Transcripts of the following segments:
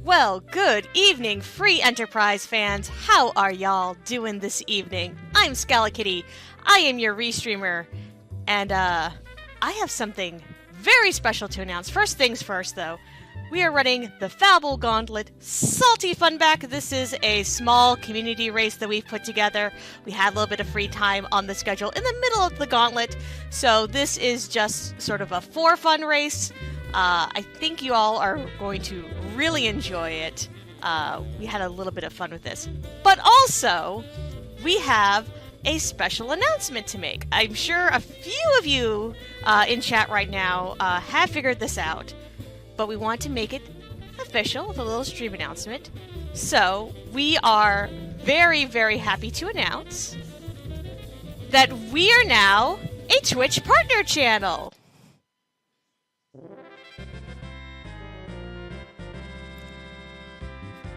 Well, good evening, Free Enterprise fans. How are y'all doing this evening? I'm Scalakitty. I am your restreamer, and I have something very special to announce. First things first, though. We are running the Fabul Gauntlet Salty Funback. This is a small community race that we've put together. We had a little bit of free time on the schedule in the middle of the gauntlet, so this is just sort of a for fun race. I think you all are going to really enjoy it. We had a little bit of fun with this. But also, we have a special announcement to make. I'm sure a few of you in chat right now have figured this out, but we want to make it official with a little stream announcement. So, we are very, very happy to announce that we are now a Twitch partner channel.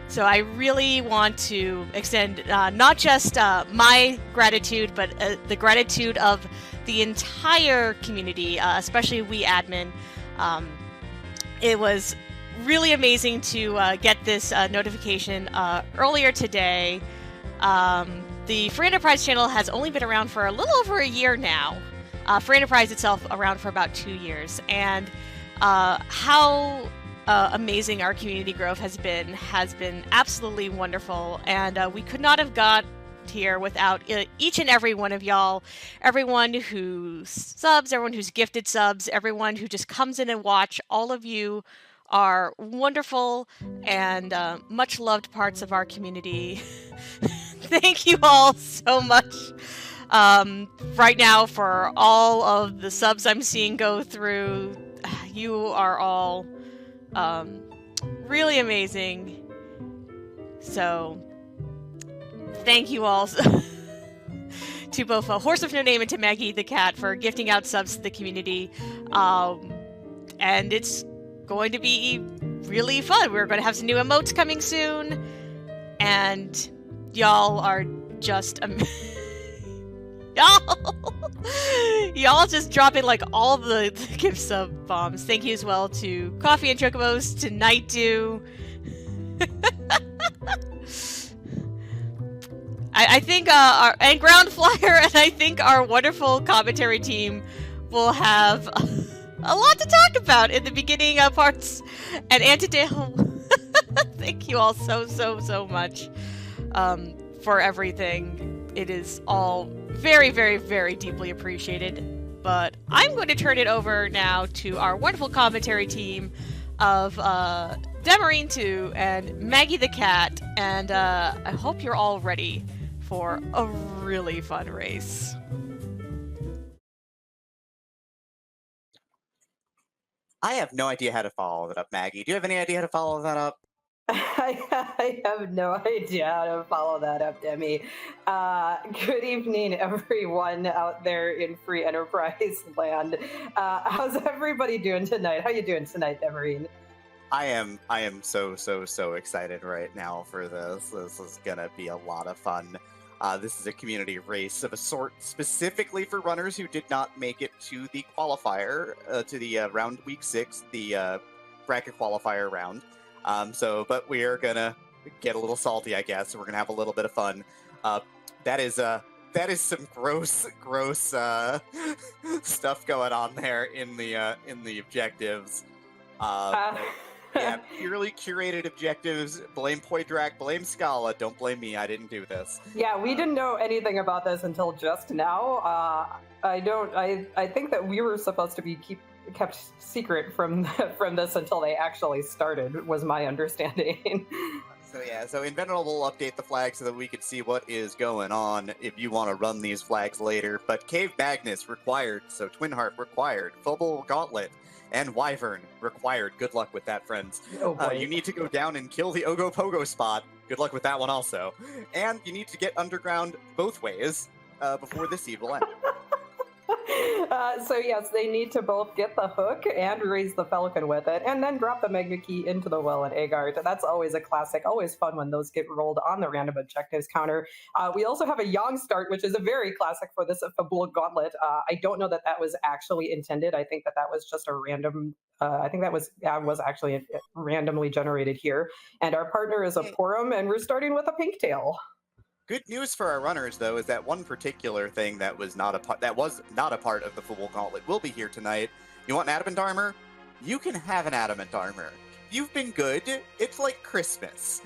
So I really want to extend not just my gratitude, but the gratitude of the entire community, especially we admin. It was really amazing to get this notification earlier today. The Free Enterprise channel has only been around for a little over a year now. Free Enterprise itself around for about 2 years. And how amazing our community growth has been absolutely wonderful, and we could not have got here without each and every one of y'all, everyone who subs, everyone who's gifted subs, everyone who just comes in and watch. All of you are wonderful and much loved parts of our community. Thank you all so much right now for all of the subs I'm seeing go through. You are all really amazing. So, thank you all to both Horse of No Name and to Maggie the Cat for gifting out subs to the community. And it's going to be really fun. We're going to have some new emotes coming soon. And y'all are just Y'all just dropping like all the gift sub bombs. Thank you as well to Coffee and Chocobos, to Night Dew. I think and Ground Flyer, and I think our wonderful commentary team will have a lot to talk about in the beginning parts. And Antidale, thank you all so much for everything. It is all very, very, very deeply appreciated. But I'm going to turn it over now to our wonderful commentary team of Demarine 2 and Maggie the Cat. And I hope you're all ready for a really fun race. I have no idea how to follow that up, Maggie. Do you have any idea how to follow that up? I have no idea how to follow that up, Demi. Good evening, everyone out there in Free Enterprise land. How's everybody doing tonight? How you doing tonight, Demarine? I am so excited right now for this. This is gonna be a lot of fun. This is a community race of a sort specifically for runners who did not make it to the qualifier, to the round week 6, the bracket qualifier round. But we are gonna get a little salty, I guess. We're gonna have a little bit of fun. That is some gross stuff going on there in the objectives. Yeah, purely curated objectives. Blame Poydrak, blame Scala. Don't blame me. I didn't do this. Yeah, we didn't know anything about this until just now. I think that we were supposed to be kept secret from this until they actually started, was my understanding. So Invenable will update the flag so that we can see what is going on if you want to run these flags later. But Cave Magnus required, so Twin Heart required, Fabul Gauntlet, and Wyvern required. Good luck with that, friends. Oh, you need to go down and kill the Ogopogo spot. Good luck with that one also. And you need to get underground both ways before this seed will end. So yes, they need to both get the hook and raise the falcon with it, and then drop the magma key into the well in Agart. That's always a classic, always fun when those get rolled on the random objectives counter. We also have a Yang start, which is a very classic for this Fabul Gauntlet. I don't know that that was actually intended. I think that that was just a random. I think that was actually randomly generated here. And our partner is a Porum, and we're starting with a pink tail. Good news for our runners, though, is that one particular thing that was not a part of the Fabul Gauntlet will be here tonight. You want an adamant armor? You can have an adamant armor. You've been good. It's like Christmas.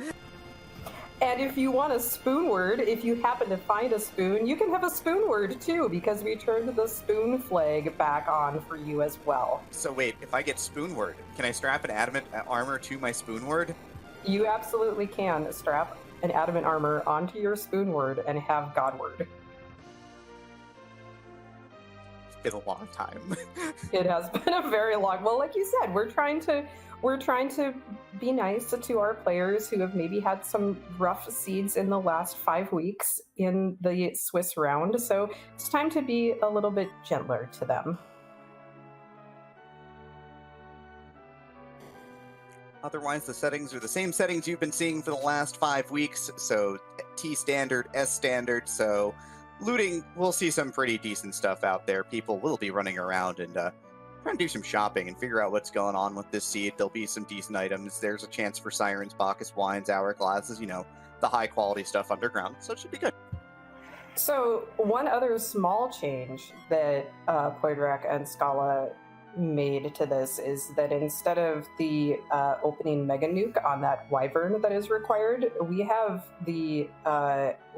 And if you want a spoon word, if you happen to find a spoon, you can have a spoon word too, because we turned the spoon flag back on for you as well. So wait, if I get spoon word, can I strap an adamant armor to my spoon word? You absolutely can strap an adamant armor onto your spoon word and have Godward. It's been a long time. It has been a very long. Well, like you said, we're trying to be nice to our players who have maybe had some rough seeds in the last 5 weeks in the Swiss round. So it's time to be a little bit gentler to them. Otherwise, the settings are the same settings you've been seeing for the last 5 weeks. So T standard, S standard. So looting, we'll see some pretty decent stuff out there. People will be running around and trying to do some shopping and figure out what's going on with this seed. There'll be some decent items. There's a chance for Sirens, Bacchus Wines, Hourglasses, the high quality stuff underground. So it should be good. So one other small change that Poidrak and Scala made to this is that instead of the opening mega nuke on that wyvern that is required, we have the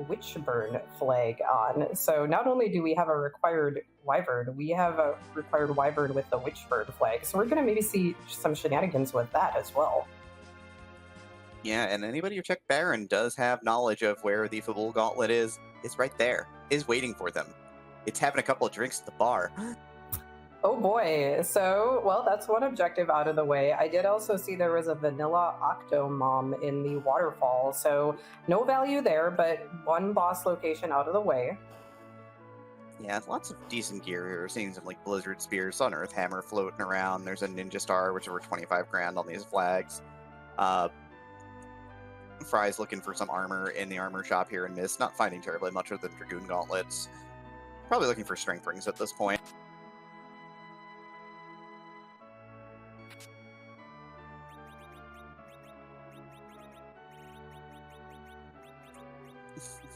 witchburn flag on. So not only do we have a required wyvern, we have a required wyvern with the witchburn flag. So we're going to maybe see some shenanigans with that as well. Yeah, and anybody who checked Baron does have knowledge of where the Fabul Gauntlet is right there, is waiting for them. It's having a couple of drinks at the bar. Oh boy. So, well, that's one objective out of the way. I did also see there was a vanilla Octomom in the waterfall. So no value there, but one boss location out of the way. Yeah, lots of decent gear here. We're seeing some like Blizzard Spear, Sun Earth Hammer floating around. There's a Ninja Star, which is worth 25 grand on these flags. Fry's looking for some armor in the armor shop here in Mist. Not finding terribly much of the Dragoon Gauntlets. Probably looking for strength rings at this point.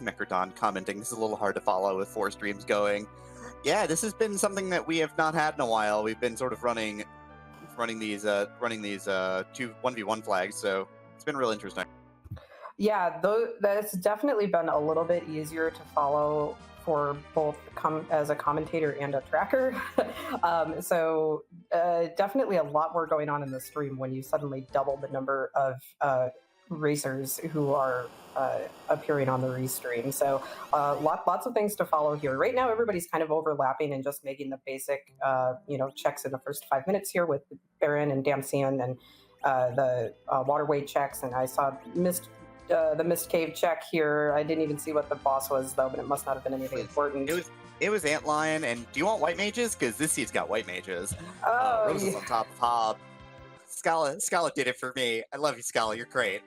Mecrodon commenting, this is a little hard to follow with 4 streams going. Yeah, this has been something that we have not had in a while. We've been sort of running these 2 1v1 flags, so it's been real interesting. Yeah, that's definitely been a little bit easier to follow for both as a commentator and a tracker. So definitely a lot more going on in the stream when you suddenly double the number of racers who are appearing on the restream. So lots of things to follow here. Right now, everybody's kind of overlapping and just making the basic, checks in the first 5 minutes here with Baron and Damsian and the waterway checks. And I saw the Mist Cave check here. I didn't even see what the boss was, though, but it must not have been anything important. It was Antlion, and do you want white mages? Because this seed's got white mages. Oh, Rosa's on top of Hob. Scala did it for me. I love you, Scala. You're great.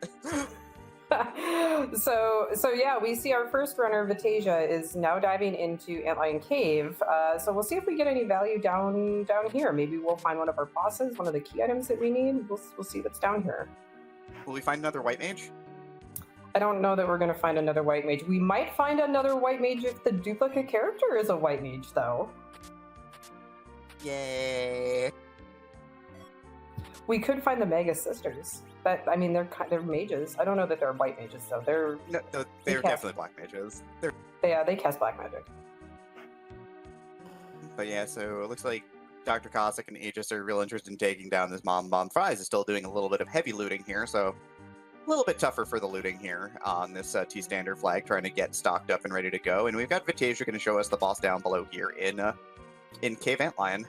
So yeah, we see our first runner, Vitasia, is now diving into Antlion Cave. So we'll see if we get any value down here. Maybe we'll find one of our bosses, one of the key items that we need. We'll see what's down here. Will we find another white mage? I don't know that we're going to find another white mage. We might find another white mage if the duplicate character is a white mage, though. Yay! We could find the Mega Sisters. But I mean, they're mages. I don't know that they're white mages, though. They're definitely black mages. They cast black magic. But yeah, so it looks like Dr. Cossack and Aegis are real interested in taking down this Mom Bomb. Fries is still doing a little bit of heavy looting here, so a little bit tougher for the looting here on this T-Standard flag, trying to get stocked up and ready to go. And we've got Vitasia going to show us the boss down below here in Cave Antlion.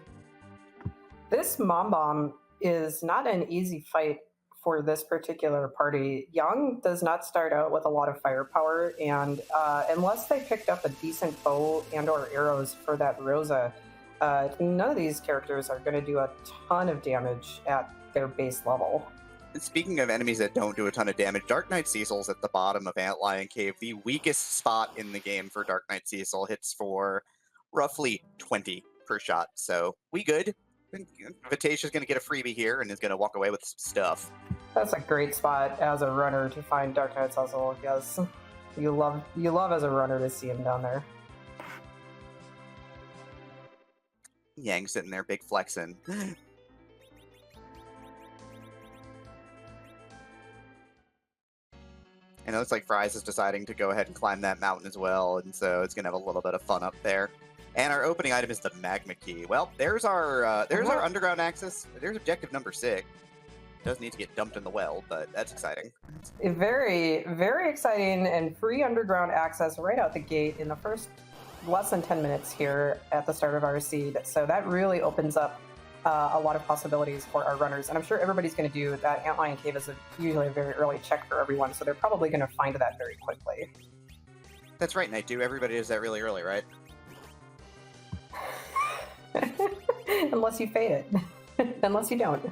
This Mom Bomb is not an easy fight for this particular party. Young does not start out with a lot of firepower, and unless they picked up a decent bow and or arrows for that Rosa, none of these characters are going to do a ton of damage at their base level. And speaking of enemies that don't do a ton of damage, Dark Knight Cecil's at the bottom of Antlion Cave. The weakest spot in the game for Dark Knight Cecil hits for roughly 20 per shot. So we good. Vitasia's going to get a freebie here and is going to walk away with some stuff. That's a great spot as a runner to find Dark Knight's Hustle. Yes, you love as a runner to see him down there. Yang sitting there, big flexing. And it looks like Fries is deciding to go ahead and climb that mountain as well, and so it's going to have a little bit of fun up there. And our opening item is the Magma Key. Well, there's our underground access. There's objective number 6. It does need to get dumped in the well, but that's exciting. Very, very exciting and free underground access right out the gate in the first less than 10 minutes here at the start of our seed. So that really opens up a lot of possibilities for our runners. And I'm sure everybody's going to do that. Antlion Cave is usually a very early check for everyone, so they're probably going to find that very quickly. That's right, Night Dew. Everybody does that really early, right? Unless you fade it. Unless you don't.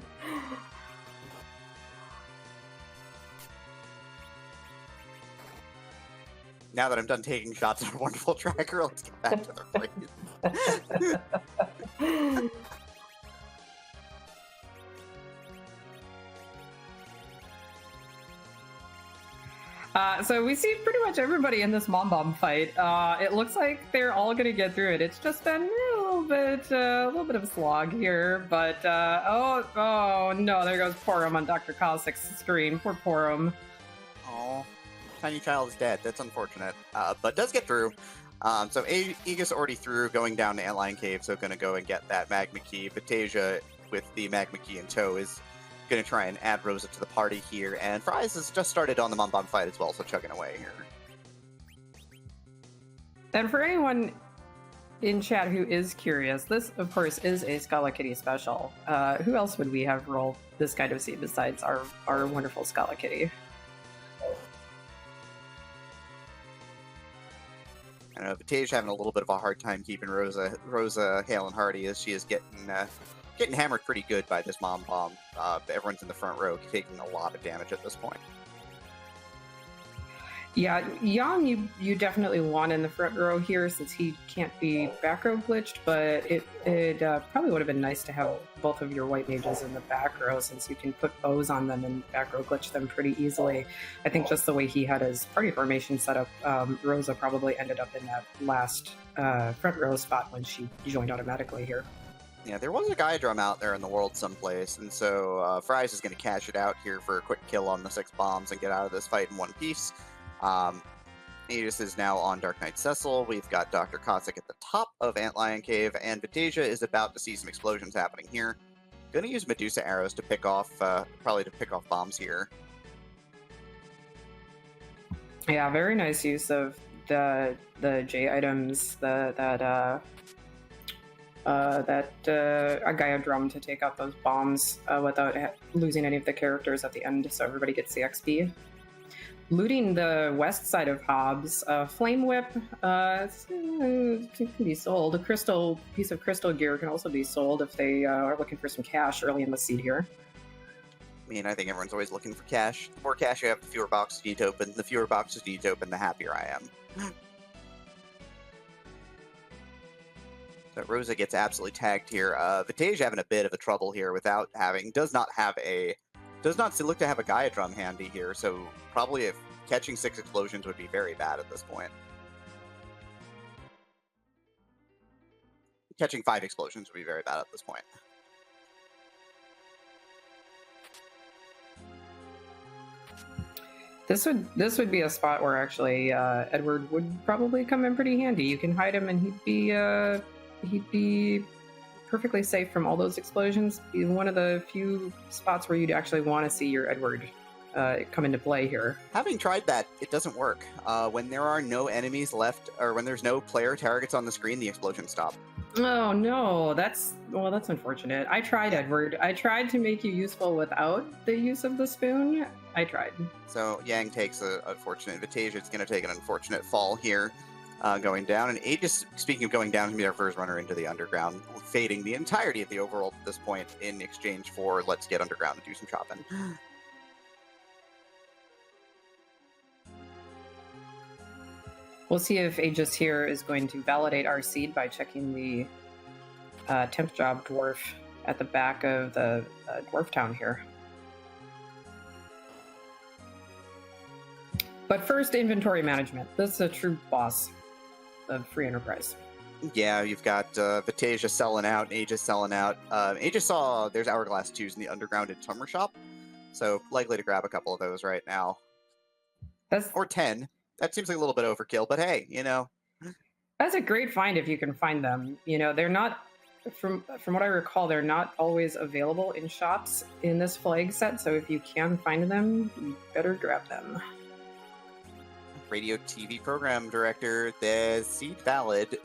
Now that I'm done taking shots at our wonderful tracker, let's get back to the race. So we see pretty much everybody in this Mom Bomb fight. It looks like they're all gonna get through it. It's just been a little bit of a slog here, but oh no, there goes Porum on Dr. Cossack's screen. Poor Porum. Oh, tiny child is dead. That's unfortunate, but does get through. So Aegis already through, going down to Antlion Cave, so going to go and get that Magma Key. Vitasia, with the Magma Key in tow, is going to try and add Rosa to the party here, and Fries has just started on the Mom Bomb fight as well, so chugging away here. And for anyone in chat who is curious, this, of course, is a Scala Kitty special. Who else would we have roll this kind of seed besides our wonderful Scala Kitty? I know Vitasia having a little bit of a hard time keeping Rosa hale and hearty, as she is getting hammered pretty good by this Mom Bomb. Everyone's in the front row taking a lot of damage at this point. Yeah, Yang, you definitely want in the front row here since he can't be back row glitched, but it probably would have been nice to have both of your white mages in the back row since you can put bows on them and back row glitch them pretty easily. I think just the way he had his party formation set up, Rosa probably ended up in that last front row spot when she joined automatically here. Yeah, there was a Gaia drum out there in the world someplace, and so Fries is going to cash it out here for a quick kill on the 6 bombs and get out of this fight in one piece. Aegis is now on Dark Knight Cecil. We've got Dr. Cossack at the top of Antlion Cave, and Vitasia is about to see some explosions happening here. Going to use Medusa arrows to pick off, probably to pick off bombs here. Yeah, very nice use of the J items, a Gaia drum to take out those bombs without losing any of the characters at the end, so everybody gets the XP. Looting the west side of Hobbs, Flame Whip can be sold. A piece of crystal gear can also be sold if they are looking for some cash early in the seed here. I mean, I think everyone's always looking for cash. The more cash you have, the fewer boxes you need to open. The fewer boxes you need to open, the happier I am. So Rosa gets absolutely tagged here. Vitasia having a bit of a trouble here without having, does not look to have a Gaia drum handy here, so probably if catching 6 explosions would be very bad at this point. Catching 5 explosions would be very bad at this point. This would be a spot where actually Edward would probably come in pretty handy. You can hide him and he'd be perfectly safe from all those explosions. Be one of the few spots where you'd actually want to see your Edward come into play here. Having tried that, it doesn't work. When there are no enemies left, or when there's no player targets on the screen, the explosions stop. Oh no, that's unfortunate. I tried, Edward. I tried to make you useful without the use of the spoon. I tried. So Yang takes an unfortunate Vitasia. It's going to take an unfortunate fall here. going down. And Aegis, speaking of going down, can be our first runner into the underground, fading the entirety of the overworld at this point in exchange for let's get underground and do some shopping. We'll see if Aegis here is going to validate our seed by checking the temp job dwarf at the back of the dwarf town here. But first, inventory management. This is a true boss of free enterprise. Yeah, you've got Vitasia selling out, Aegis selling out. Aegis saw there's Hourglass 2s in the underground at Summer Shop, so likely to grab a couple of those right now. Or 10. That seems like a little bit overkill, but hey, you know. That's a great find if you can find them. You know, they're not, from what I recall, they're not always available in shops in this flag set, so if you can find them, you better grab them. Radio TV program director, the seed valid.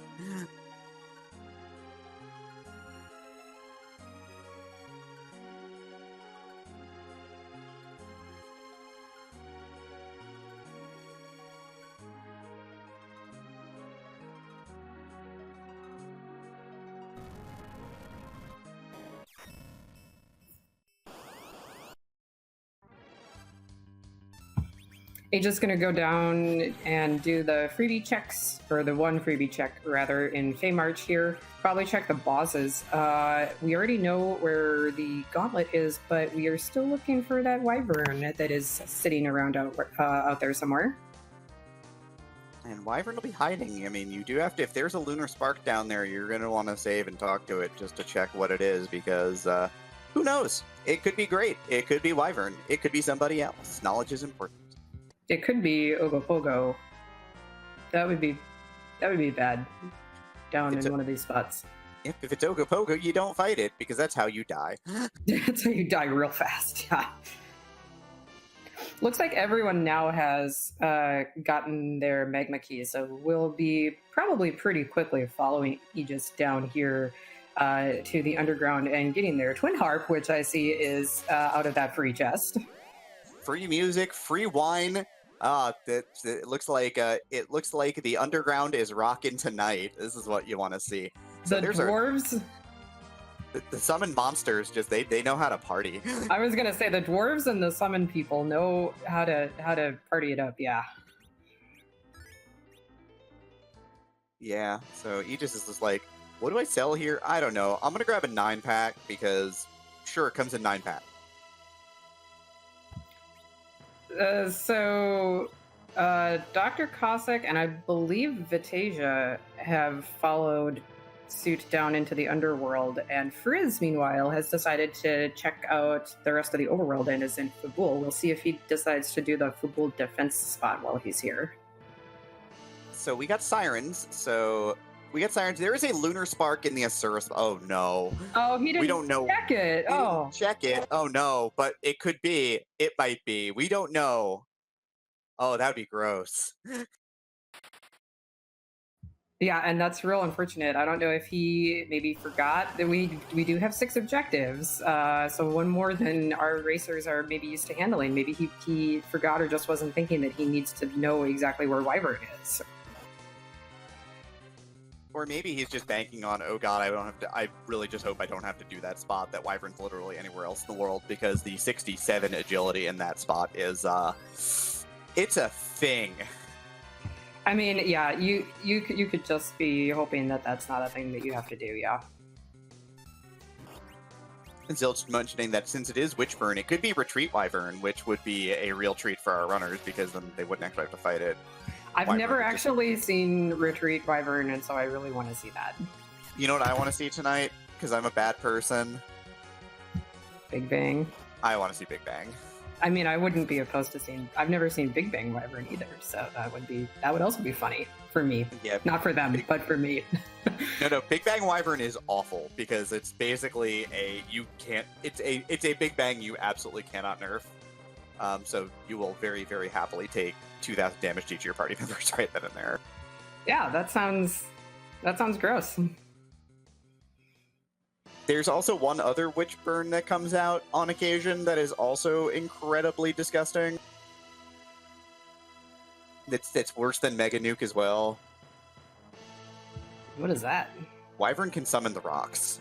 Aegis going to go down and do the freebie checks, or the one freebie check, rather, in Feymarch here. Probably check the bosses. We already know where the Gauntlet is, but we are still looking for that Wyvern that is sitting around out there somewhere. And Wyvern will be hiding. I mean, you do have to, if there's a Lunar Spark down there, you're going to want to save and talk to it just to check what it is, because who knows? It could be great. It could be Wyvern. It could be somebody else. Knowledge is important. It could be Ogopogo. That would be bad. Down in one of these spots. If it's Ogopogo, you don't fight it, because that's how you die. That's how you die real fast, yeah. Looks like everyone now has gotten their magma key, so we'll be probably pretty quickly following Aegis down here to the underground and getting their twin harp, which I see is out of that free chest. Free music, free wine. It looks like the underground is rocking tonight. This is what you want to see. So the dwarves. The summon monsters they know how to party. I was gonna say the dwarves and the summon people know how to party it up. Yeah. Yeah. So Aegis is just like, what do I sell here? I don't know. I'm gonna grab a 9-pack because sure, it comes in 9-pack. Dr. Cossack and I believe Vitasia have followed suit down into the underworld, and Frizz, meanwhile, has decided to check out the rest of the overworld and is in Fabul. We'll see if he decides to do the Fabul defense spot while he's here. So we got sirens. There is a Lunar Spark in the Asuras. Oh no. Oh, he didn't we don't know. Check it. Oh. Check it. Oh no. But it could be. It might be. We don't know. Oh, that would be gross. Yeah, and that's real unfortunate. I don't know if he maybe forgot that we do have 6 objectives. So one more than our racers are maybe used to handling. Maybe he forgot or just wasn't thinking that he needs to know exactly where Wyvern is. Or maybe he's just banking on, oh god, I really just hope I don't have to do that spot that Wyvern's literally anywhere else in the world, because the 67 agility in that spot is, it's a thing. I mean, yeah, you could just be hoping that that's not a thing that you have to do, yeah. And Zilch mentioning that since it is Witchburn, it could be Retreat Wyvern, which would be a real treat for our runners, because then they wouldn't actually have to fight it. I've never actually seen Retreat Wyvern, and so I really want to see that. You know what I want to see tonight? Because I'm a bad person. Big Bang. I want to see Big Bang. I mean, I wouldn't be opposed to seeing... I've never seen Big Bang Wyvern either, so that would also be funny for me. Yeah, not for them, but for me. No, Big Bang Wyvern is awful, because it's basically it's a Big Bang you absolutely cannot nerf. So you will very, very happily take 2,000 damage to each of your party members right then and there. Yeah, that sounds gross. There's also one other witch burn that comes out on occasion that is also incredibly disgusting. That's worse than Mega Nuke as well. What is that? Wyvern can summon the rocks.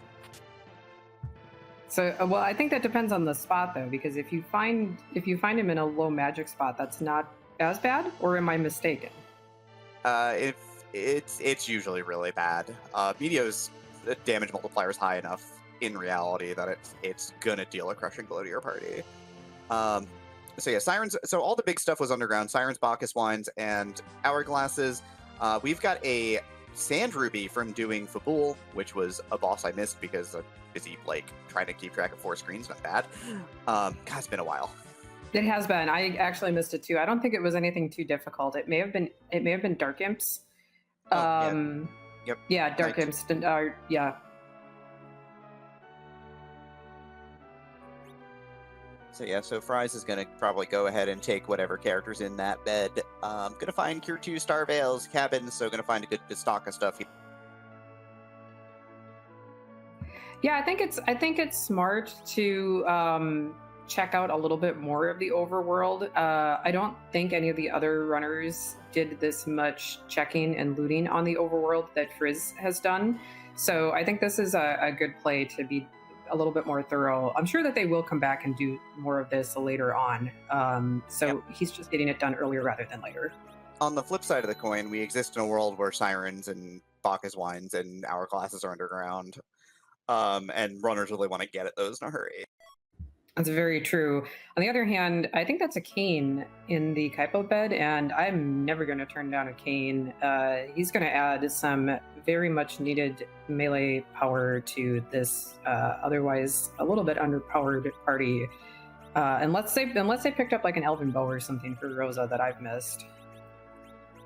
So, well, I think that depends on the spot though, because if you find him in a low magic spot, that's not as bad, or am I mistaken? If it's usually really bad. Meteo's damage multiplier is high enough in reality that it's gonna deal a crushing blow to your party. So yeah, Sirens. So all the big stuff was underground. Sirens, Bacchus Wines, and Hourglasses. We've got a Sand Ruby from doing Fabul, which was a boss I missed because I'm busy like trying to keep track of 4 screens. Not bad. God, it's been a while. It has been. I actually missed it too. I don't think it was anything too difficult. It may have been Dark Imps. Yeah. Yep. Yeah, Dark Imps. Yeah. So yeah, so Fries is gonna probably go ahead and take whatever character's in that bed. Gonna find Cure 2 Starvale's cabin, so gonna find a good stock of stuff. Yeah, I think it's smart to check out a little bit more of the overworld. I don't think any of the other runners did this much checking and looting on the overworld that Frizz has done. So I think this is a good play to be a little bit more thorough. I'm sure that they will come back and do more of this later on. So he's just getting it done earlier rather than later. On the flip side of the coin, we exist in a world where Sirens and Bacchus Wines and Hourglasses are underground. And runners really want to get at those in a hurry. That's very true. On the other hand, I think that's a Kane in the Kaipo bed, and I'm never going to turn down a Kane. He's going to add some very much needed melee power to this otherwise a little bit underpowered party. Unless they picked up like an Elven Bow or something for Rosa that I've missed.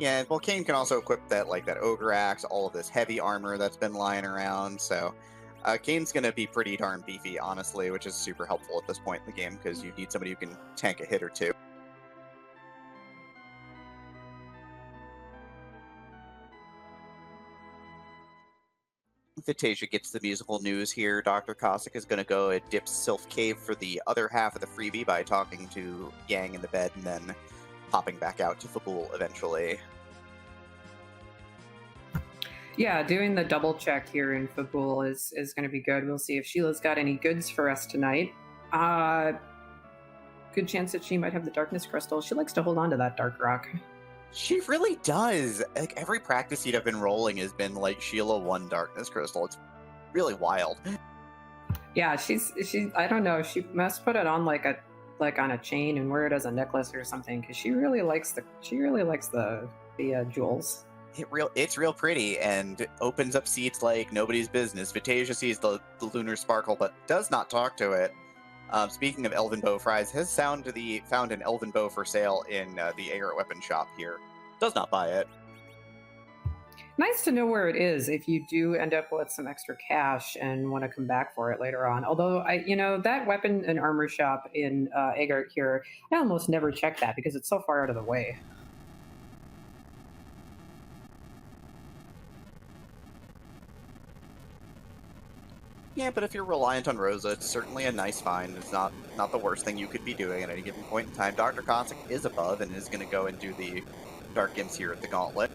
Yeah, well, Kane can also equip that Ogre Axe, all of this heavy armor that's been lying around, so... Kane's going to be pretty darn beefy, honestly, which is super helpful at this point in the game, because you need somebody who can tank a hit or two. Vitasia gets the musical news here. Dr. Cossack is going to go and dip Sylph Cave for the other half of the freebie by talking to Yang in the bed and then popping back out to Fabul eventually. Yeah, doing the double check here in Fabul is going to be good. We'll see if Sheila's got any goods for us tonight. Good chance that she might have the Darkness Crystal. She likes to hold on to that Dark Rock. She really does. Like, every practice seed I've been rolling has been like Sheila 1 Darkness Crystal. It's really wild. Yeah, she's I don't know. She must put it on like on a chain and wear it as a necklace or something because she really likes the jewels. It's real pretty and opens up seeds like nobody's business. Vitasia sees the lunar sparkle, but does not talk to it. Speaking of Elven Bow, Fries has found an Elven Bow for sale in the Aegir weapon shop here. Does not buy it. Nice to know where it is if you do end up with some extra cash and want to come back for it later on. Although that weapon and armor shop in Aegir here, I almost never check that because it's so far out of the way. Yeah, but if you're reliant on Rosa, it's certainly a nice find. It's not the worst thing you could be doing at any given point in time. Dr. Cossack is above and is going to go and do the Dark Imps here at the Gauntlet.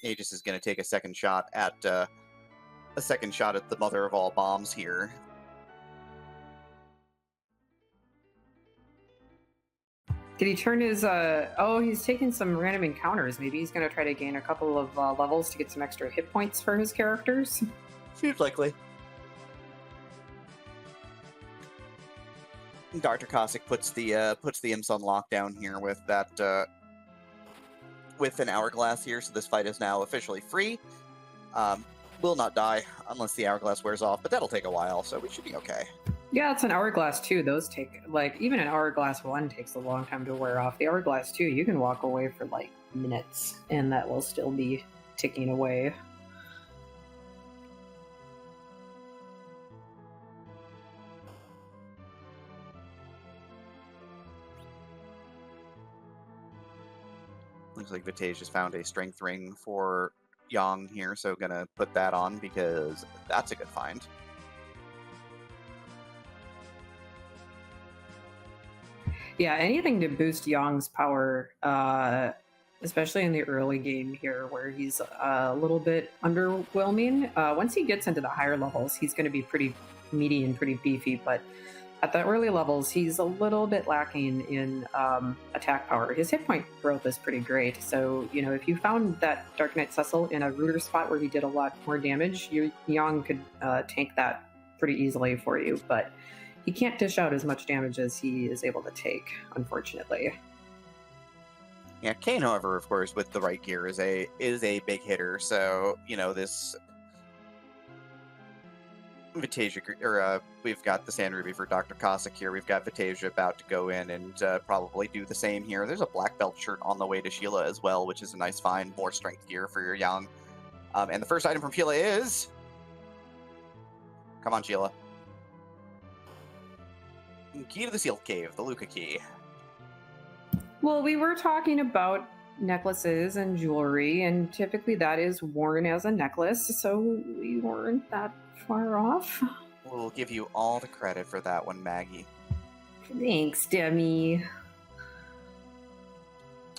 Aegis is going to take a second shot at the mother of all bombs here. Did he turn his, he's taking some random encounters. Maybe he's going to try to gain a couple of levels to get some extra hit points for his characters. Seems likely. Dr. Cossack puts the imps on lockdown here with that, with an hourglass here, so this fight is now officially free. Will not die unless the hourglass wears off, but that'll take a while, so we should be okay. Yeah, it's an hourglass too. Those take, even an hourglass 1 takes a long time to wear off. The hourglass 2, you can walk away for minutes, and that will still be ticking away. Looks like Vitasia's found a strength ring for Yang here, so gonna put that on because that's a good find. Yeah, anything to boost Yang's power especially in the early game here, where he's a little bit underwhelming. Once he gets into the higher levels, he's going to be pretty meaty and pretty beefy, but at the early levels, he's a little bit lacking in attack power. His hit point growth is pretty great. So, you know, if you found that Dark Knight Cecil in a rooter spot where he did a lot more damage, Yang could tank that pretty easily for you. But he can't dish out as much damage as he is able to take, unfortunately. Yeah, Kane, however, of course, with the right gear is a big hitter. So, you know, this Vitasia, or we've got the Sand Ruby for Dr. Cossack here. We've got Vitasia about to go in and probably do the same here. There's a black belt shirt on the way to Sheila as well, which is a nice find. More strength gear for your Yang. And the first item from Sheila is... Come on, Sheila. Key to the Sealed Cave, the Luca key. Well, we were talking about necklaces and jewelry, and typically that is worn as a necklace, so we weren't that far off. We'll give you all the credit for that one, Maggie. Thanks, Demi.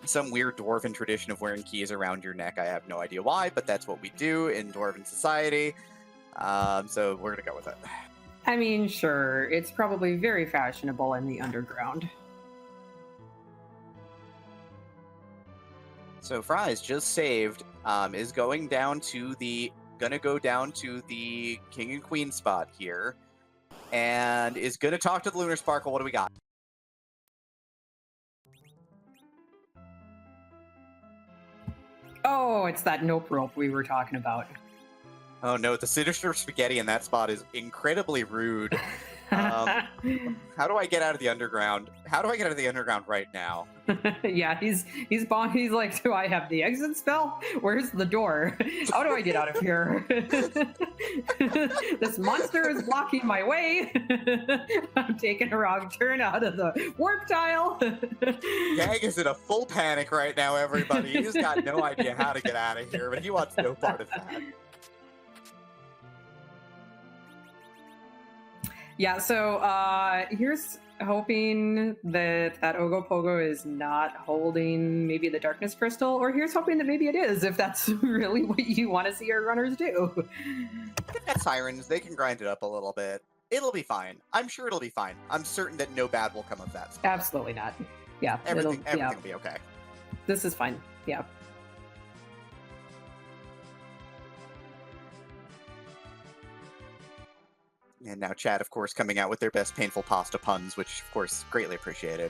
Some weird dwarven tradition of wearing keys around your neck. I have no idea why, but that's what we do in dwarven society. So we're gonna go with it. I mean, sure, it's probably very fashionable in the underground. So Fry's just saved, is gonna go down to the King and Queen spot here, and is gonna talk to the Lunar Sparkle. What do we got? Oh, it's that nope rope we were talking about. Oh no, the Sinister Spaghetti in that spot is incredibly rude. How do I get out of the underground? How do I get out of the underground right now? Yeah, he's like, do I have the exit spell? Where's the door? How do I get out of here? This monster is blocking my way. I'm taking a wrong turn out of the warp tile. Gag is in a full panic right now, everybody. He's got no idea how to get out of here, but he wants no part of that. Yeah, so here's hoping that Ogopogo is not holding maybe the Darkness Crystal, or here's hoping that maybe it is, if that's really what you want to see our runners do. They've got sirens. They can grind it up a little bit. It'll be fine. I'm sure it'll be fine. I'm certain that no bad will come of that. Absolutely not. Yeah, everything will be okay. This is fine. Yeah. And now Chad, of course, coming out with their best painful pasta puns, which, of course, greatly appreciated.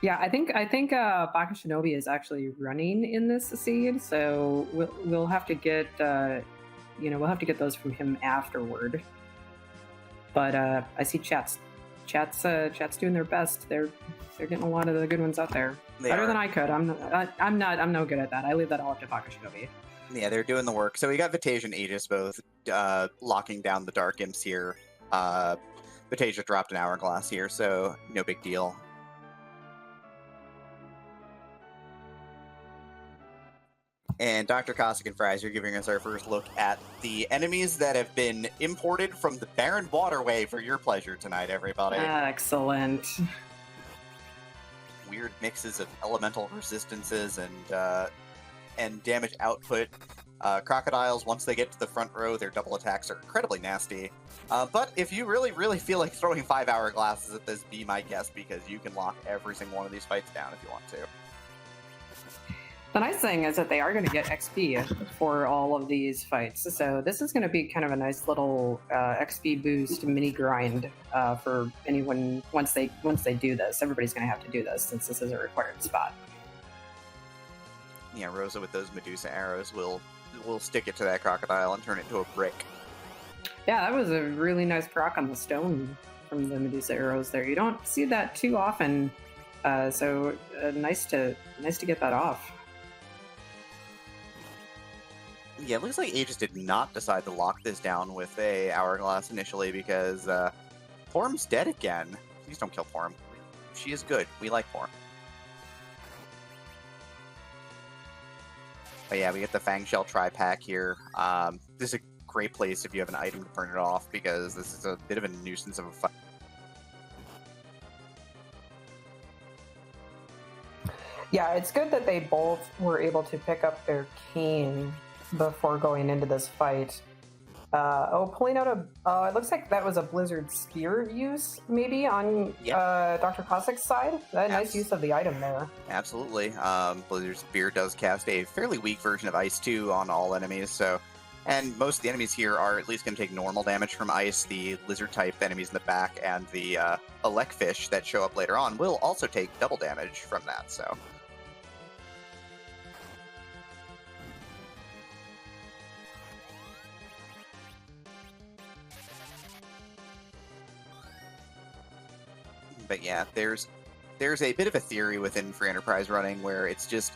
Yeah, I think Baka Shinobi is actually running in this seed, so we'll have to get we'll have to get those from him afterward. But I see chat's doing their best. They're getting a lot of the good ones out there. Better than I could. I'm no good at that. I leave that all up to Baka Shinobi. Yeah, they're doing the work. So we got Vitasia and Aegis both locking down the Dark Imps here. Vitasia dropped an Hourglass here, so no big deal. And Dr. Cossack and Fries are giving us our first look at the enemies that have been imported from the Barren Waterway for your pleasure tonight, everybody. Excellent. Weird mixes of elemental resistances and damage output. Crocodiles, once they get to the front row, their double attacks are incredibly nasty. But if you really, really feel like throwing 5 Hourglasses at this, be my guest, because you can lock every single one of these fights down if you want to. The nice thing is that they are going to get XP for all of these fights. So this is going to be kind of a nice little XP boost mini grind for anyone once they do this. Everybody's going to have to do this since this is a required spot. Yeah, Rosa with those Medusa arrows will stick it to that crocodile and turn it into a brick. Yeah, that was a really nice proc on the stone from the Medusa arrows there. You don't see that too often, so nice to get that off. Yeah, it looks like Aegis did not decide to lock this down with a Hourglass initially because Porum's dead again. Please don't kill Porum. She is good. We like Porum. But yeah, we get the Fang Shell Tri-Pack here. This is a great place if you have an item to burn it off, because this is a bit of a nuisance of a fight. Yeah, it's good that they both were able to pick up their cane before going into this fight. Pulling out it looks like that was a Blizzard Spear use, maybe, on Dr. Cossack's side. Nice use of the item there. Absolutely. Blizzard Spear does cast a fairly weak version of Ice 2 on all enemies, so... And most of the enemies here are at least going to take normal damage from Ice. The Lizard-type enemies in the back and the Elecfish that show up later on will also take double damage from that, so... But yeah, there's a bit of a theory within Free Enterprise running where it's just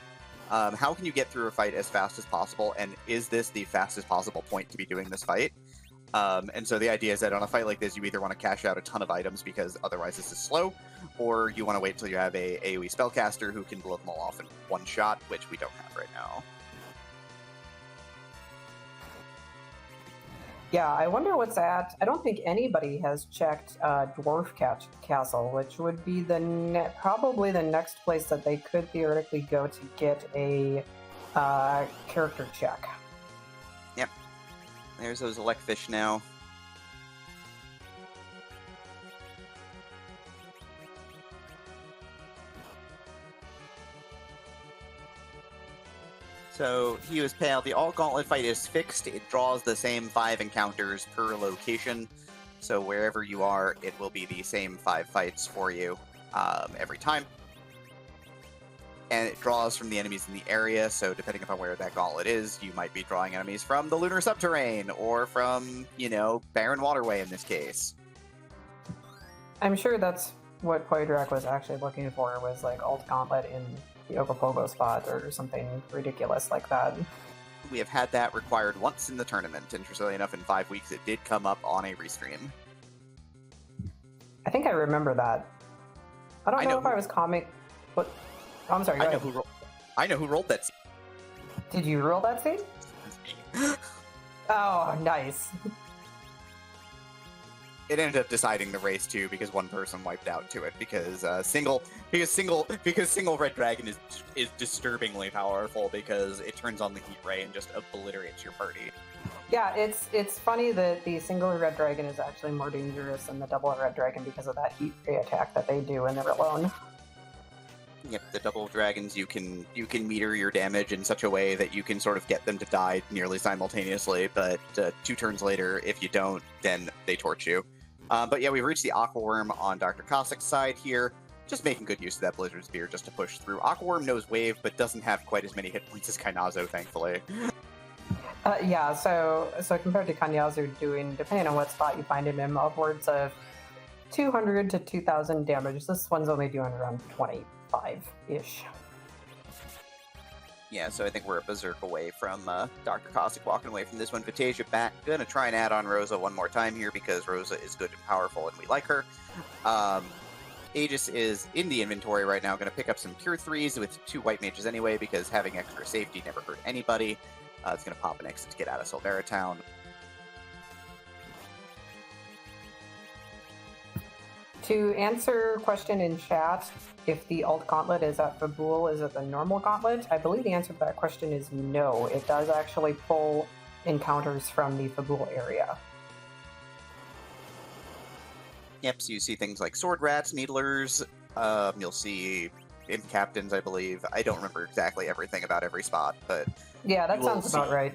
how can you get through a fight as fast as possible, and is this the fastest possible point to be doing this fight? And so the idea is that on a fight like this, you either want to cash out a ton of items because otherwise this is slow, or you want to wait till you have a AoE spellcaster who can blow them all off in one shot, which we don't have right now. Yeah, I wonder what's at. I don't think anybody has checked Dwarf Castle, which would be probably the next place that they could theoretically go to get a character check. Yep. There's those Elecfish now. So, he was pale. The all-gauntlet fight is fixed. It draws the same 5 encounters per location. So wherever you are, it will be the same 5 fights for you every time. And it draws from the enemies in the area, so depending upon where that gauntlet is, you might be drawing enemies from the Lunar Subterrane, or from, Barren Waterway in this case. I'm sure that's what Poydrak was actually looking for, was like alt gauntlet in the Ogopogo spot or something ridiculous like that. We have had that required once in the tournament. Interestingly enough, in 5 weeks, it did come up on a restream. I think I remember that. I don't know if I was comic, but I'm sorry. I know who rolled that scene. Did you roll that scene? Oh, nice. It ended up deciding the race too because one person wiped out to it because single red dragon is disturbingly powerful because it turns on the heat ray and just obliterates your party. Yeah, it's funny that the single red dragon is actually more dangerous than the double red dragon because of that heat ray attack that they do when they're alone. Yep, the double dragons you can meter your damage in such a way that you can sort of get them to die nearly simultaneously, but 2 turns later, if you don't, then they torch you. But yeah, we've reached the Aqua Worm on Dr. Cossack's side here. Just making good use of that Blizzard Spear just to push through. Aqua Worm knows Wave, but doesn't have quite as many hit points as Kainazo, thankfully. Yeah, so compared to Kanyazu doing, depending on what spot you find him in, upwards of 200 to 2,000 damage. This one's only doing around 25-ish. Yeah, so I think we're a berserk away from Dr. Cossack walking away from this one. Vitasia back. Gonna try and add on Rosa one more time here because Rosa is good and powerful and we like her. Aegis is in the inventory right now. Gonna pick up some Cure 3s with 2 white mages anyway because having extra safety never hurt anybody. It's gonna pop an exit to get out of Silvera Town. To answer a question in chat, if the alt gauntlet is at Fabul, is it the normal gauntlet? I believe the answer to that question is no. It does actually pull encounters from the Fabul area. Yep, so you see things like sword rats, needlers, you'll see imp captains, I believe. I don't remember exactly everything about every spot, but... Yeah, that sounds about right.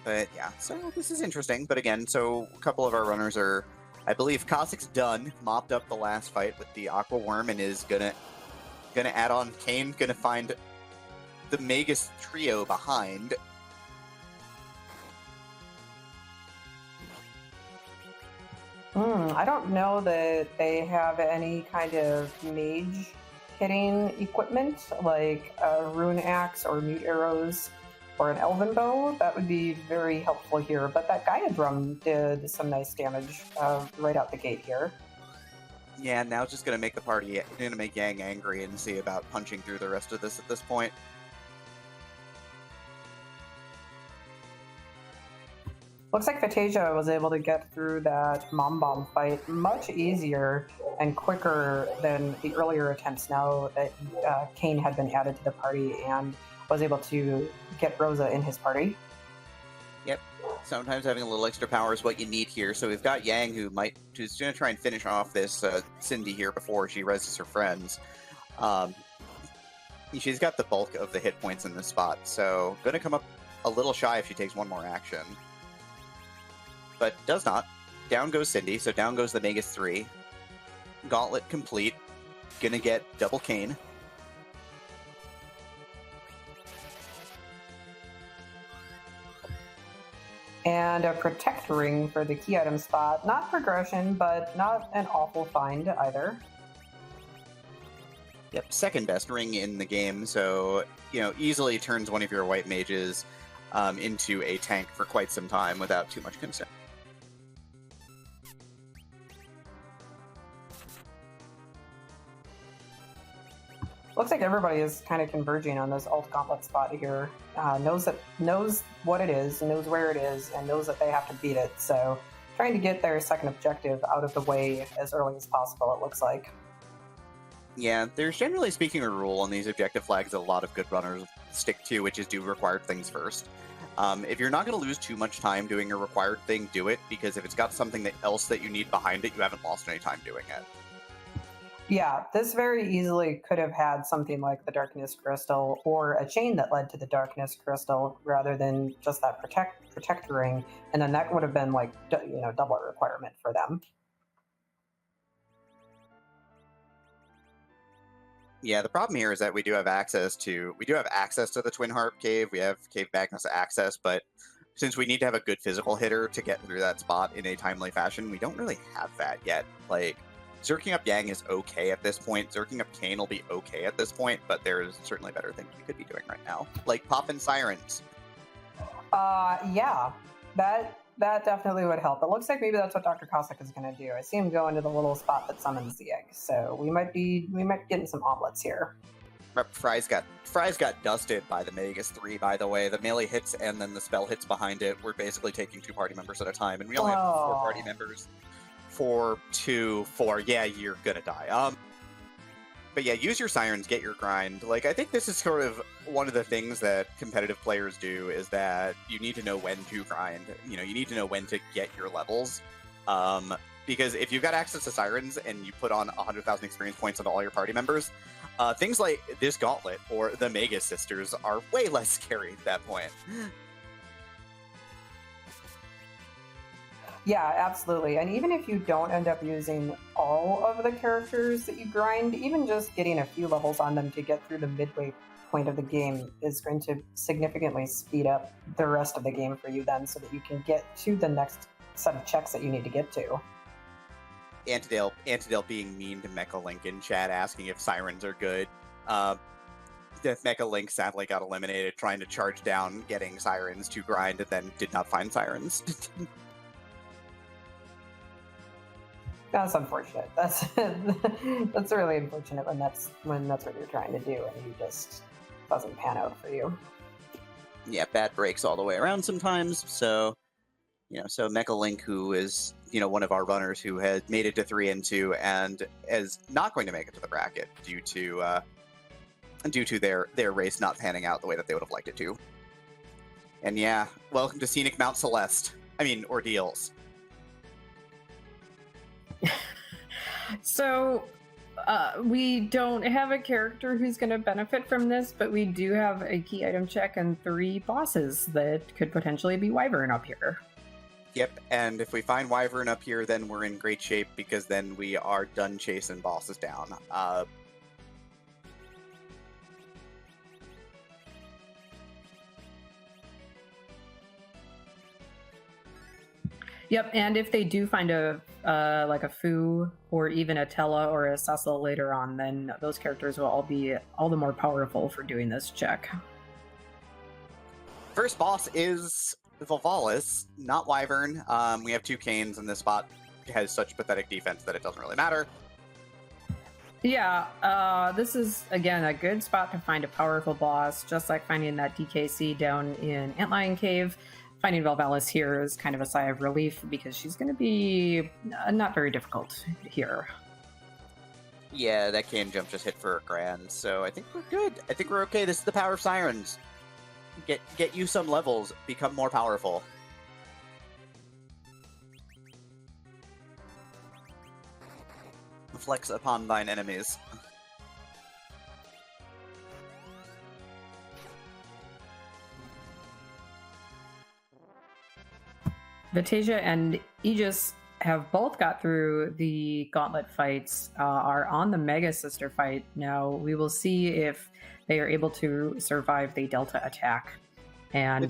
But yeah, so this is interesting. But again, so a couple of our runners are, I believe Cossack's done, mopped up the last fight with the Aqua Worm and is gonna add on Kane, gonna find the Magus trio behind. I don't know that they have any kind of mage hitting equipment like a rune axe or mute arrows or an elven bow. That would be very helpful here. But that Gaia drum did some nice damage right out the gate here. Yeah, now it's just gonna make the party, gonna make Yang angry and see about punching through the rest of this at this point. Looks like Fantasia was able to get through that Mom Bomb fight much easier and quicker than the earlier attempts now that Kane had been added to the party and was able to get Rosa in his party. Yep. Sometimes having a little extra power is what you need here. So we've got Yang, who's going to try and finish off this Cindy here before she reses her friends. She's got the bulk of the hit points in this spot, so going to come up a little shy if she takes one more action. But does not. Down goes Cindy, so down goes the Magus 3. Gauntlet complete. Gonna get double Kane. And a Protect Ring for the key item spot. Not progression, but not an awful find either. Yep, second best ring in the game, so, easily turns one of your white mages into a tank for quite some time without too much concern. Looks like everybody is kind of converging on this alt gauntlet spot here. Knows what it is, knows where it is, and knows that they have to beat it. So trying to get their second objective out of the way as early as possible, it looks like. Yeah, there's generally speaking a rule on these objective flags that a lot of good runners stick to, which is do required things first. If you're not going to lose too much time doing your required thing, do it, because if it's got something else that you need behind it, you haven't lost any time doing it. Yeah, this very easily could have had something like the Darkness Crystal or a chain that led to the Darkness Crystal rather than just that protect ring, and then that would have been like double requirement for them. Yeah, the problem here is that we do have access to the Twin Harp Cave. We have Cave Magnus access, but since we need to have a good physical hitter to get through that spot in a timely fashion, we don't really have that yet. Like, Zerking up Yang is okay at this point. Zerking up Kane will be okay at this point, but there's certainly better things we could be doing right now, like popping sirens. Yeah, that definitely would help. It looks like maybe that's what Dr. Cossack is going to do. I see him go into the little spot that summons the egg, so we might be getting some omelets here. Fry's got dusted by the Magus 3, by the way. The melee hits and then the spell hits behind it. We're basically taking 2 party members at a time, and we only have 4 party members. 4, 2, 4. Yeah, you're gonna die. But yeah, use your sirens, get your grind. Like, I think this is sort of one of the things that competitive players do, is that you need to know when to grind. You need to know when to get your levels. Because if you've got access to sirens and you put on 100,000 experience points on all your party members, things like this Gauntlet or the Magus Sisters are way less scary at that point. Yeah, absolutely. And even if you don't end up using all of the characters that you grind, even just getting a few levels on them to get through the midway point of the game is going to significantly speed up the rest of the game for you then, so that you can get to the next set of checks that you need to get to. Antidale being mean to Mecha Link in chat, asking if sirens are good. Mecha Link sadly got eliminated trying to charge down getting sirens to grind, and then did not find sirens. That's unfortunate. That's really unfortunate when that's what you're trying to do and you just doesn't pan out for you. Yeah, bad breaks all the way around sometimes. So, so Mecha Link, who is one of our runners who has made it to 3 and 2 and is not going to make it to the bracket due to their race not panning out the way that they would have liked it to. And yeah, welcome to Scenic Mount Celeste. I mean, ordeals. So, we don't have a character who's going to benefit from this, but we do have a key item check and 3 bosses that could potentially be Wyvern up here. Yep, and if we find Wyvern up here, then we're in great shape, because then we are done chasing bosses down. Yep, and if they do find a Fu or even a Tella or a Cecil later on, then those characters will all be all the more powerful for doing this check. First boss is Volvalis, not Wyvern. We have 2 Canes, and this spot has such pathetic defense that it doesn't really matter. Yeah, this is, again, a good spot to find a powerful boss, just like finding that DKC down in Antlion Cave. finding Valvalis here is kind of a sigh of relief because she's going to be not very difficult here. Yeah, that cane jump just hit for a grand, so I think we're good. I think we're okay. This is the power of sirens. Get you some levels, become more powerful. Flex upon thine enemies. Vitasia and Aegis have both got through the Gauntlet fights, are on the Mega Sister fight. Now we will see if they are able to survive the Delta attack and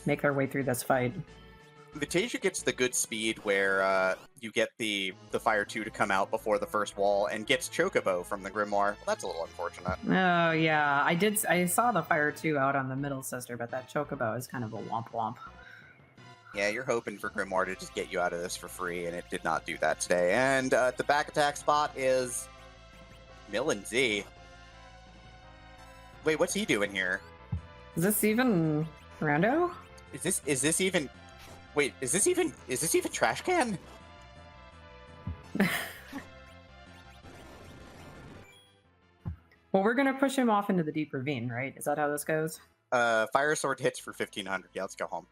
make their way through this fight. Vitasia gets the good speed where you get the Fire 2 to come out before the first wall and gets Chocobo from the Grimoire. Well, that's a little unfortunate. Oh, yeah. I saw the Fire 2 out on the Middle Sister, but that Chocobo is kind of a womp womp. Yeah, you're hoping for Grimoire to just get you out of this for free, and it did not do that today. And the back attack spot is Mill and Z. Wait, what's he doing here? Is this even Rando? Is this even... Wait, is this even Trash Can? Well, we're gonna push him off into the deep ravine, right? Is that how this goes? Fire Sword hits for 1500. Yeah, let's go home.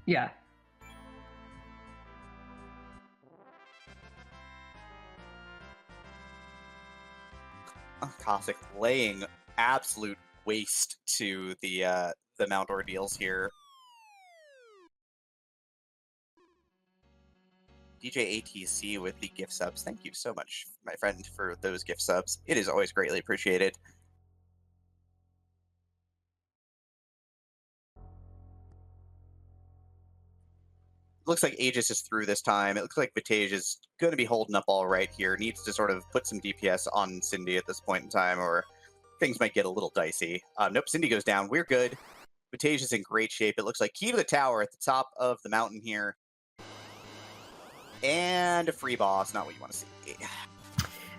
Yeah. Cossack laying absolute waste to the Mount Ordeals here. DJ ATC with the gift subs. Thank you so much, my friend, for those gift subs. It is always greatly appreciated. Looks like Aegis is through this time. It looks like Vitasia is going to be holding up all right here. Needs to sort of put some DPS on Cindy at this point in time, or things might get a little dicey. Nope, Cindy goes down. We're good. Vitasia's in great shape. It looks like key to the tower at the top of the mountain here. And a free boss, not what you want to see.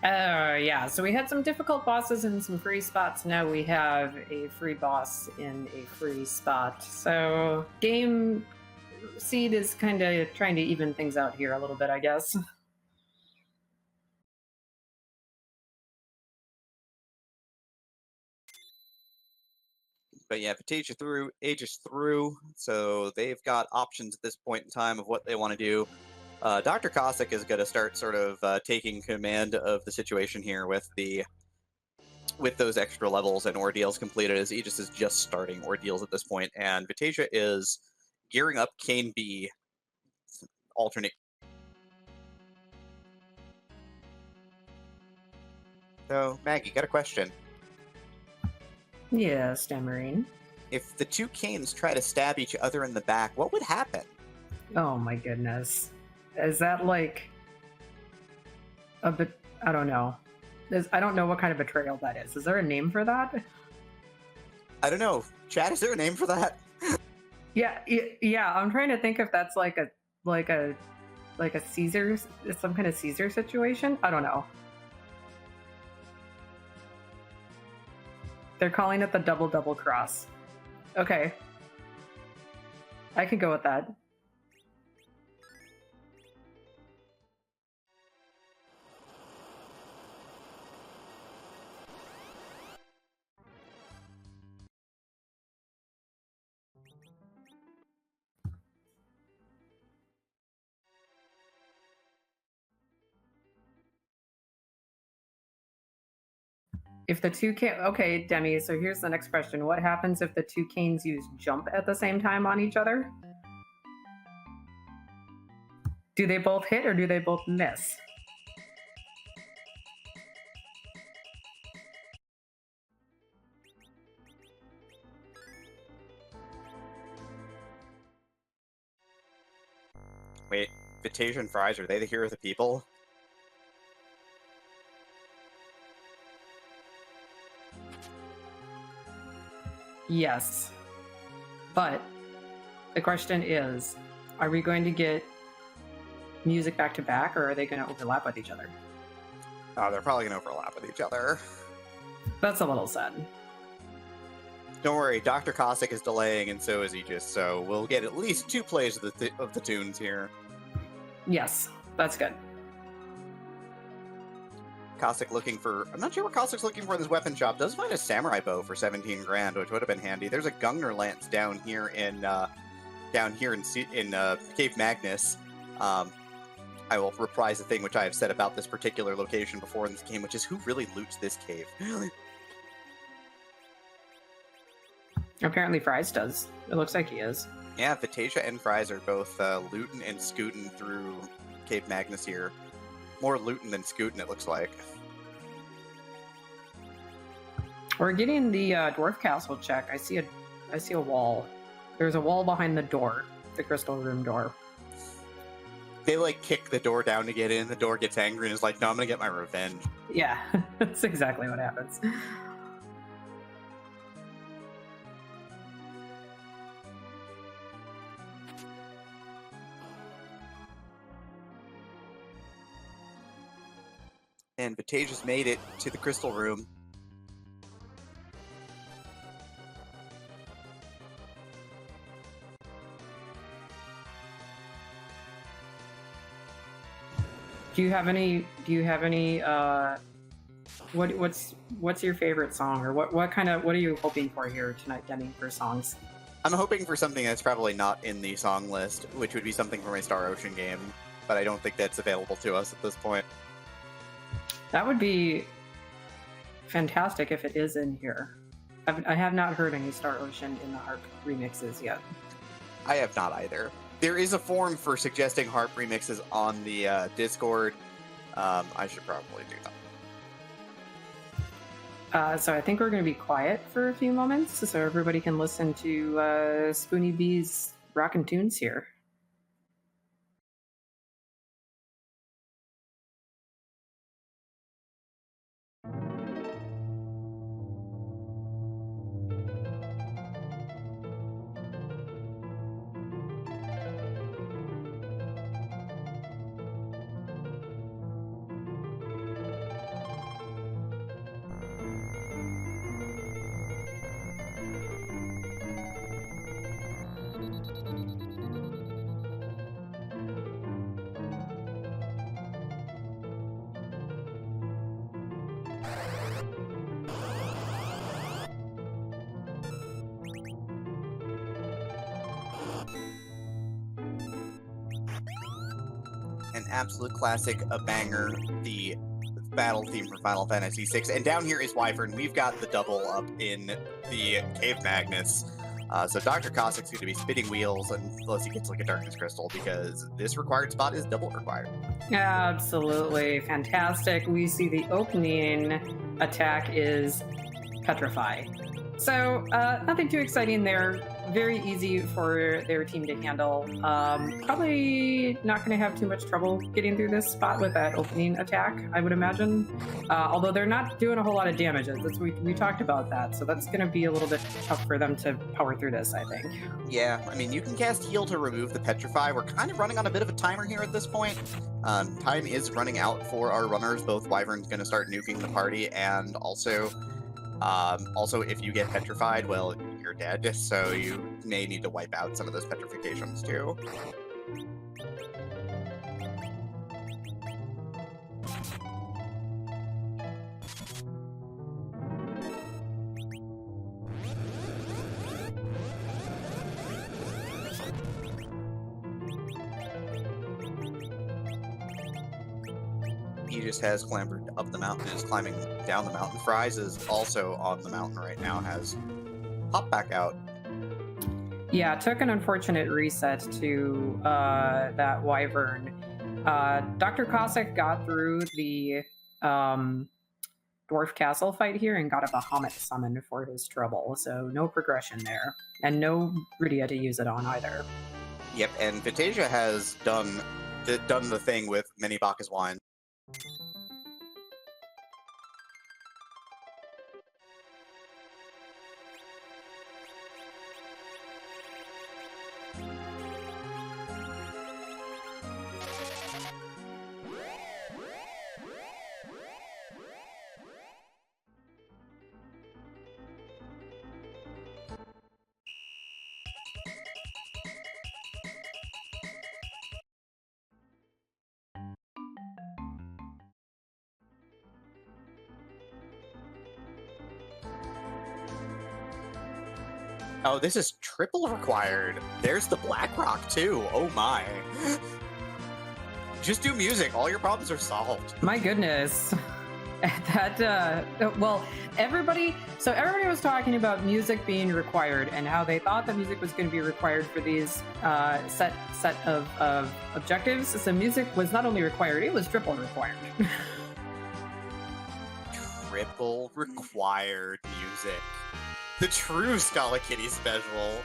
Yeah, so we had some difficult bosses in some free spots. Now we have a free boss in a free spot. So game seed is kind of trying to even things out here a little bit, I guess. But yeah, Vitasia through, Aegis through, so they've got options at this point in time of what they want to do. Dr. Cossack is going to start sort of taking command of the situation here with those extra levels and ordeals completed, as Aegis is just starting ordeals at this point, and Vitasia is gearing up Kane B alternate. So, Maggie, got a question. Yeah, Stammering. If the two Canes try to stab each other in the back, what would happen? Oh my goodness. Is that like a bit? I don't know. I don't know what kind of betrayal that is. Is there a name for that? I don't know. Chad, is there a name for that? Yeah. I'm trying to think if that's like a Caesar, some kind of Caesar situation. I don't know. They're calling it the double cross. Okay, I can go with that. If the two can, okay, Demi, so here's the next question. What happens if the two canes use jump at the same time on each other? Do they both hit or do they both miss? Wait, Vitasia and Fries, are they the hero of the people? Yes. But the question is, are we going to get music back to back, or are they going to overlap with each other? Oh, they're probably going to overlap with each other. That's a little sad. Don't worry, Dr. Cossack is delaying, and so is Aegis, so we'll get at least 2 plays of the tunes here. Yes, that's good. Cossack looking for... I'm not sure what Cossack's looking for in this weapon shop. Does find a samurai bow for 17 grand, which would have been handy. There's a Gungnir lance down here in Cave Magnus. I will reprise the thing which I have said about this particular location before in this game, which is who really loots this cave. Apparently Fries does. It looks like he is. Yeah, Vitasia and Fries are both looting and scooting through Cave Magnus here. More looting than scooting, it looks like. We're getting the dwarf castle check. I see a wall. There's a wall behind the door, the crystal room door. They like kick the door down to get in. The door gets angry and is like, "No, I'm gonna get my revenge." Yeah, that's exactly what happens. And Batasia's made it to the crystal room. Do you have any what's your favorite song, or what are you hoping for here tonight, Denny, for songs? I'm hoping for something that's probably not in the song list, which would be something from a Star Ocean game, but I don't think that's available to us at this point. That would be fantastic if it is in here. I have not heard any Star Ocean in the harp remixes yet. I have not either. There is a form for suggesting harp remixes on the Discord. I should probably do that. So I think we're going to be quiet for a few moments so everybody can listen to Spoony B's rockin' tunes here. An absolute classic, a banger, the battle theme for Final Fantasy VI. And down here is Wyvern. We've got the double up in the Cave Magnus. So Dr. Cossack's going to be spinning wheels unless he gets like a Darkness Crystal, because this required spot is double required. Absolutely fantastic. We see the opening attack is Petrify. So nothing too exciting there. Very easy for their team to handle. Probably not going to have too much trouble getting through this spot with that opening attack, I would imagine. Although they're not doing a whole lot of damages. We talked about that, so that's going to be a little bit tough for them to power through this, I think. Yeah, I mean, you can cast Heal to remove the Petrify. We're kind of running on a bit of a timer here at this point. Time is running out for our runners. Both Wyvern's going to start nuking the party, and also if you get petrified, well, you're dead, so you may need to wipe out some of those petrifications too. Aegis has clambered up the mountain and is climbing down the mountain. Fries is also on the mountain right now, has popped back out. Yeah, it took an unfortunate reset to that Wyvern. Dr. Cossack got through the Dwarf Castle fight here and got a Bahamut summon for his trouble, so no progression there. And no Rydia to use it on either. Yep, and Vitasia has done the thing with many Bacchus wine. Oh, this is triple required. There's the Blackrock, too. Oh, my. Just do music. All your problems are solved. My goodness. Well, everybody was talking about music being required and how they thought that music was going to be required for these set of objectives. So music was not only required, it was triple required. Triple required music. The true Scala Kitty special.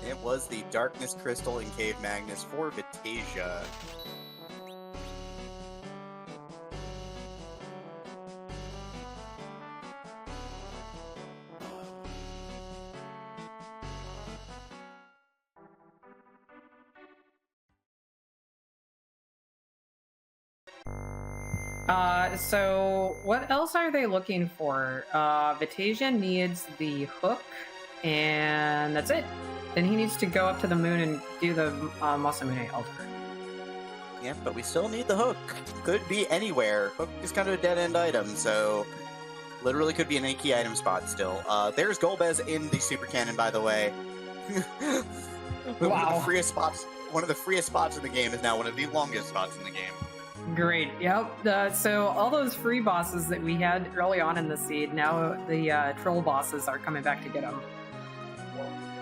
It was the Darkness Crystal and Cave Magnus for Vitasia. So what else are they looking for? Vitasia needs the hook, and that's it. Then he needs to go up to the moon and do the Masamune altar. Yeah, but we still need the hook. Could be anywhere. Hook is kind of a dead-end item, so literally could be an key item spot still. There's Golbez in the Super Cannon, by the way. Wow. One of the freest spots in the game is now one of the longest spots in the game. Great. Yep. So all those free bosses that we had early on in the seed, now the troll bosses are coming back to get them.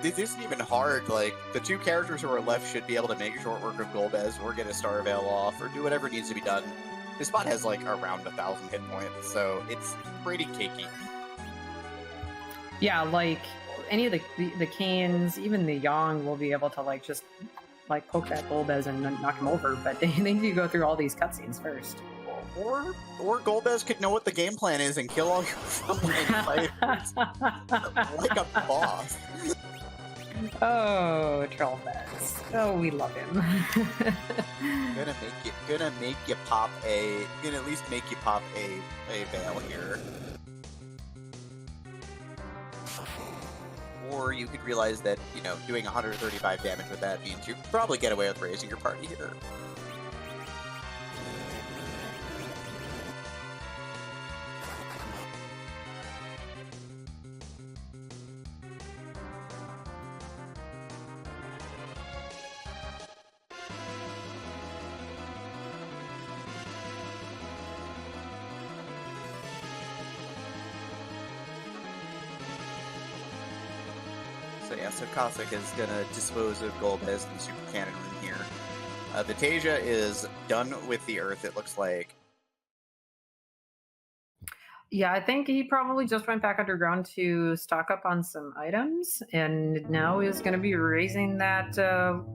This isn't even hard. Like, the two characters who are left should be able to make short work of Golbez or get a Star Veil off or do whatever needs to be done. This spot has like around 1,000 hit points, so it's pretty cakey. Yeah, like any of the Canes, even the Yang will be able to like just like poke that Golbez and then knock him over, but they need to go through all these cutscenes first. Or Golbez could know what the game plan is and kill all your frontline fighters like a boss. Oh, Trollbez. Oh, we love him. Gonna at least make you pop a veil here. Or you could realize that, you know, doing 135 damage with that means you probably get away with raising your party here. So Cossack is gonna dispose of Golbez in the Super Cannon room here. Vitasia is done with the Earth, it looks like. Yeah, I think he probably just went back underground to stock up on some items, and now is going to be raising that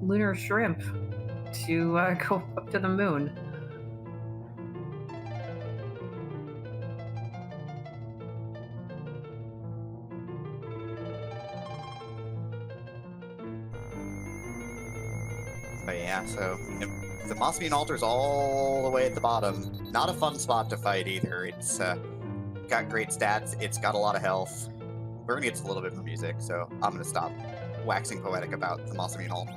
lunar shrimp to go up to the moon. But yeah, so the Mossbean Altar's all the way at the bottom. Not a fun spot to fight either. It's got great stats, it's got a lot of health. We're gonna get to a little bit more music, so I'm gonna stop waxing poetic about the Mossbean Altar.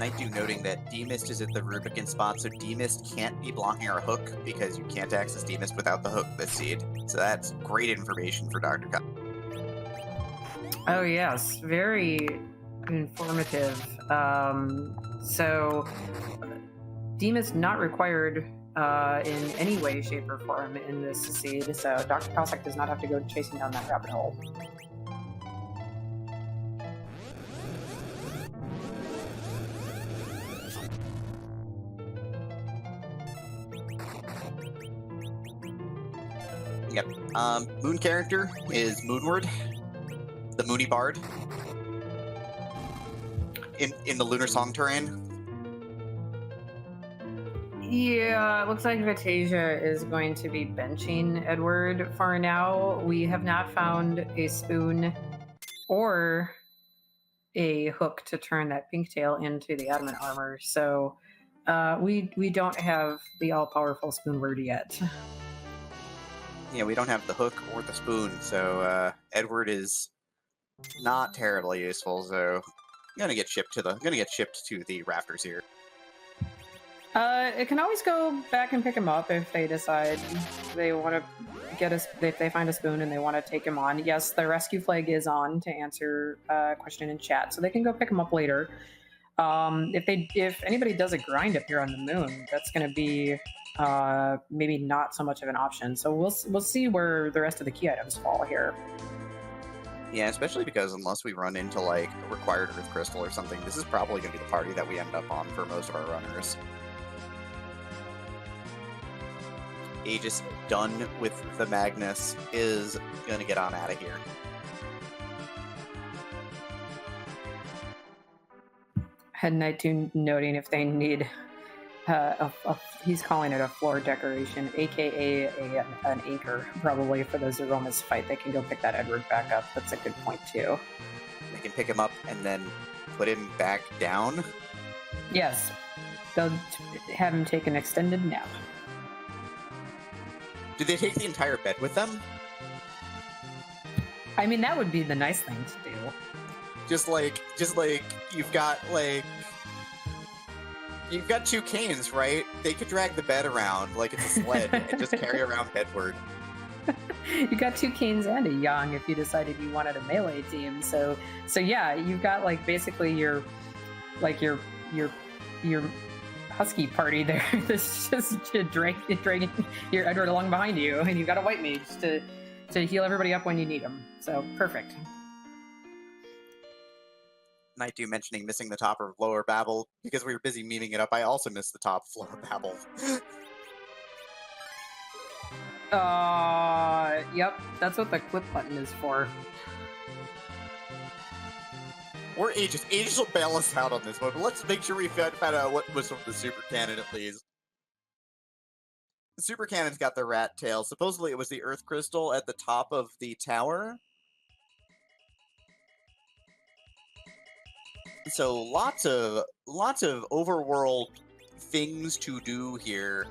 I do noting that D-Mist is at the Rubicon spot, so D-Mist can't be blocking our hook because you can't access D-Mist without the hook this seed. So that's great information for Dr. Cut. Oh yes, very informative. So D-Mist not required in any way, shape, or form in this seed, so Dr. Cossack does not have to go chasing down that rabbit hole. Yep. Moon character is Moonward, the Moony Bard. In the Lunar Song terrain. Yeah, it looks like Vatasia is going to be benching Edward for now. We have not found a spoon or a hook to turn that pink tail into the adamant armor, so we don't have the all-powerful spoon word yet. Yeah, we don't have the hook or the spoon, so Edward is not terribly useful. So gonna get shipped to the rafters here. It can always go back and pick him up if they decide they want to get us. If they find a spoon and they want to take him on. Yes, the rescue flag is on to answer a question in chat, so they can go pick him up later. If anybody does a grind up here on the moon, that's going to be maybe not so much of an option. So we'll see where the rest of the key items fall here. Yeah, especially because unless we run into like a required Earth Crystal or something, this is probably going to be the party that we end up on for most of our runners. Aegis, done with the Magnus, is going to get on out of here. Head Knight 2 noting if they need he's calling it a floor decoration, aka an anchor, probably for the Zeroma's fight. They can go pick that Edward back up. That's a good point too. They can pick him up and then put him back down. Yes, they'll have him take an extended nap. Do they take the entire bed with them? I mean, that would be the nice thing to do. Just like you've got two canes, right? They could drag the bed around like it's a sled and just carry around Edward. You got two canes and a yang if you decided you wanted a melee team. So yeah, you've got like basically your husky party there. This just dragging your Edward along behind you, and you've got a white mage to heal everybody up when you need them. So perfect. Night Dew mentioning missing the top or lower Babel because we were busy memeing it up. I also missed the top floor Babel. Yep, that's what the clip button is for. Or Aegis. Aegis will bail us out on this one, but let's make sure we found out what was from the super cannon at least. The super cannon's got the rat tail. Supposedly it was the Earth Crystal at the top of the tower. So lots of overworld things to do here.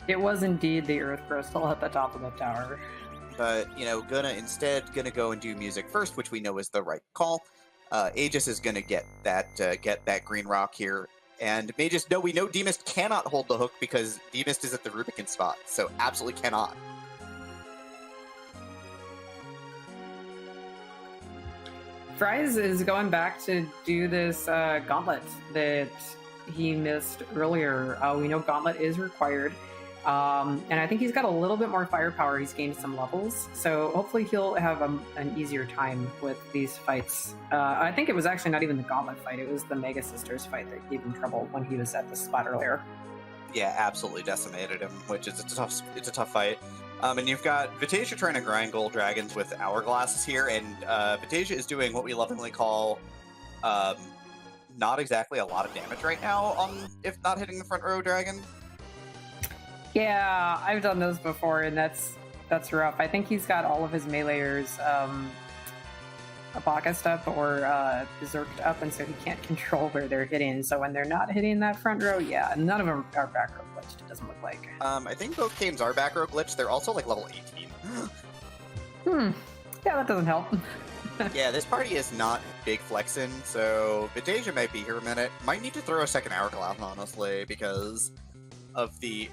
It was indeed the Earth Crystal at the top of the tower. But, gonna go and do music first, which we know is the right call. Aegis is gonna get that green rock here. And Magus, no, we know Demist cannot hold the hook because Demist is at the Rubicon spot, so absolutely cannot. Fries is going back to do this gauntlet that he missed earlier. We know gauntlet is required. And I think he's got a little bit more firepower. He's gained some levels. So hopefully he'll have an easier time with these fights. I think it was actually not even the gauntlet fight. It was the Mega Sisters fight that gave him trouble when he was at this spot earlier. Yeah, absolutely decimated him, which is it's a tough fight. And you've got Vatasia trying to grind gold dragons with hourglasses here, and Vatasia is doing what we lovingly call not exactly a lot of damage right now on if not hitting the front row dragon. Yeah, I've done those before, and that's rough. I think he's got all of his meleeers Abacused up or Berserked up, and so he can't control where they're hitting. So when they're not hitting that front row, yeah, none of them are back row glitched, it doesn't look like. I think both games are back row glitched. They're also like level 18. Yeah, that doesn't help. Yeah, this party is not big flexing, so Vatasia might be here a minute. Might need to throw a second hourglass, honestly, because of the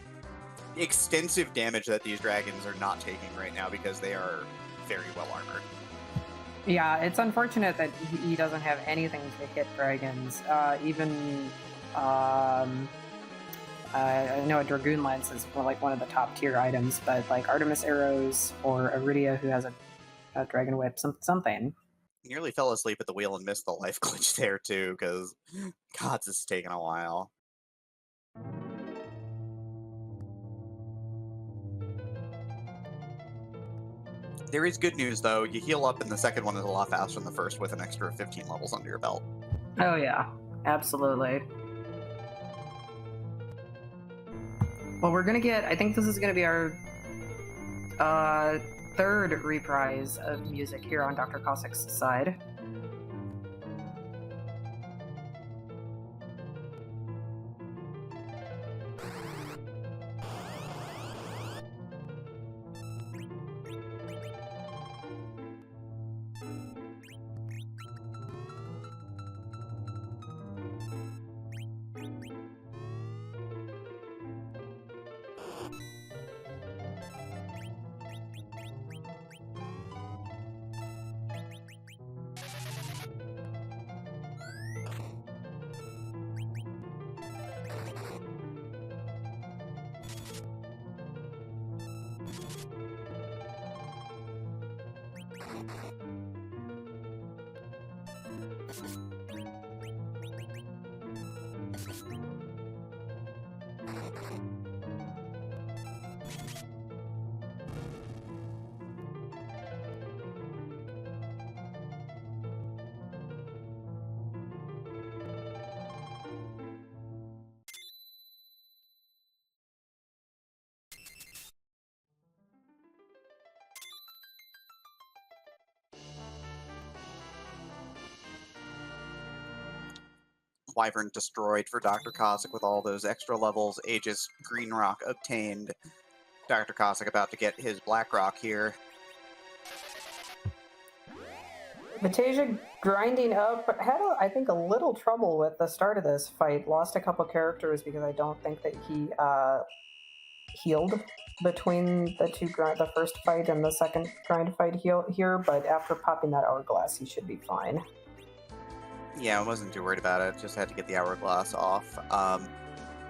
extensive damage that these dragons are not taking right now because they are very well armored. Yeah, it's unfortunate that he doesn't have anything to hit dragons. I know a Dragoon Lance is like one of the top tier items, but like Artemis Arrows or Iridia, who has a Dragon Whip, something. Nearly fell asleep at the wheel and missed the life glitch there too, because God, this is taking a while. There is good news, though. You heal up, and the second one is a lot faster than the first with an extra 15 levels under your belt. Oh, yeah. Absolutely. Well, we're going to get... I think this is going to be our third reprise of music here on Dr. Cossack's side. Wyvern destroyed for Dr. Cossack with all those extra levels. Aegis Green Rock obtained. Dr. Cossack about to get his Black Rock here. Vatasia grinding up, had, I think, a little trouble with the start of this fight. Lost a couple characters because I don't think that he healed between the two the first fight and the second grind fight here, but after popping that hourglass, he should be fine. Yeah, I wasn't too worried about it. Just had to get the hourglass off.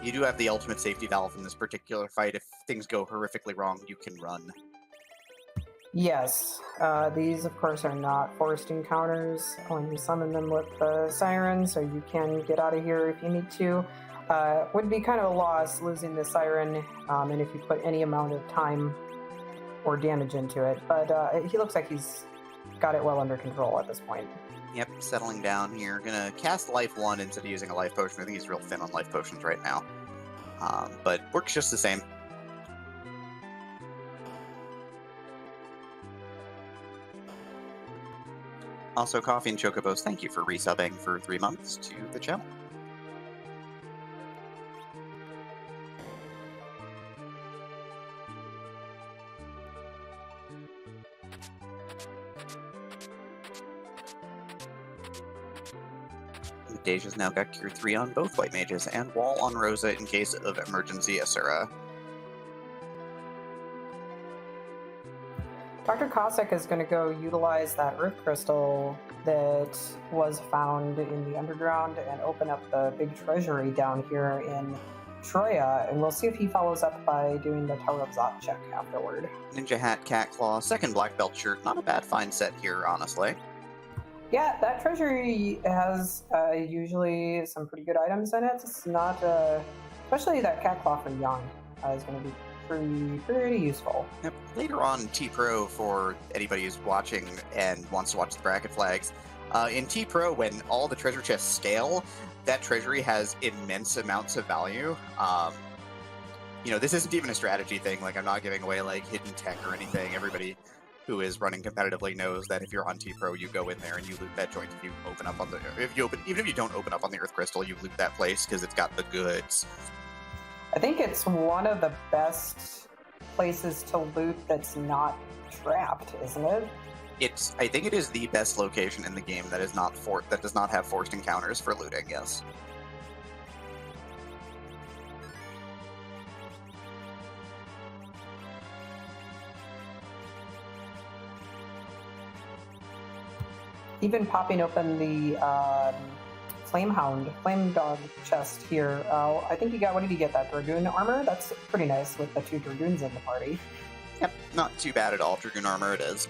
You do have the ultimate safety valve in this particular fight. If things go horrifically wrong, you can run. Yes, these of course are not forced encounters when you summon them with the siren, so you can get out of here if you need to. Would be kind of a loss losing the siren, and if you put any amount of time or damage into it, but he looks like he's got it well under control at this point. Yep, settling down here. Gonna cast Life 1 instead of using a Life Potion. I think he's real thin on Life Potions right now. But works just the same. Also, Coffee and Chocobos, thank you for resubbing for 3 months to the channel. Deja's now got Cure 3 on both White Mages, and Wall on Rosa in case of emergency Asura. Dr. Cossack is going to go utilize that Earth Crystal that was found in the underground and open up the big treasury down here in Troya, and we'll see if he follows up by doing the Tower of Zot check afterward. Ninja Hat, Cat Claw, second Black Belt shirt. Not a bad find set here, honestly. Yeah, that treasury has usually some pretty good items in it. It's not, especially that cat claw from Young is going to be pretty useful. Yep. Later on, T-Pro, for anybody who's watching and wants to watch the bracket flags, in T-Pro, when all the treasure chests scale, that treasury has immense amounts of value. You know, this isn't even a strategy thing. Like, I'm not giving away, like, hidden tech or anything. Everybody who is running competitively knows that if you're on T-Pro, you go in there and you loot that joint. If you open up on the, even if you don't open up on the Earth Crystal, you loot that place because it's got the goods. I think it's one of the best places to loot that's not trapped, isn't it? I think it is the best location in the game that is not that does not have forced encounters for looting. Yes. Even popping open the Flame Dog chest here. I think you got, what did you get, that Dragoon armor? That's pretty nice with the 2 Dragoons in the party. Yep, not too bad at all. Dragoon armor it is.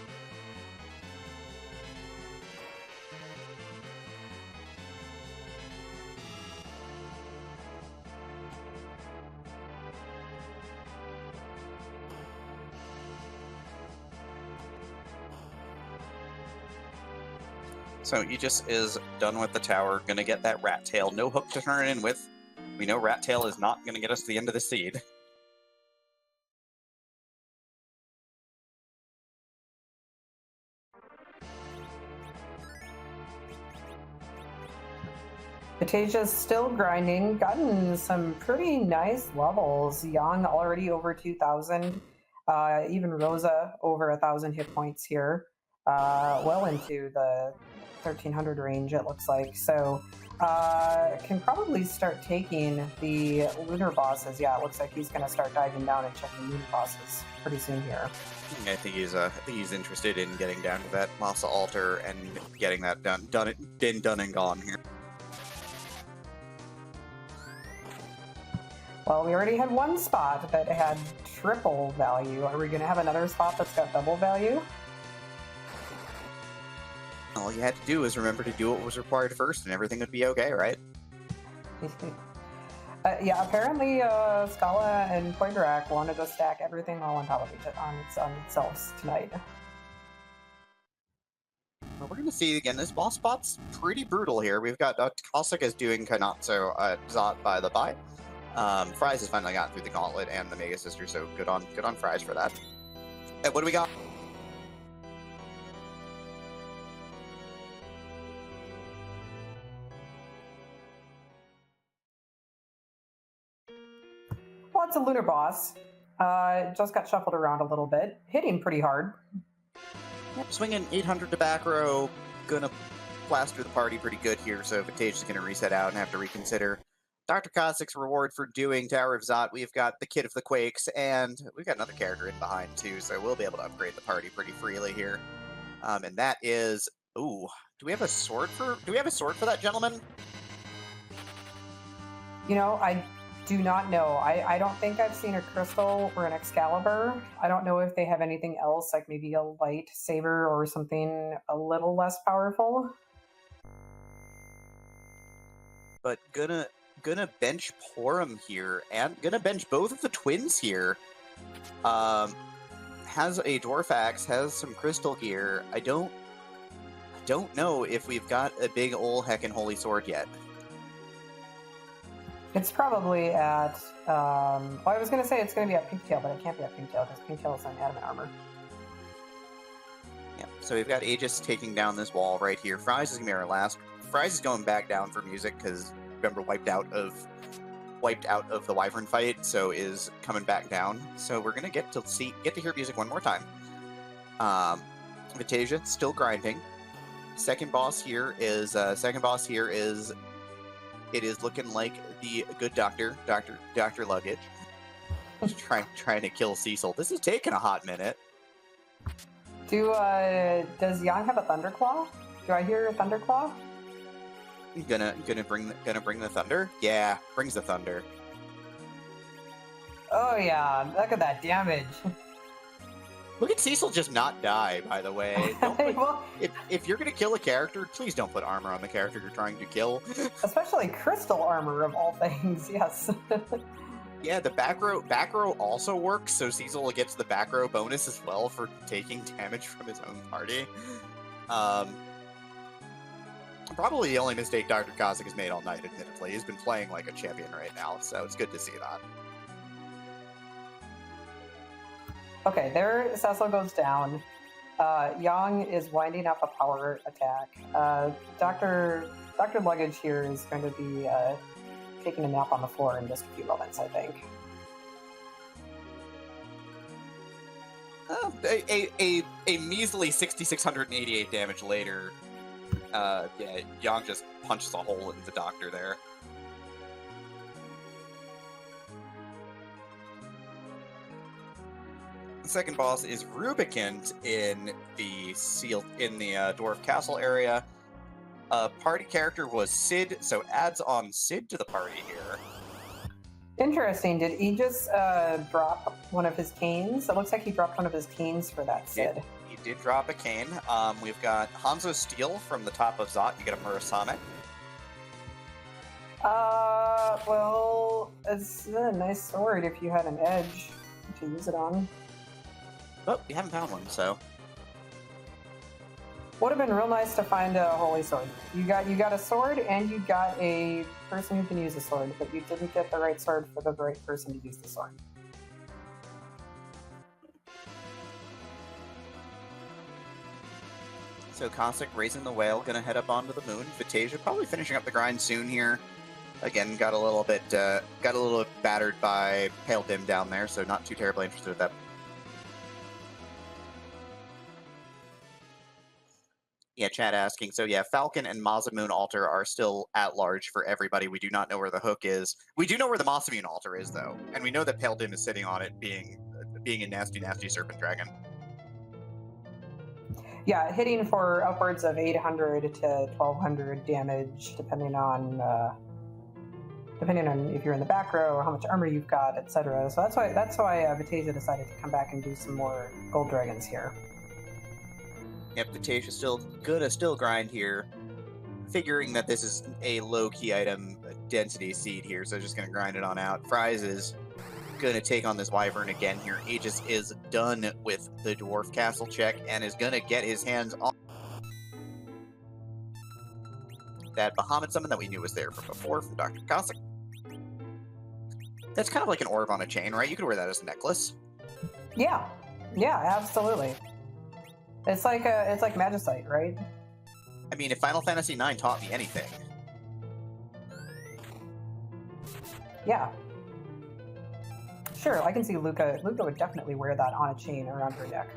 So Aegis is done with the tower, gonna get that rat tail. No hook to turn it in with. We know rat tail is not gonna get us to the end of the seed. Batasia's still grinding, gotten some pretty nice levels. Yang already over 2,000. Even Rosa over 1,000 hit points here. Well into the 1,300 range, it looks like. So can probably start taking the lunar bosses. Yeah, it looks like he's going to start diving down and checking lunar bosses pretty soon here. I think he's interested in getting down to that Masa altar and getting that done and gone here. Well, we already had one spot that had triple value. Are we going to have another spot that's got double value? All you had to do was remember to do what was required first, and everything would be okay, right? Yeah, apparently Scala and Poindrak wanted to stack everything all on top of itself tonight. Well, we're going to see again. This boss spot's pretty brutal here. We've got Cossack is doing Kainatsu Zot by the by. Fries has finally gotten through the Gauntlet and the Mega Sister, so good on Fries for that. Hey, what do we got? Well, it's a lunar boss. Just got shuffled around a little bit, hitting pretty hard. Yep, swinging 800 to back row, gonna blast through the party pretty good here, so Vintage is gonna reset out and have to reconsider. Dr. Cossack's reward for doing Tower of Zot, we've got the Kid of the Quakes, and we've got another character in behind too, so we'll be able to upgrade the party pretty freely here. And that is, ooh, do we have a sword for that gentleman? You know, I do not know. I don't think I've seen a crystal or an Excalibur. I don't know if they have anything else, like maybe a lightsaber or something a little less powerful. But gonna bench Porum here, and gonna bench both of the twins here. Has a dwarf axe, has some crystal gear. I don't know if we've got a big ol' heckin' holy sword yet. It's probably at, well, I was going to say it's going to be at Pinktail, but it can't be at Pinktail because Pinktail is on adamant armor. Yeah, so we've got Aegis taking down this wall right here. Fries is going to be our last. Fries is going back down for music because, remember, wiped out of the Wyvern fight, so is coming back down. So we're going to get to hear music one more time. Vitasia still grinding. Second boss here is it is looking like the good Dr. Luggage. Just trying to kill Cecil. This is taking a hot minute. Does Yang have a Thunderclaw? Do I hear a Thunderclaw? Gonna bring the thunder? Yeah, brings the thunder. Oh yeah, look at that damage. Look at Cecil just not die, by the way. Well, if you're going to kill a character, please don't put armor on the character you're trying to kill. Especially crystal armor, of all things, yes. Yeah, the back row also works, so Cecil gets the back row bonus as well for taking damage from his own party. Probably the only mistake Dr. Cossack has made all night, admittedly. He's been playing like a champion right now, so it's good to see that. Okay, there Cecil goes down. Yang is winding up a power attack. Dr. Luggage here is going to be taking a nap on the floor in just a few moments, I think. A measly 6,688 damage later, Yang just punches a hole in the doctor there. The second boss is Rubicant in the Dwarf Castle area. Party character was Sid, so adds on Sid to the party here. Interesting. Did he just drop one of his canes? It looks like he dropped one of his canes for that Sid. He did drop a cane. We've got Hanzo Steel from the top of Zot. You get a Murasame. Well, it's a nice sword if you had an edge to use it on. Oh, we haven't found one, so. Would have been real nice to find a holy sword. You got a sword and you got a person who can use a sword, but you didn't get the right sword for the right person to use the sword. So Cossack raising the whale, gonna head up onto the moon. Vitasia probably finishing up the grind soon here. Again, got a little bit battered by Pale Dim down there, so not too terribly interested with that. Yeah, chat asking. So yeah, Falcon and Masamune Altar are still at large for everybody. We do not know where the hook is. We do know where the Masamune Altar is, though, and we know that Pale Dim is sitting on it, being a nasty serpent dragon. Yeah, hitting for upwards of 800 to 1200 damage, depending on if you're in the back row or how much armor you've got, etc. So that's why Vitasia decided to come back and do some more gold dragons here. Yep, Vitasia still grind here, figuring that this is a low-key item, a density seed here, so just gonna grind it on out. Fries is gonna take on this Wyvern again here. Aegis is done with the Dwarf Castle check and is gonna get his hands on that Bahamut summon that we knew was there from before from Dr. Cossack. That's kind of like an orb on a chain, right? You could wear that as a necklace. Yeah, absolutely. It's like Magicite, right? I mean, if Final Fantasy IX taught me anything. Yeah. Sure, I can see Luca. Luca would definitely wear that on a chain around her neck.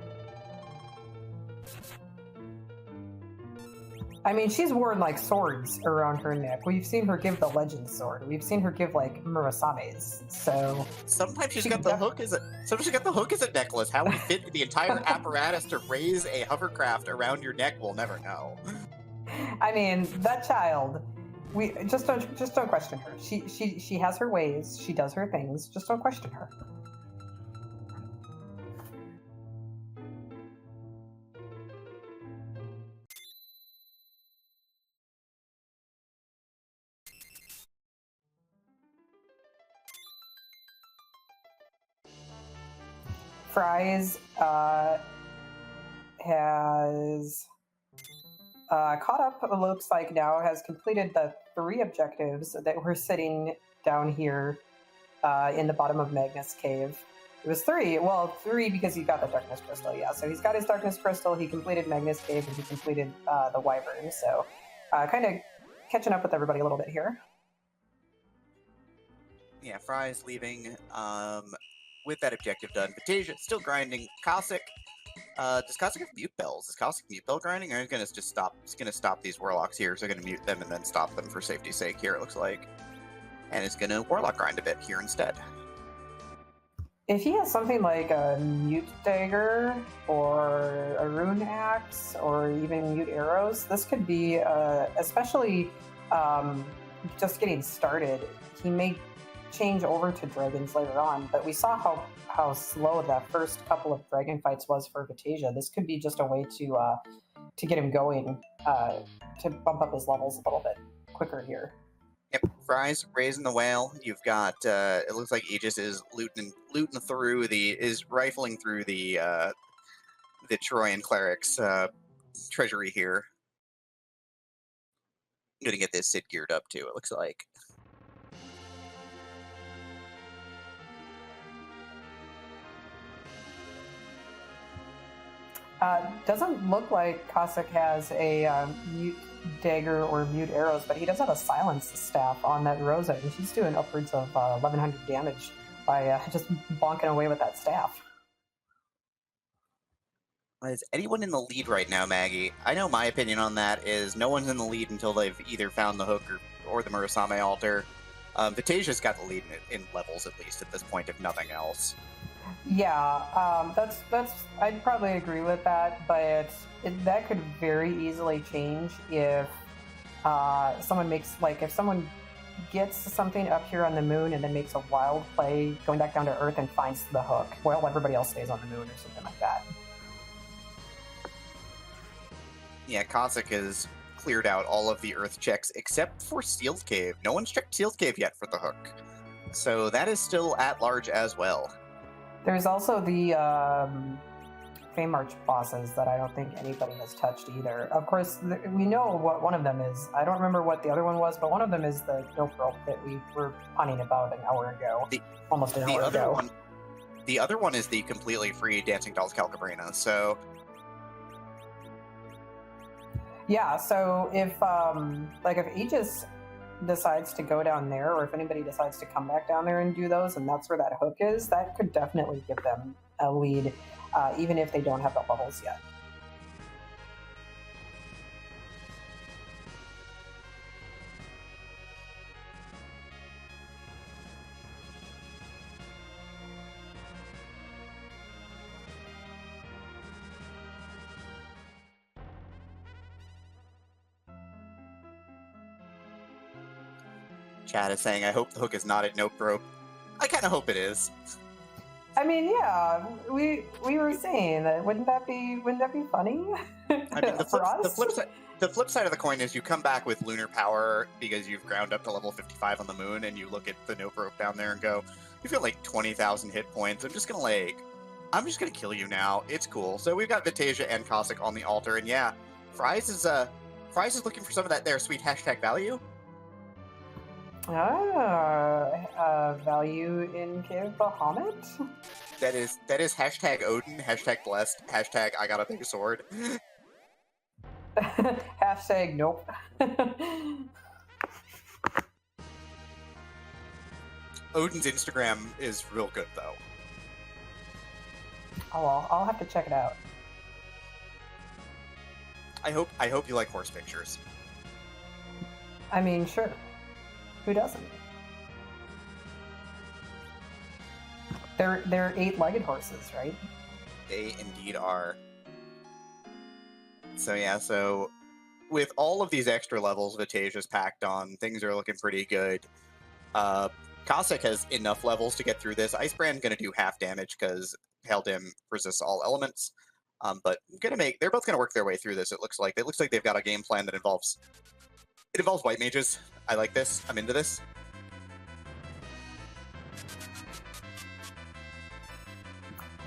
I mean, she's worn like swords around her neck. We've seen her give the legend sword. We've seen her give like Murasame's. So sometimes she's got the hook as a necklace. How we fit the entire apparatus to raise a hovercraft around your neck, we'll never know. I mean, that child. We just don't question her. She has her ways. She does her things. Just don't question her. Fries has caught up, it looks like now, has completed the 3 objectives that were sitting down here in the bottom of Magnus Cave. It was 3. Well, 3 because he got the Darkness Crystal, yeah. So he's got his Darkness Crystal, he completed Magnus Cave, and he completed the Wyvern. So kind of catching up with everybody a little bit here. Yeah, Fry's leaving with that objective done. Vitasia still grinding. Cossack. Does Cossack have mute bells? Is Cossack mute bell grinding? Or is gonna just stop? It's gonna stop these warlocks here. So gonna mute them and then stop them for safety's sake. Here it looks like, and it's gonna warlock grind a bit here instead. If he has something like a mute dagger or a rune axe or even mute arrows, this could be especially just getting started. He may change over to dragons later on, but we saw how slow that first couple of dragon fights was for Vitasia. This could be just a way to get him going, to bump up his levels a little bit quicker here. Yep, Fry's raising the whale. You've got it looks like Aegis is rifling through the Troyan clerics treasury here. I'm gonna get this Sid geared up too, it looks like. Doesn't look like Cossack has a mute dagger or mute arrows, but he does have a silence staff on that Rosa, and she's doing upwards of 1100 damage by just bonking away with that staff. Is anyone in the lead right now, Maggie? I know my opinion on that is no one's in the lead until they've either found the hook or the Murasame altar. Vitasia's got the lead in levels, at least at this point, if nothing else. Yeah, that's I'd probably agree with that, but that could very easily change if someone gets something up here on the moon and then makes a wild play going back down to Earth and finds the hook while everybody else stays on the moon or something like that. Yeah, Cossack has cleared out all of the Earth checks except for Seal's Cave. No one's checked Seal's Cave yet for the hook, so that is still at large as well. There's also the Fame March bosses that I don't think anybody has touched either. Of course, we know what one of them is. I don't remember what the other one was, but one of them is the nope rope that we were punning about an hour ago. Almost an hour ago. The other one is the completely free Dancing Dolls Calcabrina, so... Yeah, so if Aegis decides to go down there, or if anybody decides to come back down there and do those, and that's where that hook is, that could definitely give them a lead, even if they don't have the levels yet. Chad is saying, I hope the hook is not at Nope Rope. I kind of hope it is. I mean, yeah, we were saying that wouldn't that be funny? I mean, the flip side of the coin is you come back with lunar power because you've ground up to level 55 on the moon, and you look at the Nope Rope down there and go, you've got like 20,000 hit points. I'm just gonna kill you now. It's cool. So we've got Vitasia and Cossack on the altar, and yeah, Fries is looking for some of that there sweet hashtag value. Value in Cave Bahamut? That is hashtag Odin, hashtag blessed, hashtag I got a big sword. Hashtag nope. Odin's Instagram is real good though. Oh well, I'll have to check it out. I hope you like horse pictures. I mean, sure. Who doesn't? They're 8-legged horses, right? They indeed are. So yeah, so with all of these extra levels Vitasia's packed on, things are looking pretty good. Cossack has enough levels to get through this. Icebrand's going to do half damage because Heldim resists all elements. But they're both going to work their way through this, it looks like. It looks like they've got a game plan that involves white mages. I like this. I'm into this.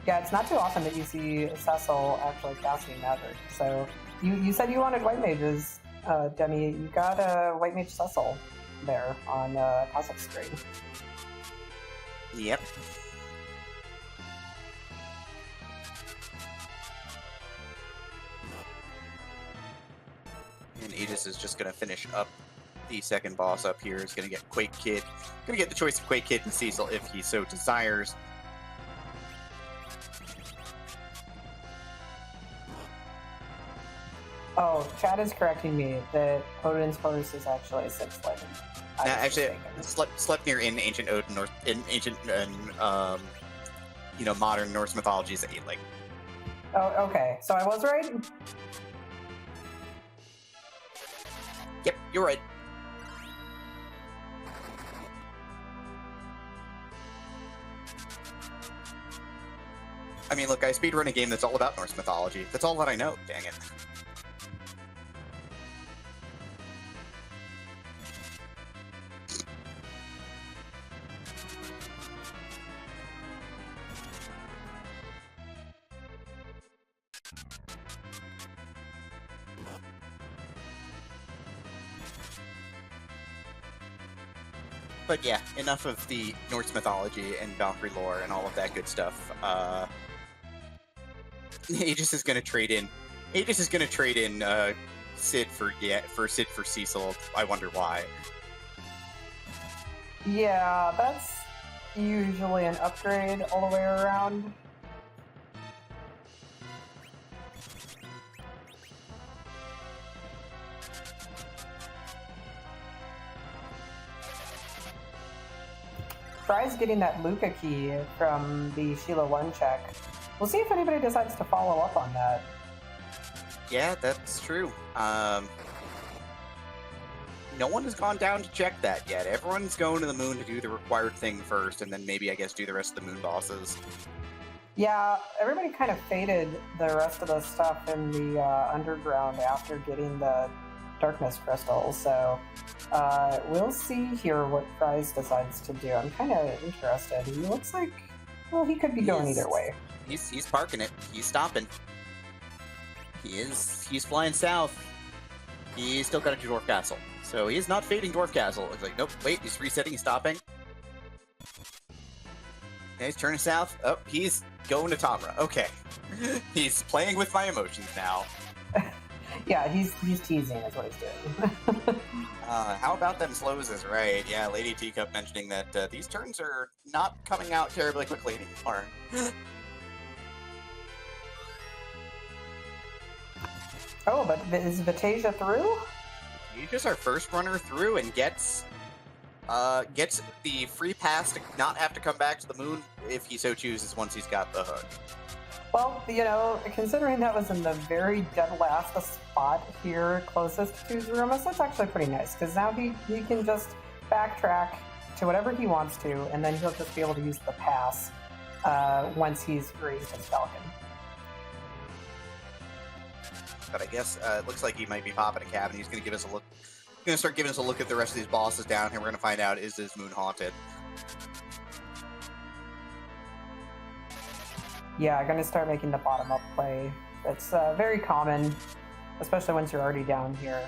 Yeah, it's not too often that you see Cecil actually casting magic. So you said you wanted white mages, Demi. You got a white mage Cecil there on Cossack's screen. Yep. And Aegis is just going to finish up the second boss up here. Is going to get Quake Kid. Going to get the choice of Quake Kid and Cecil if he so desires. Oh, Chad is correcting me that Odin's horse is actually 6-legged. Actually, Sleipnir in ancient Odin or in ancient modern Norse mythology is 8-legged. Oh, okay. So I was right? Yep, you're right. I mean, look, I speedrun a game that's all about Norse mythology. That's all that I know, dang it. But yeah, enough of the Norse mythology and Valkyrie lore and all of that good stuff. Aegis is going to trade in. Sid for Cecil. I wonder why. Yeah, that's usually an upgrade all the way around. Fry's getting that Luca key from the Sheila 1 check. We'll see if anybody decides to follow up on that. Yeah, that's true. No one has gone down to check that yet. Everyone's going to the moon to do the required thing first, and then maybe, I guess, do the rest of the moon bosses. Yeah, everybody kind of faded the rest of the stuff in the underground after getting the darkness crystal, so we'll see here what Fries decides to do. I'm kind of interested. He looks like Well, he could be going either way. He's parking it. He's stopping. He's flying south. He's still got a Dwarf Castle. So he is not fading Dwarf Castle. It's like, nope, wait, he's resetting, he's stopping. Okay, he's turning south. Oh, he's going to Tamra. Okay. He's playing with my emotions now. Yeah, he's teasing is what he's doing. How about them slows is right. Yeah, Lady Teacup mentioning that these turns are not coming out terribly quickly anymore. Oh, but is Vatasia through? Vatasia's our first runner through and gets the free pass to not have to come back to the moon if he so chooses once he's got the hook. Well, you know, considering that was in the very dead last spot here closest to Zeromus, that's actually pretty nice, because now he can just backtrack to whatever he wants to, and then he'll just be able to use the pass once he's raised his Falcon. But I guess it looks like he might be popping a cabin. He's going to give us a look. He's going to start giving us a look at the rest of these bosses down here. We're going to find out, is this moon haunted? Yeah, I'm going to start making the bottom-up play. It's very common, especially once you're already down here.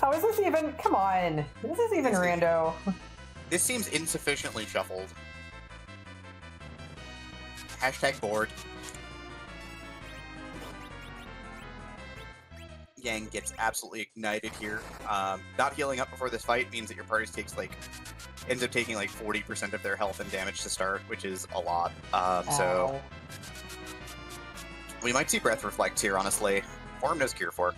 Oh, is this even... Come on. Is this even rando? This seems insufficiently shuffled. Hashtag bored. Yang gets absolutely ignited here. Not healing up before this fight means that your party ends up taking like 40% of their health and damage to start, which is a lot. So we might see Breath Reflect here, honestly. Form knows Cure for.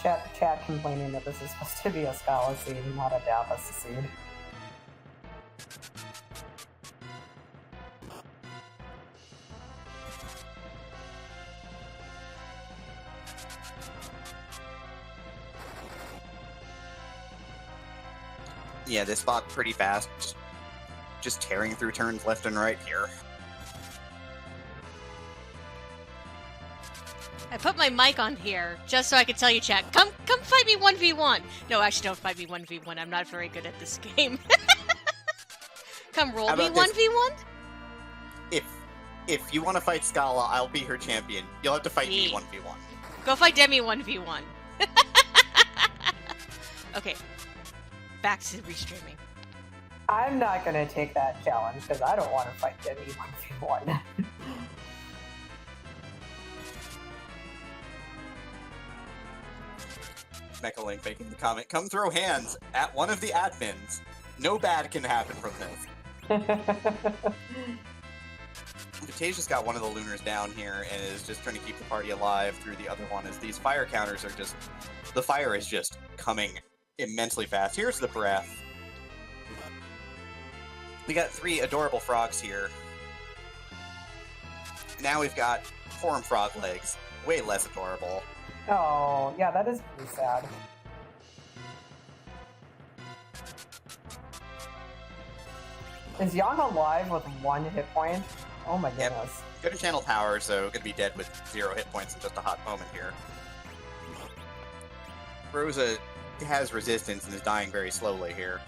Chat complaining that this is supposed to be a Scala seed, not a Davos seed. Yeah, this spot pretty fast. Just tearing through turns left and right here. I put my mic on here just so I could tell you, chat, come fight me 1v1. No, actually, don't fight me 1v1. I'm not very good at this game. Come roll me 1v1? If you want to fight Scala, I'll be her champion. You'll have to fight me 1v1. Go fight Demi 1v1. Okay. Back to restreaming. I'm not going to take that challenge because I don't want to fight Demi 1v1. Mechalink making the comment, come throw hands at one of the admins. No bad can happen from this. Vatacia's got one of the Lunars down here and is just trying to keep the party alive through the other one as these fire counters are just... The fire is just coming immensely fast. Here's the breath. We got 3 adorable frogs here. Now we've got form frog legs. Way less adorable. Oh, yeah, that is pretty sad. Is Yang alive with 1 hit point? Oh my goodness. Yep. Go to channel power, so gonna be dead with 0 hit points in just a hot moment here. Rosa has resistance and is dying very slowly here.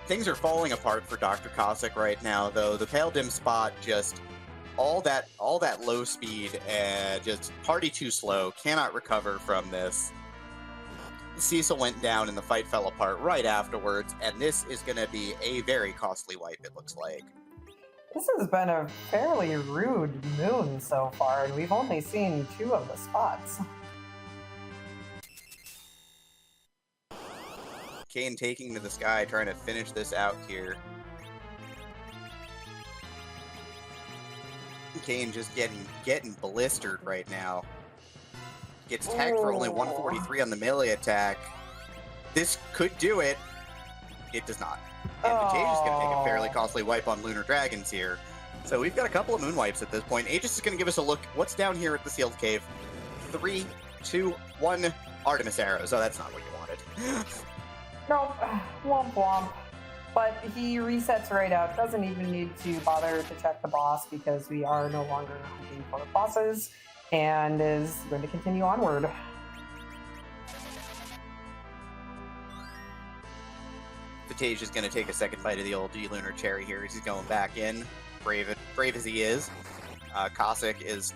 Things are falling apart for Dr. Cossack right now, though. The Pale Dim spot just all that low speed and just party too slow. Cannot recover from this. Cecil went down and the fight fell apart right afterwards, and this is going to be a very costly wipe, it looks like. This has been a fairly rude moon so far, and we've only seen 2 of the spots. Kane taking to the sky, trying to finish this out here. Kane just getting blistered right now. Gets tagged for only 143 on the melee attack. This could do it. It does not. And Vatacia's going to take a fairly costly wipe on Lunar Dragons here. So we've got a couple of moon wipes at this point. Aegis is going to give us a look. What's down here at the sealed cave? 3, 2, 1. Artemis arrows. Oh, that's not what you wanted. Nope. Womp womp. But he resets right out. Doesn't even need to bother to check the boss because we are no longer hunting for bosses. and is going to continue onward. Fatage is going to take a second bite of the old D-Lunar cherry here. He's going back in, brave as he is. Cossack is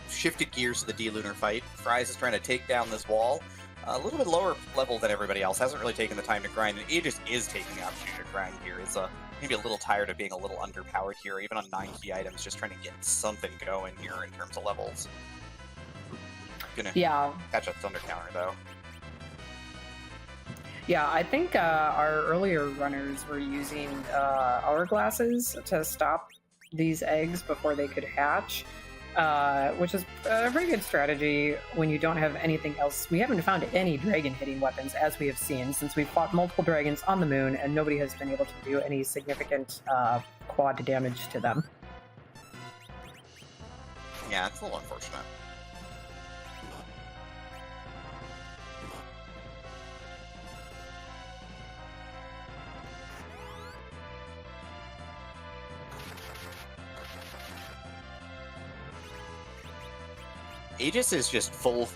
shifted gears to the D-Lunar fight. Fries is trying to take down this wall. A little bit lower level than everybody else. Hasn't really taken the time to grind, and Aegis is taking the opportunity to grind here. Is maybe a little tired of being a little underpowered here, even on 9 key items, just trying to get something going here in terms of levels. Gonna catch a Thunder counter, though. Yeah, I think our earlier runners were using hourglasses to stop these eggs before they could hatch, which is a pretty good strategy when you don't have anything else. We haven't found any dragon-hitting weapons, as we have seen, since we've fought multiple dragons on the moon, and nobody has been able to do any significant quad damage to them. Yeah, it's a little unfortunate. Aegis is just full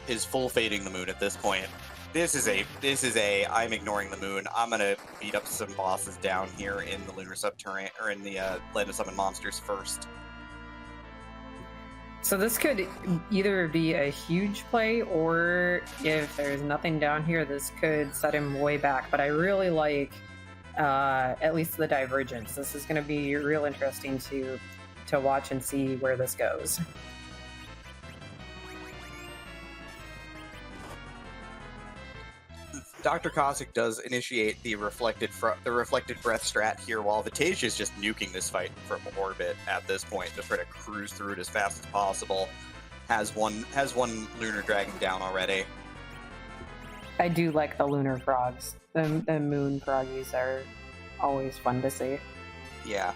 fading the moon at this point. This is a I'm ignoring the moon. I'm gonna beat up some bosses down here in the lunar subterranean, or in the land of summon monsters first. So this could either be a huge play, or if there's nothing down here, this could set him way back. But I really like at least the divergence. This is going to be real interesting to watch and see where this goes. Dr. Cossack does initiate the reflected breath strat here, while Fatage is just nuking this fight from orbit at this point to try to cruise through it as fast as possible. Has one lunar dragon down already. I do like the lunar frogs. The moon froggies are always fun to see. Yeah.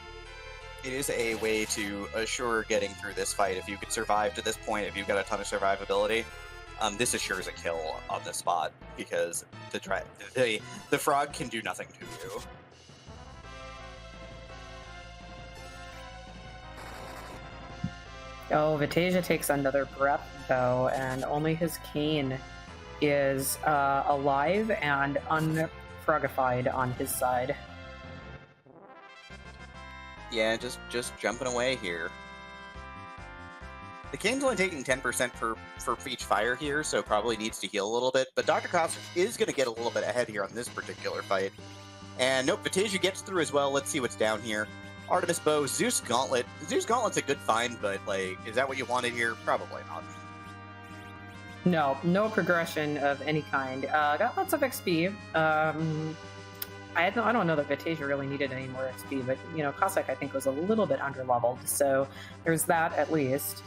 It is a way to assure getting through this fight. If you could survive to this point, if you've got a ton of survivability, this assures a kill on this spot, because the frog can do nothing to you. Oh, Vatasia takes another breath, though, and only his cane is alive and unfrogified on his side. Yeah, just jumping away here. The Cane's only taking 10% for each fire here, so probably needs to heal a little bit. But Dr. Cossack is going to get a little bit ahead here on this particular fight. And nope, Vatasia gets through as well. Let's see what's down here. Artemis Bow, Zeus Gauntlet. Zeus Gauntlet's a good find, but, like, is that what you wanted here? Probably not. No progression of any kind. Got lots of XP. I don't know that Vatasia really needed any more XP, but, you know, Cossack, I think, was a little bit underleveled, so there's that at least.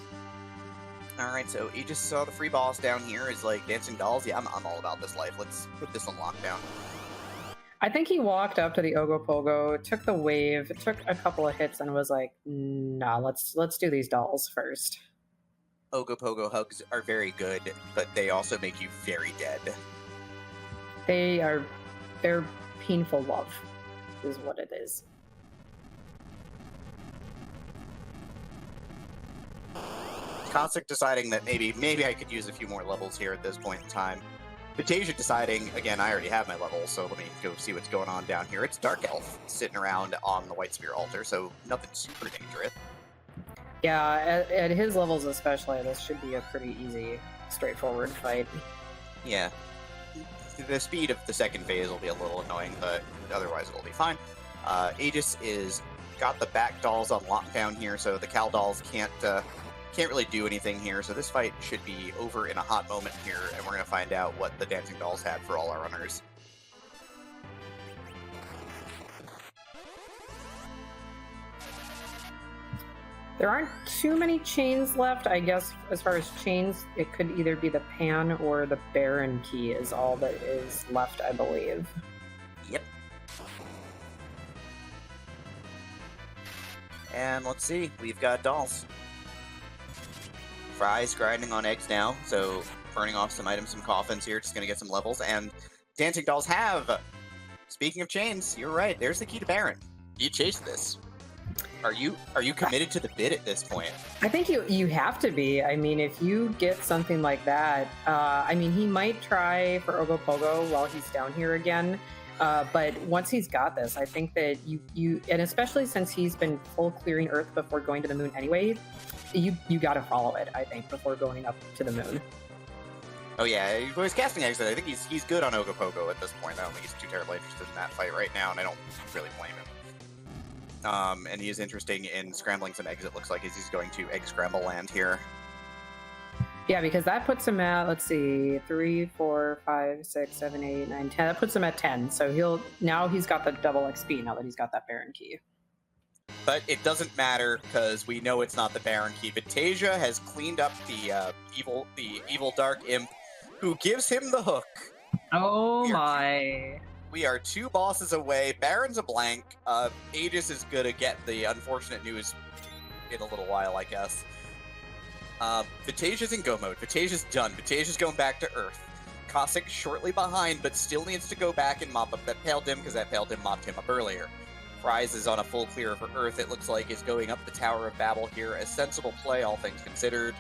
Alright, so you just saw the free boss down here is like dancing dolls. Yeah, I'm all about this life. Let's put this on lockdown. I think he walked up to the Ogopogo, took the wave, took a couple of hits, and was like, "Nah, let's do these dolls first." Ogopogo hugs are very good, but they also make you very dead. They're painful love, is what it is. Cossack deciding that maybe I could use a few more levels here at this point in time. Vatasia deciding, again, I already have my levels, so let me go see what's going on down here. It's Dark Elf sitting around on the White Spear altar, so nothing super dangerous. Yeah, at his levels especially, this should be a pretty easy, straightforward fight. Yeah. The speed of the second phase will be a little annoying, but otherwise it'll be fine. Aegis is got the back dolls on lockdown here, so the Cal dolls can't really do anything here, so this fight should be over in a hot moment here, and we're going to find out what the dancing dolls had for all our runners. There aren't too many chains left. I guess as far as chains, it could either be the Pan or the Baron key is all that is left, I believe. Yep. And let's see, we've got dolls. Fry's grinding on eggs now, so burning off some items, some coffins here, just gonna get some levels, and dancing dolls have. Speaking of chains, you're right, there's the key to Baron. You chase this. Are you committed to the bid at this point? I think you have to be. I mean, if you get something like that, I mean, he might try for Ogopogo while he's down here again. But once he's got this, I think that you and especially since he's been full clearing Earth before going to the moon anyway, you got to follow it. I think before going up to the moon. Oh yeah, he's casting Exit. I think he's good on Ogopogo at this point. I don't think he's too terribly interested in that fight right now, and I don't really blame him. And he is interesting in scrambling some Exit. Looks like he's going to egg scramble land here. Yeah, because that puts him at, let's see, 3, 4, 5, 6, 7, 8, 9, 10. That puts him at 10. So he's got the double XP now that he's got that Baron Key. But it doesn't matter because we know it's not the Baron Key. Vitasia has cleaned up the evil Dark Imp, who gives him the hook. Oh my! We are 2 bosses away. Baron's a blank. Aegis is gonna get the unfortunate news in a little while, I guess. Vitasia's in go mode. Vitasia's done. Vitasia's going back to Earth. Cossack shortly behind, but still needs to go back and mop up that Pale Dim because that Pale Dim mopped him up earlier. Fries is on a full clear for Earth. It looks like is going up the Tower of Babel here. A sensible play, all things considered,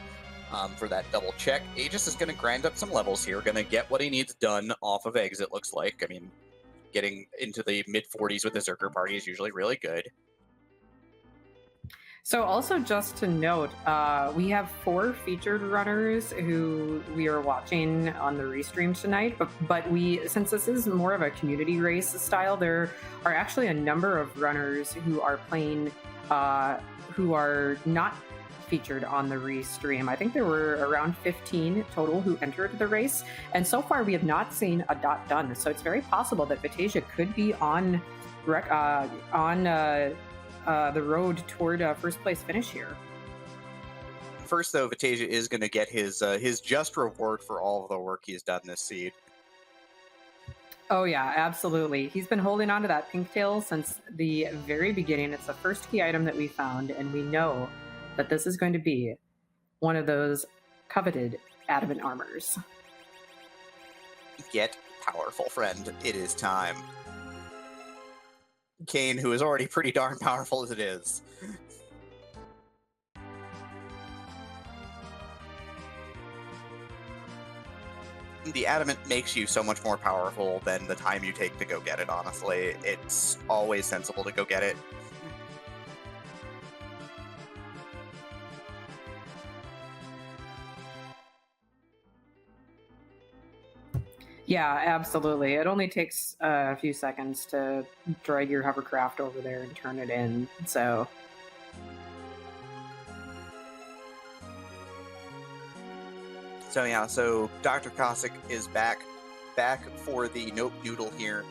for that double check. Aegis is going to grind up some levels here. Going to get what he needs done off of Exit, looks like. I mean, getting into the mid-40s with the Zerker party is usually really good. So also just to note, we have 4 featured runners who we are watching on the restream tonight, but since this is more of a community race style, there are actually a number of runners who are playing, who are not featured on the restream. I think there were around 15 total who entered the race, and so far we have not seen a dot done. So it's very possible that Vitasia could be on the road toward first place finish here. First, though, Vitasia is going to get his just reward for all of the work he's done this seed. Oh yeah, absolutely. He's been holding on to that pink tail since the very beginning. It's the first key item that we found, and we know that this is going to be one of those coveted adamant armors. Get powerful, friend. It is time. Kane, who is already pretty darn powerful as it is. The adamant makes you so much more powerful than the time you take to go get it, honestly. It's always sensible to go get it. Yeah, absolutely. It only takes a few seconds to drag your hovercraft over there and turn it in, so... So yeah, so Dr. Cossack is back for the Nope Noodle here.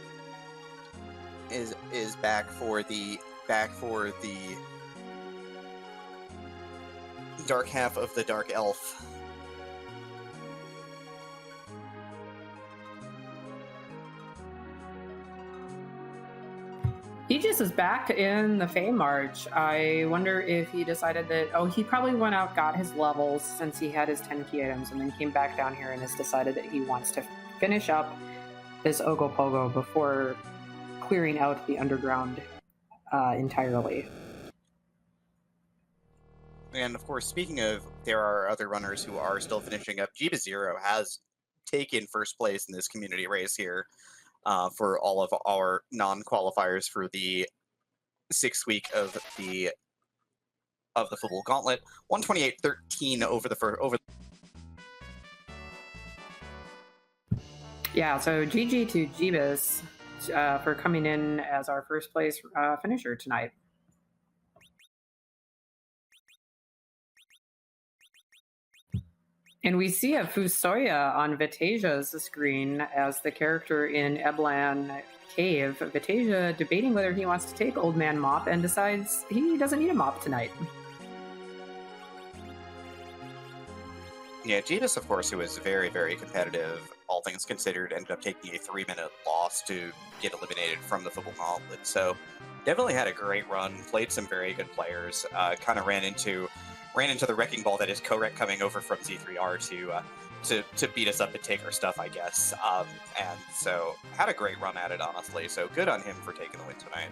Is back for the dark half of the Dark Elf. He just is back in the Fey March. I wonder if he decided that, he probably went out, got his levels since he had his 10 key items, and then came back down here and has decided that he wants to finish up this Ogopogo before clearing out the underground entirely. And of course, speaking of, there are other runners who are still finishing up. Jiba Zero has taken first place in this community race here. For all of our non-qualifiers for the 6th week of the Fabul Gauntlet, 128.13 over. Yeah, so GG to Jeebus for coming in as our first place finisher tonight. And we see a Fusoya on Vitasia's screen as the character in Eblan Cave. Vitasia debating whether he wants to take Old Man Mop and decides he doesn't need a mop tonight. Yeah, Jeebus, of course, who was very, very competitive, all things considered, ended up taking a 3-minute loss to get eliminated from the Fabul Gauntlet. So definitely had a great run, played some very good players, kind of ran into the wrecking ball that is Korek coming over from Z3R to beat us up and take our stuff, I guess. And so had a great run at it, honestly. So good on him for taking the win tonight.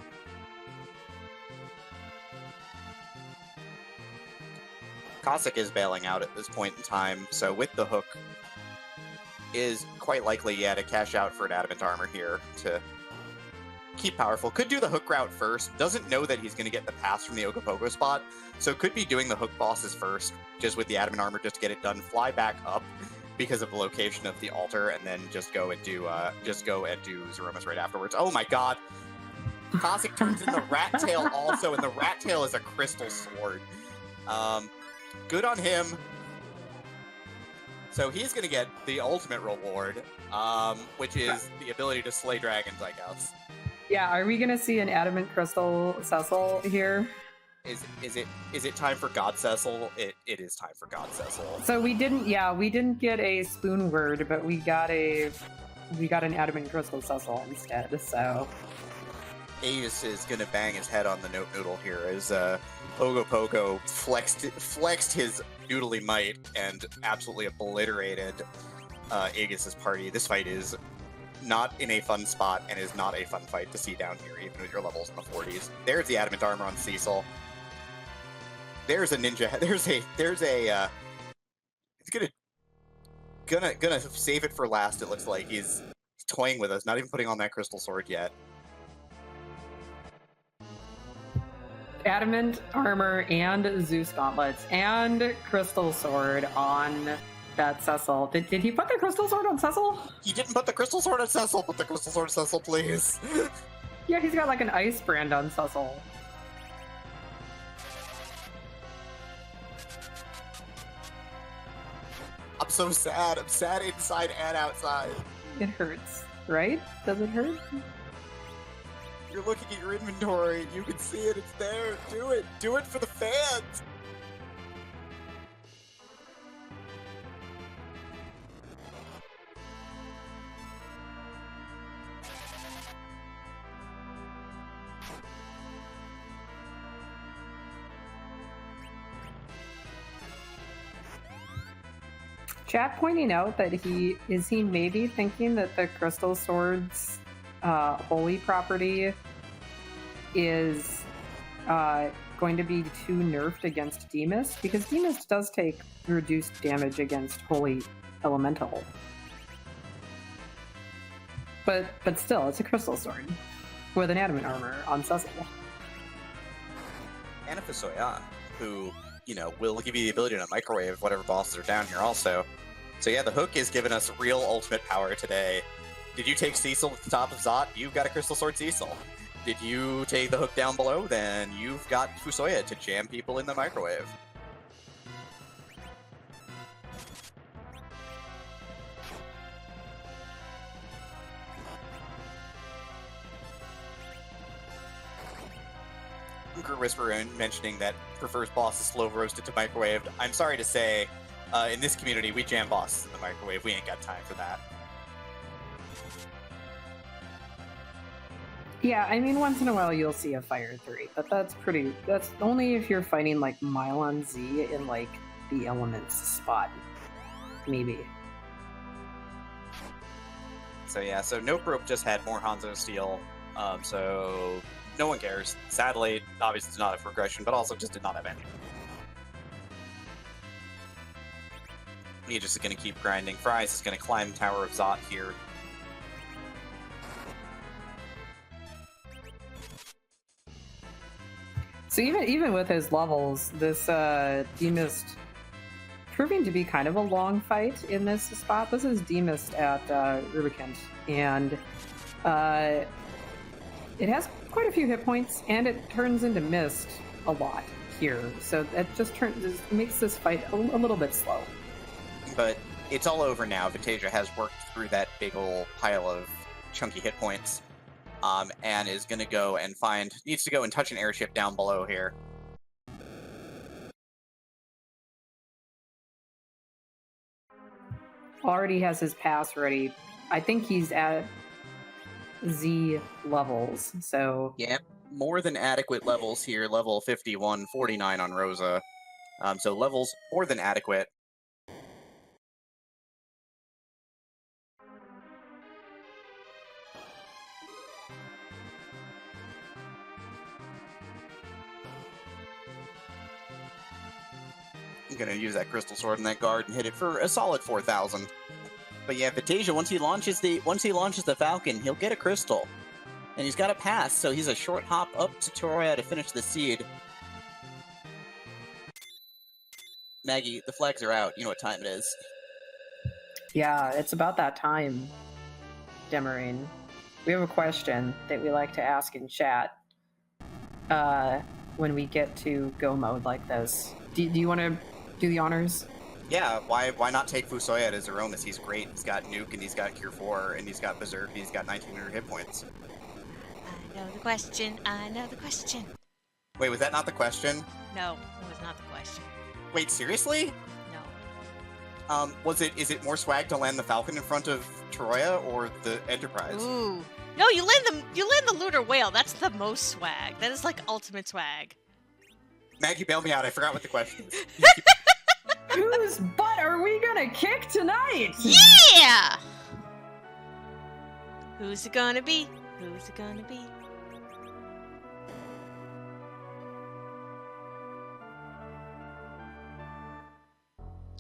Cossack is bailing out at this point in time, so with the hook is quite likely, to cash out for an Adamant Armor here to keep powerful. Could do the hook route first. Doesn't know that he's going to get the pass from the Ogopogo spot, so could be doing the hook bosses first, just with the Adamant Armor just to get it done. Fly back up because of the location of the altar, and then just go and do Zeromus right afterwards. Oh my god! Cossack turns in the Rat Tail also, and the Rat Tail is a crystal sword. Good on him. So he's going to get the ultimate reward, which is the ability to slay dragons, I guess. Yeah, are we gonna see an adamant crystal Cecil here? Is it time for God Cecil? It is time for God Cecil. So we didn't get a spoon word, but we got an adamant crystal Cecil instead. So Aegis is gonna bang his head on the note noodle here as Ogopogo flexed his noodly might and absolutely obliterated Aegis's party. This fight is not in a fun spot and is not a fun fight to see down here, even with your levels in the 40s. There's the Adamant Armor on Cecil. There's a ninja. He's gonna save it for last. It looks like he's toying with us, not even putting on that crystal sword yet. adamant armor and Zeus gauntlets and crystal sword on that Cecil. Did he put the crystal sword on Cecil? He didn't put the crystal sword on Cecil. Put the crystal sword on Cecil, please. Yeah, he's got like an ice brand on Cecil. I'm so sad. I'm sad inside and outside. It hurts, right? Does it hurt? You're looking at your inventory. You can see it. It's there. Do it. Do it for the fans. Chat pointing out that he maybe thinking that the crystal sword's holy property is going to be too nerfed against Demist, because Demist does take reduced damage against holy elemental. But still, it's a crystal sword with an adamant armor on Cecil. And a Fusoya, who, will give you the ability to microwave whatever bosses are down here also. So yeah, the hook is giving us real ultimate power today. Did you take Cecil at the top of Zot? You've got a crystal sword Cecil. Did you take the hook down below? Then you've got Fusoya to jam people in the microwave. Whisperer mentioning that prefers bosses slow roasted to microwaved. I'm sorry to say, in this community, we jam bosses in the microwave. We ain't got time for that. Yeah, I mean, once in a while you'll see a Fire 3, but that's only if you're fighting like Mylon Z in like the Elements spot. Maybe. So yeah, so Nope Rope just had more Hanzo Steel, so no one cares. Sadly, obviously it's not a progression, but also just did not have any. He just is going to keep grinding. Fries is going to climb Tower of Zot here. So even with his levels, this Demist proving to be kind of a long fight in this spot. This is Demist at Rubicant, and it has quite a few hit points, and it turns into Mist a lot here. So that just makes this fight a little bit slow. But it's all over now. Vantasia has worked through that big old pile of chunky hit points, and is going to go and needs to go and touch an airship down below here. Already has his pass ready. I think he's at Z levels, so... Yeah, more than adequate levels here. Level 51, 49 on Rosa. So levels more than adequate. I'm gonna use that crystal sword in that guard and hit it for a solid 4,000. But yeah, Vitasia, once he launches the Falcon, he'll get a crystal. And he's got a pass, so he's a short hop up to Troya to finish the seed. Maggie, the flags are out. You know what time it is. Yeah, it's about that time, Demarine. We have a question that we like to ask in chat when we get to go mode like this. Do you want to do the honors? Yeah, why not take Fusoya to Zeromus? He's great. He's got Nuke, and he's got Cure 4, and he's got Berserk, and he's got 1,900 hit points. I know the question. I know the question. Wait, was that not the question? No, it was not the question. Wait, seriously? No. Is it more swag to land the Falcon in front of Troya or the Enterprise? Ooh. No, you land the Lunar Whale. That's the most swag. That is like ultimate swag. Maggie, bail me out. I forgot what the question is. Whose butt are we gonna kick tonight? Yeah! Who's it gonna be? Who's it gonna be?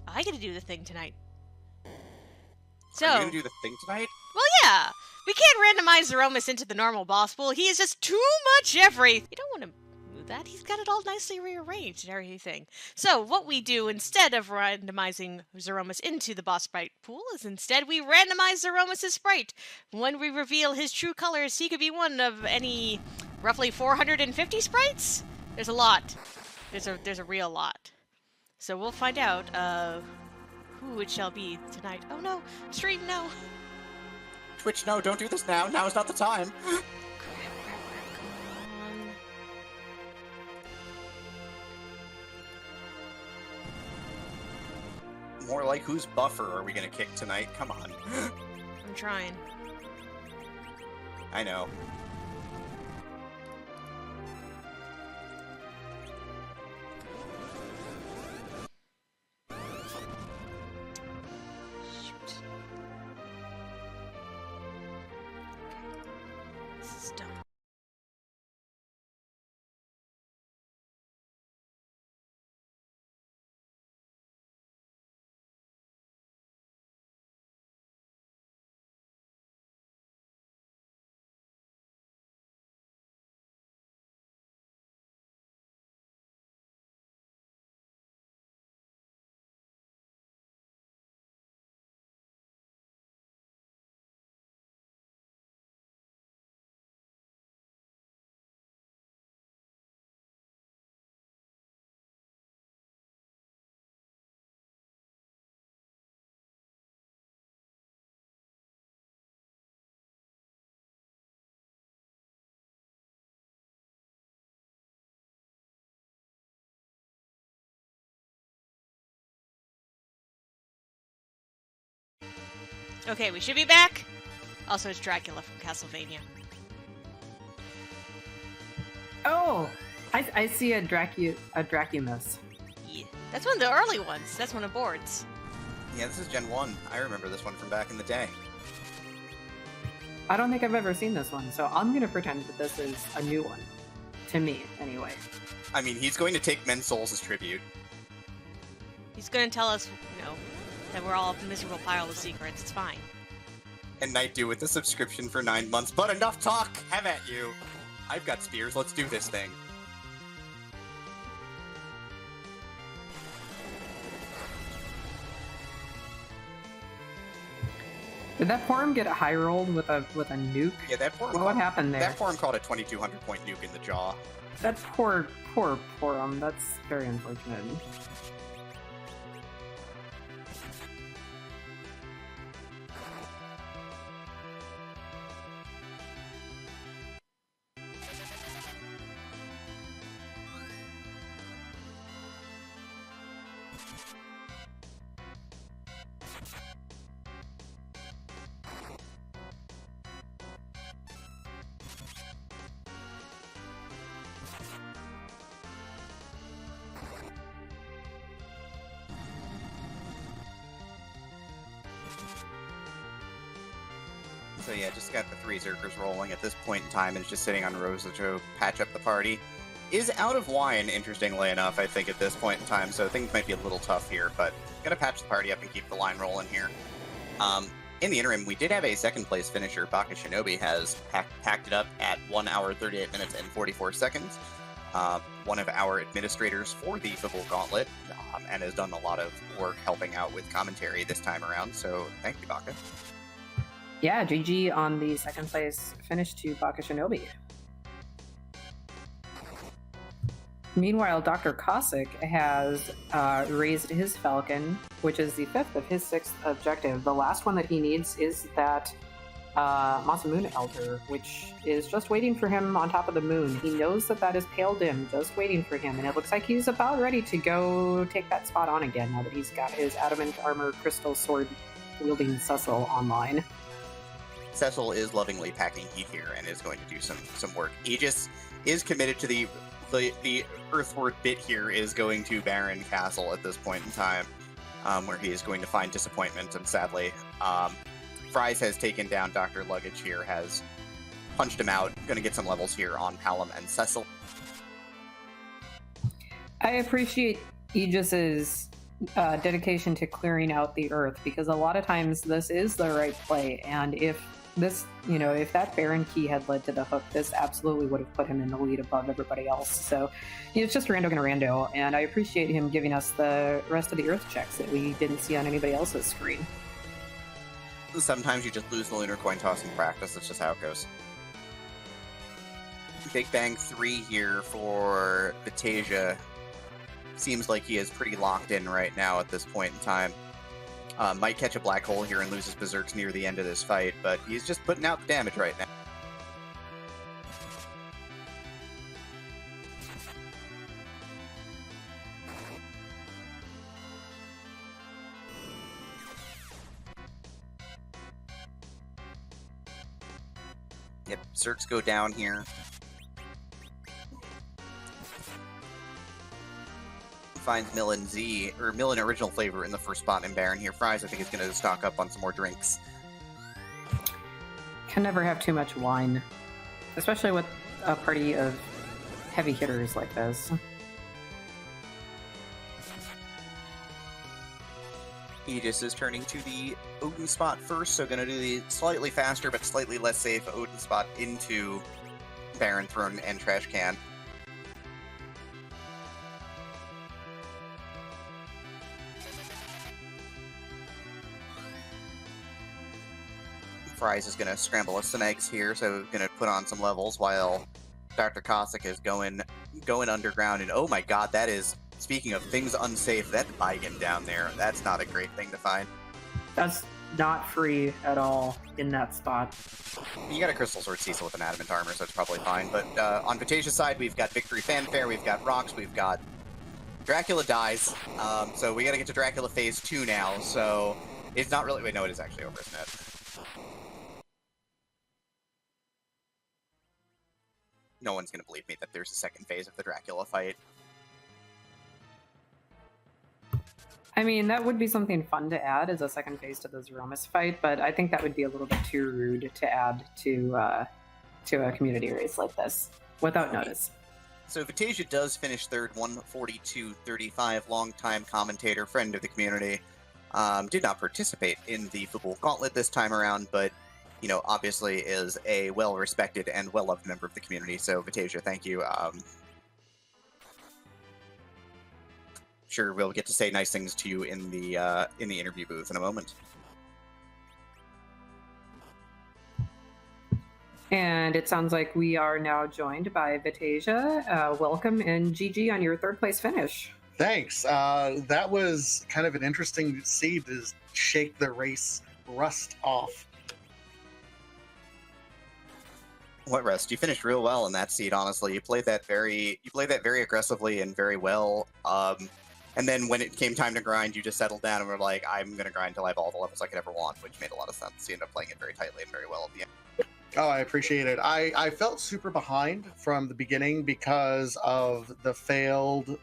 I get to do the thing tonight. So, Are you gonna do the thing tonight? well, yeah. We can't randomize Zeromus into the normal boss pool. He is just too much every. You don't want to move that. He's got it all nicely rearranged and everything. So what we do instead of randomizing Zeromus into the boss sprite pool is instead we randomize Zeromus' sprite. When we reveal his true colors, he could be one of any roughly 450 sprites. There's a lot. There's a real lot. So we'll find out who it shall be tonight. Oh no, stream no. Twitch, no, don't do this now. Now is not the time. Come on. More like whose buffer are we gonna kick tonight? Come on. I'm trying. I know. Shoot. This is dumb. Okay, we should be back. Also, it's Dracula from Castlevania. Oh, I see a Dracumus. Yeah. That's one of the early ones. That's one of Board's. Yeah, this is Gen 1. I remember this one from back in the day. I don't think I've ever seen this one, so I'm gonna pretend that this is a new one. To me, anyway. I mean, he's going to take men's souls as tribute. He's gonna tell us, that we're all a miserable pile of secrets. It's fine. And Night Dew with the subscription for 9 months. But enough talk! Have at you! I've got spears. Let's do this thing. Did that Porum get high rolled with a nuke? Yeah, that poor What happened there? That Porum caught a 2,200 point nuke in the jaw. That poor Porum. That's very unfortunate. So yeah, just got the 3 Zerkers rolling at this point in time, and it's just sitting on Rosa to patch up the party. is out of wine, interestingly enough, I think, at this point in time, so things might be a little tough here, but gonna patch the party up and keep the line rolling here. In the interim, we did have a second-place finisher. Baka Shinobi has packed it up at 1 hour, 38 minutes, and 44 seconds. One of our administrators for the Fabul Gauntlet, and has done a lot of work helping out with commentary this time around, so thank you, Baka. Yeah, GG on the second place finish to Baka Shinobi. Meanwhile, Dr. Cossack has raised his Falcon, which is the 5th of his 6th objective. The last one that he needs is that Masamune Elder, which is just waiting for him on top of the moon. He knows that that is Pale Dim, just waiting for him, and it looks like he's about ready to go take that spot on again now that he's got his Adamant Armor Crystal Sword wielding Cecil online. Cecil is lovingly packing heat here and is going to do some work. Aegis is committed to the earthward bit here is going to Baron Castle at this point in time, where he is going to find disappointment, and sadly, Fries has taken down Dr. Luggage here, has punched him out, going to get some levels here on Palom and Cecil. I appreciate Aegis's dedication to clearing out the earth, because a lot of times this is the right play, and if this, if that Baron key had led to the hook, this absolutely would have put him in the lead above everybody else. So it's just rando gonna rando, and I appreciate him giving us the rest of the earth checks that we didn't see on anybody else's screen. Sometimes you just lose the lunar coin toss in practice. That's just how it goes. Big Bang 3 here for Vatasia. Seems like he is pretty locked in right now at this point in time. Might catch a black hole here and lose his berserks near the end of this fight, but he's just putting out the damage right now. Yep, berserks go down here. Finds Millen Original Flavor in the first spot in Baron here. Fries, I think, is going to stock up on some more drinks. Can never have too much wine, especially with a party of heavy hitters like this. Aegis is turning to the Odin spot first, so going to do the slightly faster but slightly less safe Odin spot into Baron Throne and Trash Can. Fries is going to scramble us some eggs here, so going to put on some levels while Dr. Cossack is going underground. And oh my god, that is, speaking of things unsafe, that Baigan down there, that's not a great thing to find. That's not free at all in that spot. You got a Crystal Sword Cecil with an Adamant Armor, so it's probably fine. But on Vatasia's side, we've got Victory Fanfare, we've got Rocks, we've got Dracula dies. So we got to get to Dracula Phase 2 now, so it's not really... Wait, no, it is actually over, isn't it? No one's going to believe me that there's a second phase of the Dracula fight. I mean, that would be something fun to add as a second phase to the Zeromus fight, but I think that would be a little bit too rude to add to a community race like this without notice. So Vatasia does finish third, 142.35, longtime commentator, friend of the community. Did not participate in the Fabul Gauntlet this time around, but obviously is a well-respected and well-loved member of the community. So Vatasia, thank you. Sure, we'll get to say nice things to you in the interview booth in a moment. And it sounds like we are now joined by Vatasia. Welcome, and GG on your third place finish. Thanks. That was kind of an interesting seed to shake the race rust off. What rest? You finished real well in that seed, honestly. You played that very aggressively and very well. And then when it came time to grind, you just settled down and were like, I'm going to grind until I have all the levels I could ever want, which made a lot of sense. You ended up playing it very tightly and very well at the end. Oh, I appreciate it. I felt super behind from the beginning because of the failed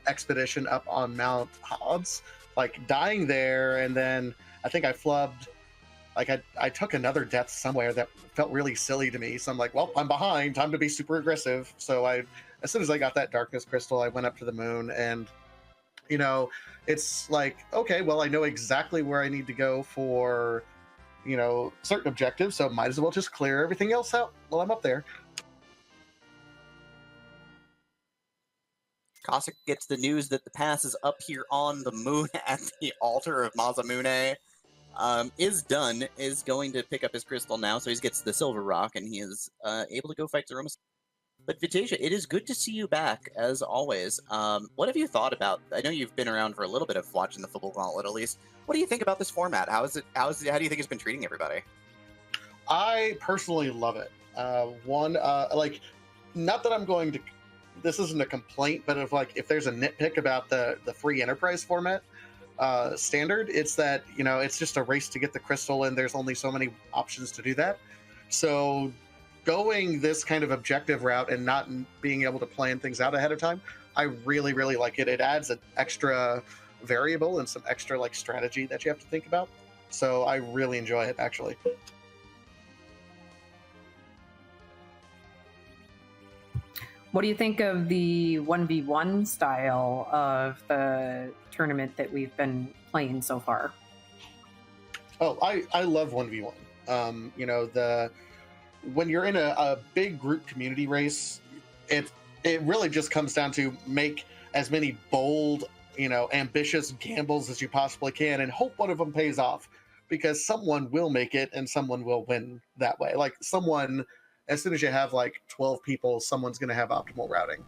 expedition up on Mount Hobbs. Like, dying there, and then I think I flubbed like I took another death somewhere that felt really silly to me. So I'm like, well, I'm behind. Time to be super aggressive. So as soon as I got that darkness crystal, I went up to the moon, and it's like, okay, well, I know exactly where I need to go for certain objectives, so might as well just clear everything else out while I'm up there. Cossack gets the news that the pass is up here on the moon at the altar of Masamune. Is done, is going to pick up his crystal now, so he gets the silver rock, and he is able to go fight Zaruma. But Vitasia, it is good to see you back, as always. What have you thought about, I know you've been around for a little bit of watching the Fabul Gauntlet at least. What do you think about this format? How do you think it's been treating everybody? I personally love it. Not that I'm going to, this isn't a complaint, but if there's a nitpick about the free enterprise format standard, it's that, it's just a race to get the crystal, and there's only so many options to do that. So going this kind of objective route and not being able to plan things out ahead of time, I really, really like it. It adds an extra variable and some extra strategy that you have to think about. So I really enjoy it, actually. What do you think of the 1v1 style of the tournament that we've been playing so far? Oh, I love 1v1. When you're in a big group community race, it really just comes down to make as many bold, ambitious gambles as you possibly can, and hope one of them pays off, because someone will make it and someone will win that way. As soon as you have 12 people, someone's going to have optimal routing.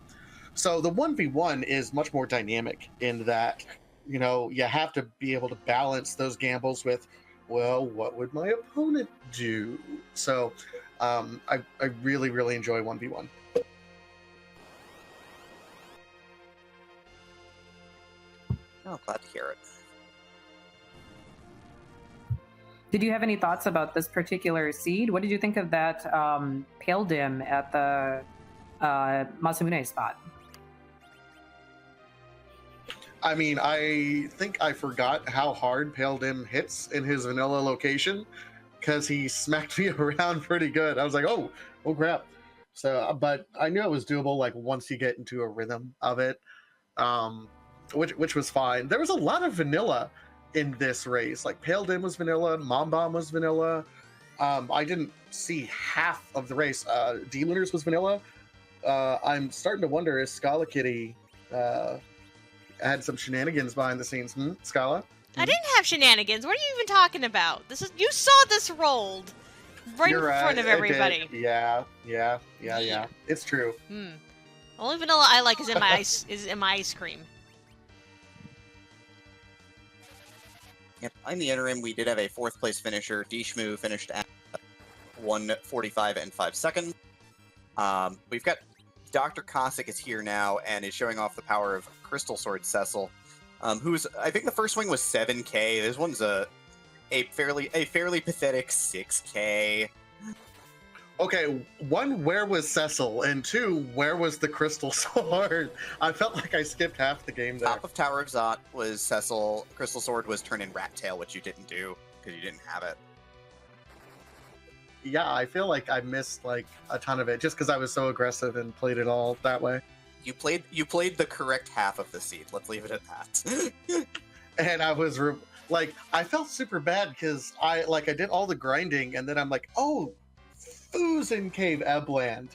So the 1v1 is much more dynamic in that, you have to be able to balance those gambles with, well, what would my opponent do? So I really, really enjoy 1v1. Oh, glad to hear it. Did you have any thoughts about this particular seed? What did you think of that Pale Dim at the Masamune spot? I mean, I think I forgot how hard Pale Dim hits in his vanilla location, because he smacked me around pretty good. I was like, oh crap. So, but I knew it was doable once you get into a rhythm of it, which was fine. There was a lot of vanilla in this race. Pale Dim was vanilla, Mom Bomb was vanilla. I didn't see half of the race. D-Lunars was vanilla. I'm starting to wonder, is Scala Kitty had some shenanigans behind the scenes? Scala? I didn't have shenanigans. What are you even talking about? You saw this rolled right You're in front of everybody. Yeah. It's true. Only vanilla I like is in my ice cream. Yep. In the interim, we did have a 4th place finisher. Dishmu finished at 1:45 and 5 seconds. We've got Dr. Cossack is here now and is showing off the power of Crystal Sword Cecil, who's, I think the first swing was 7K. This one's a fairly pathetic 6K. Okay, 1, where was Cecil? And 2, where was the Crystal Sword? I felt like I skipped half the game there. Top of Tower of Zot was Cecil. Crystal Sword was turn in Rat Tail, which you didn't do because you didn't have it. Yeah, I feel like I missed a ton of it just because I was so aggressive and played it all that way. You played the correct half of the seed. Let's leave it at that. And I was I felt super bad because I did all the grinding, and then I'm like, oh, Foo's in Cave Ebland.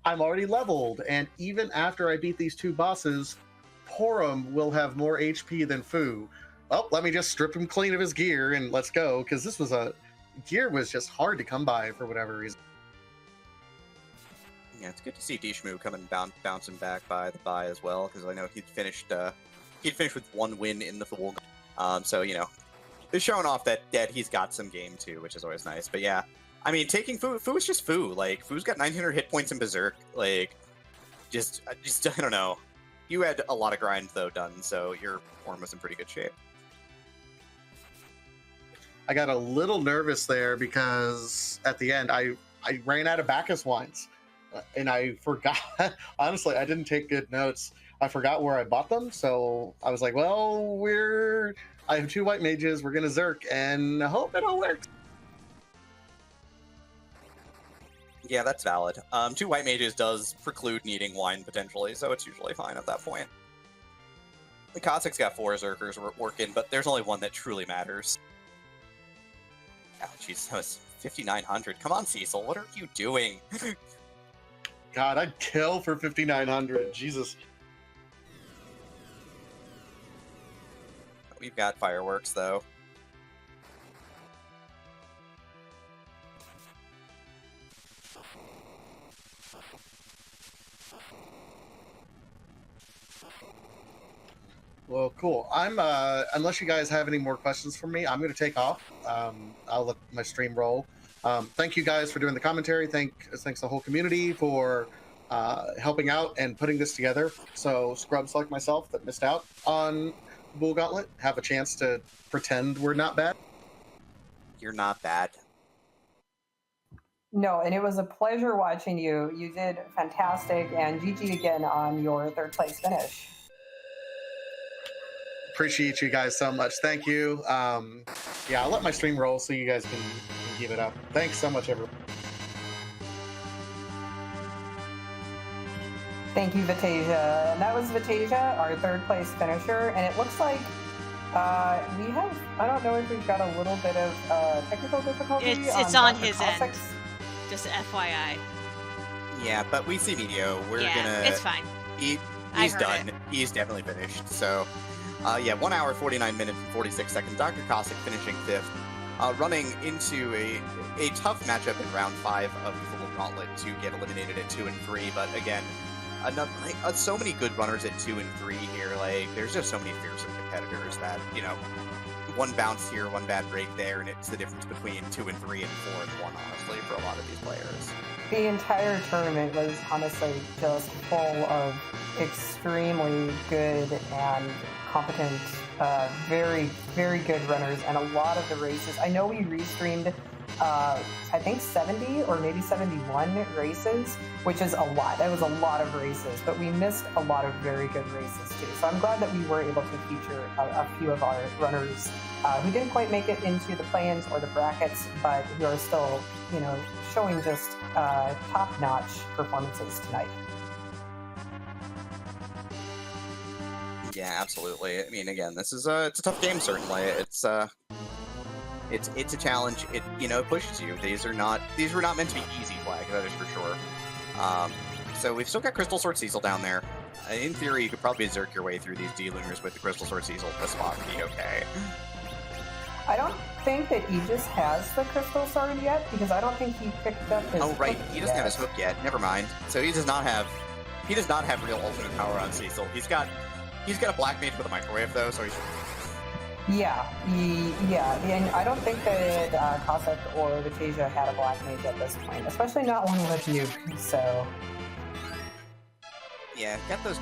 I'm already leveled, and even after I beat these 2 bosses, Porum will have more HP than Foo. Well, let me just strip him clean of his gear and let's go, because gear was just hard to come by for whatever reason. Yeah, it's good to see Dishmu coming bouncing back by the bye as well, because I know he'd finished with 1 win in the Fabul. So they're showing off that he's got some game too, which is always nice. But yeah, I mean, taking Foo is just Foo. Foo's got 900 hit points in Berserk. Just I don't know. You had a lot of grind though done, so your form was in pretty good shape. I got a little nervous there because at the end I ran out of Bacchus wines, and I forgot. Honestly, I didn't take good notes. I forgot where I bought them, so I was like, well, I have 2 white mages. We're gonna Zerk, and I hope it all works. Yeah, that's valid. 2 white mages does preclude needing wine potentially, so it's usually fine at that point. The Cossacks got 4 Zerkers working, but there's only one that truly matters. Oh, jeez, that was 5,900. Come on, Cecil, what are you doing? God, I'd kill for 5,900. Jesus. We've got fireworks, though. Well, cool. I'm unless you guys have any more questions for me, I'm going to take off. I'll let my stream roll. Thank you guys for doing the commentary. Thanks the whole community for helping out and putting this together. So scrubs like myself that missed out on Bull Gauntlet have a chance to pretend we're not bad. You're not bad. No, and it was a pleasure watching you. You did fantastic, and GG again on your 3rd place finish. Appreciate you guys so much. Thank you. Yeah, I'll let my stream roll so you guys can give it up. Thanks so much, everyone. Thank you, Vatasia. And that was Vatasia, our 3rd place finisher. And it looks like we have, I don't know if we've got a little bit of technical difficulty. It's on Dr. his Cossacks. end. Just FYI. Yeah, but we see Medio. We're gonna... It's fine. He's heard done. He's definitely finished. So, yeah, 1 hour, 49 minutes, and 46 seconds. Dr. Cossack finishing 5th, running into a tough matchup in round 5 of the Full Gauntlet to get eliminated at 2 and 3. But again, so many good runners at 2 and 3 here. Like, there's just so many fearsome competitors that, you know, one bounce here, one bad break there, and it's the difference between 2 and 3 and 4 and 1, honestly, for a lot of these players. The entire tournament was honestly just full of extremely good and competent, very, very good runners, and a lot of the races. I know we restreamed, I think 70 or maybe 71 races, which is a lot. That was a lot of races, but we missed a lot of very good races too. So I'm glad that we were able to feature a few of our runners who didn't quite make it into the play-ins or the brackets, but who are still, you know, showing just top-notch performances tonight. Yeah, absolutely. I mean, again, this is it's a tough game. Certainly, it's a challenge. It it pushes you. These were not meant to be easy flags. That is for sure. So we've still got Crystal Sword Cecil down there. In theory, you could probably zerk your way through these D-Lunars with the Crystal Sword Cecil. The spot would be okay. I don't think that Aegis has the Crystal Sword yet, because I don't think he picked up his Oh right, hook he doesn't yet. have his hook yet. Never mind. So he does not have real ultimate power on Cecil. He's got a Black Mage with a microwave though, so he's... Yeah, and I don't think that Cossack or Vatasia had a Black Mage at this point, especially not one with Nuke, so... Yeah, get those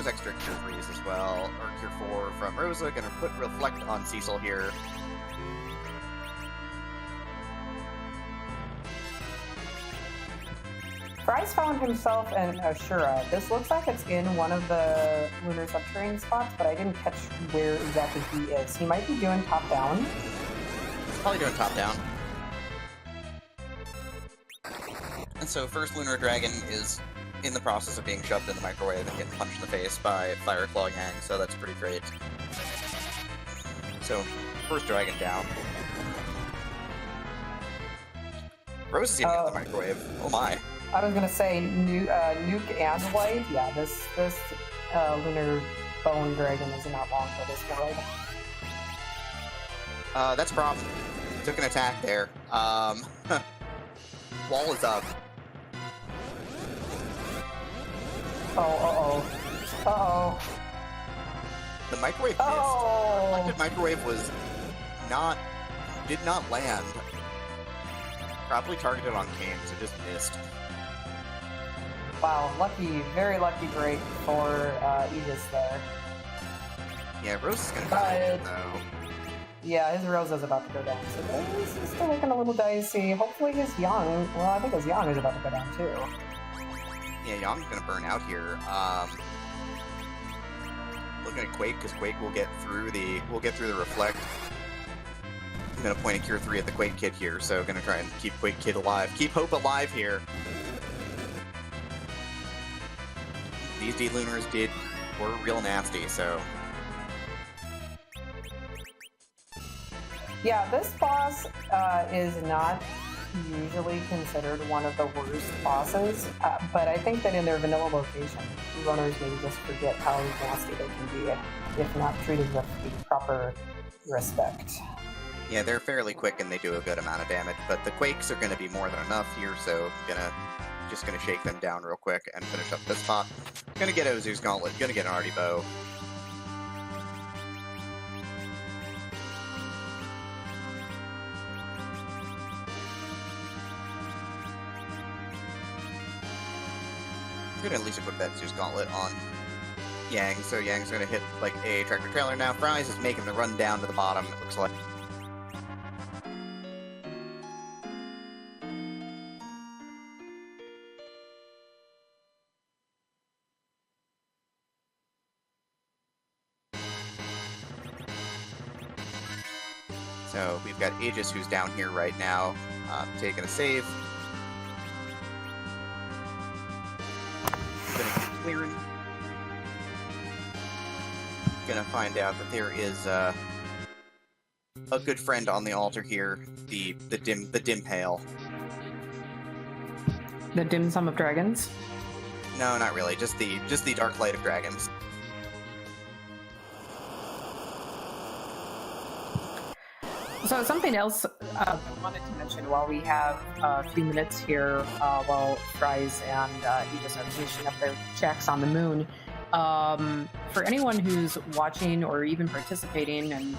extra Cure 3s as well, or Cure 4 from Rosa. Gonna put Reflect on Cecil here. Fry's found himself in Ashura. This looks like it's in one of the lunar subterranean spots, but I didn't catch where exactly he is. He might be doing top-down. He's probably doing top-down. And so first Lunar Dragon is in the process of being shoved in the microwave and getting punched in the face by Fire Claw Yang, so that's pretty great. So, first Dragon down. Rose is even in the microwave. Oh my. I was gonna say Nuke and White. Yeah, this lunar bone dragon is not long for this world. That's a problem. Took an attack there. Wall is up. Uh-oh. The microwave missed. The reflected microwave did not land. Probably targeted on Kane, so just missed. Wow, very lucky break for Aegis there. Yeah, Rose is gonna die though. Yeah, his Rose is about to go down, so this is still looking a little dicey. Hopefully his Yang, well, I think his Yang is about to go down too. Yeah, Yang's gonna burn out here. Looking at Quake, because Quake will get through the reflect. going to point a Cure 3 at the Quake Kid here, so going to try and keep Quake Kid alive. Keep hope alive here. These D-Lunars were real nasty, so... Yeah, this boss is not usually considered one of the worst bosses, but I think that in their vanilla location, runners maybe just forget how nasty they can be if not treated with the proper respect. Yeah, they're fairly quick and they do a good amount of damage, but the Quakes are going to be more than enough here, so just gonna shake them down real quick and finish up this spot. Gonna get Ozu's Gauntlet, gonna get an Artie Bow. Gonna at least equip that Zeus Gauntlet on Yang, so Yang's gonna hit like a tractor trailer now. Fries is making the run down to the bottom, it looks like. So we've got Aegis who's down here right now, taking a save. Gonna keep clearing. Gonna find out that there is a good friend on the altar here, the dim pale. The dim sum of dragons? No, not really. Just the dark light of dragons. So something else I wanted to mention while we have a few minutes here, while Fries and Aegis are finishing up their checks on the moon. For anyone who's watching or even participating and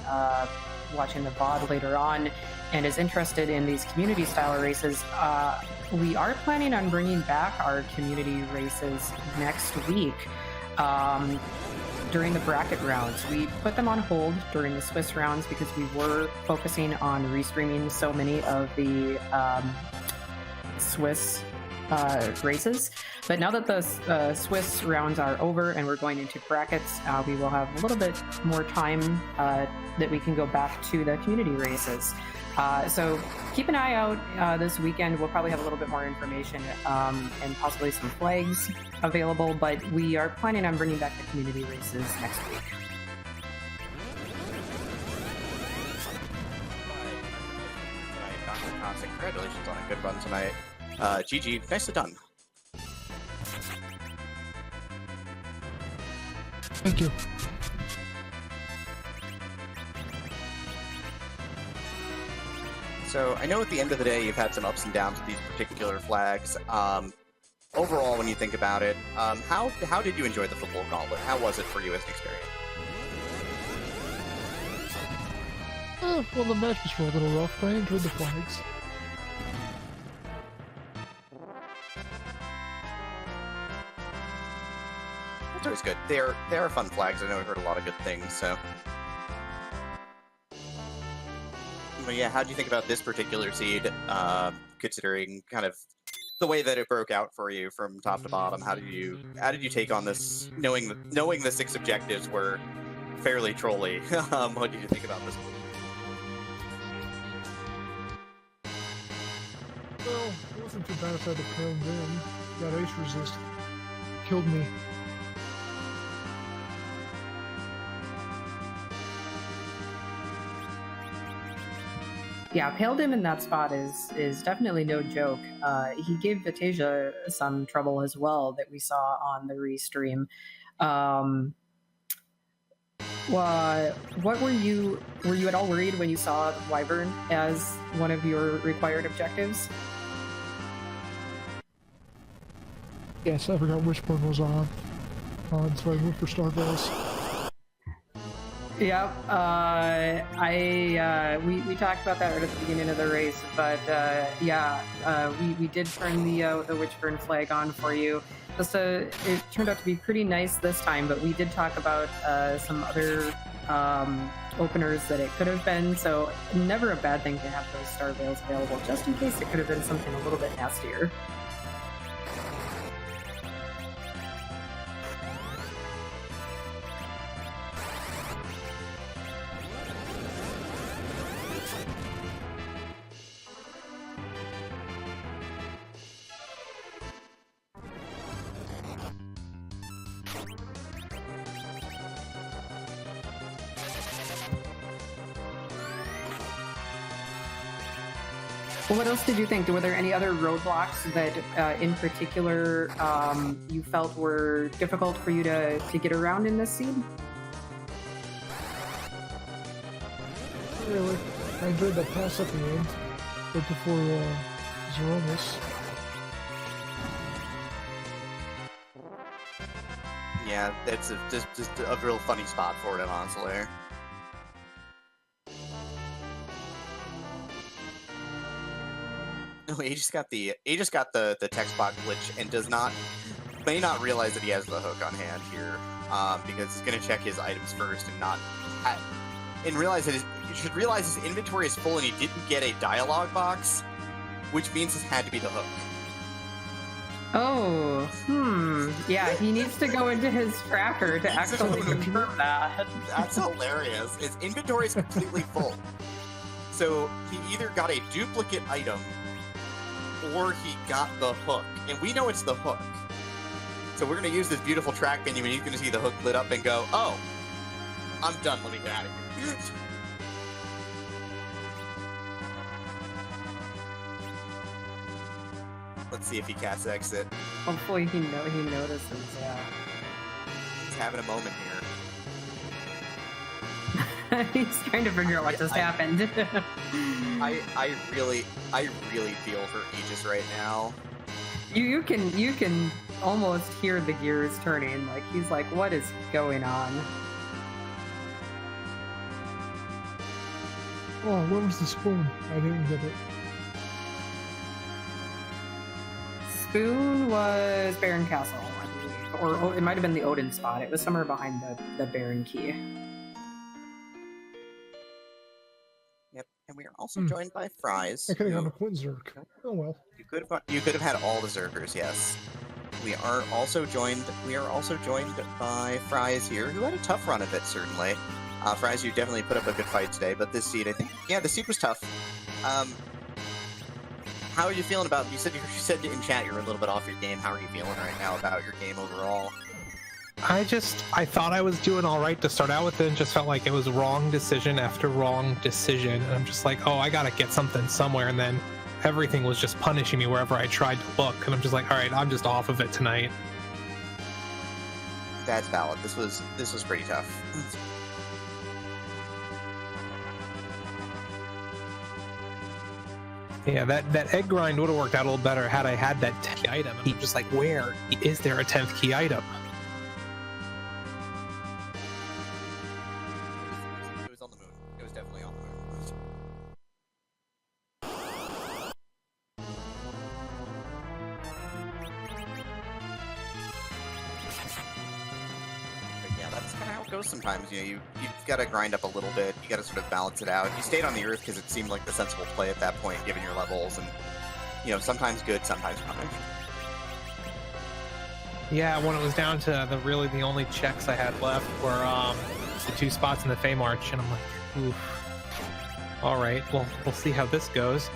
watching the VOD later on and is interested in these community-style races, we are planning on bringing back our community races next week. During the bracket rounds. We put them on hold during the Swiss rounds because we were focusing on restreaming so many of the Swiss races. But now that the Swiss rounds are over and we're going into brackets, we will have a little bit more time that we can go back to the community races. So keep an eye out this weekend. We'll probably have a little bit more information and possibly some flags available, but we are planning on bringing back the community races next week. Congratulations on a good run tonight. GG, nicely done. Thank you. So I know at the end of the day you've had some ups and downs with these particular flags. Overall, when you think about it, how did you enjoy the football gauntlet? How was it for you as an experience? Well, the matches were a little rough, but I enjoyed the flags. That's always good. They are fun flags. I know I've heard a lot of good things, so... But yeah, how do you think about this particular seed, considering kind of the way that it broke out for you from top to bottom? How did you take on this, knowing the 6 objectives were fairly trolly? What did you think about this? Well, it wasn't too bad if I had to pound them. That ace resist killed me. Yeah, Pale Dim in that spot is definitely no joke. He gave Vitasia some trouble as well that we saw on the restream. What were you at all worried when you saw Wyvern as one of your required objectives? Yes, I forgot which one was on, so I went for Starballs. Yep, we talked about that right at the beginning of the race, but we did turn the Witchburn flag on for you. It turned out to be pretty nice this time, but we did talk about some other openers that it could have been, so never a bad thing to have those Star Veils available, just in case it could have been something a little bit nastier. Well, what else did you think? Were there any other roadblocks that, in particular, you felt were difficult for you to get around in this scene? Really, I enjoyed that pass at the end, right before Zeronis. Yeah, it's just a real funny spot for it, honestly. No, he just got the text box glitch and may not realize that he has the hook on hand here, because he's gonna check his items first and realize that you should realize his inventory is full and he didn't get a dialogue box, which means this had to be the hook. Oh, yeah, he needs to go into his tracker to actually confirm that. That's hilarious. His inventory is completely full. So he either got a duplicate item or he got the hook. And we know it's the hook. So we're going to use this beautiful track menu and he's going to see the hook lit up and go, oh, I'm done, let me get out of here. Let's see if he casts exit. Hopefully he notices, yeah. He's having a moment here. He's trying to figure out what just happened. I really feel for Aegis right now. You can almost hear the gears turning. Like he's like, what is going on? Oh, where was the spoon? I didn't get it. Spoon was Baron Castle, I believe. Or it might have been the Odin spot. It was somewhere behind the Baron Key. Yep, and we are also joined by Fries. I could have gone to Quinzerk. Oh well. You could have had all the Zerkers, yes. We are also joined by Fries here, who had a tough run of it, certainly. Fries, you definitely put up a good fight today, but this seed, I think, yeah, the seed was tough. How are you feeling about? You said in chat you're a little bit off your game. How are you feeling right now about your game overall? I thought I was doing all right to start out with it, and just felt like it was wrong decision after wrong decision. And I'm just like, oh, I gotta get something somewhere. And then everything was just punishing me wherever I tried to look. And I'm just like, all right, I'm just off of it tonight. That's valid. This was pretty tough. Yeah, that egg grind would have worked out a little better had I had that 10th key item. I'm just like, where is there a 10th key item? It was on the moon. It was definitely on the moon. But yeah, that's kind of how it goes sometimes. You know, you've got to grind up a little bit. You got to sort of balance it out. You stayed on the earth because it seemed like the sensible play at that point, given your levels, and you know, sometimes good, sometimes not. Yeah, when it was down to the only checks I had left were the 2 spots in the Fey March, and I'm like, oof. All right, well, we'll see how this goes.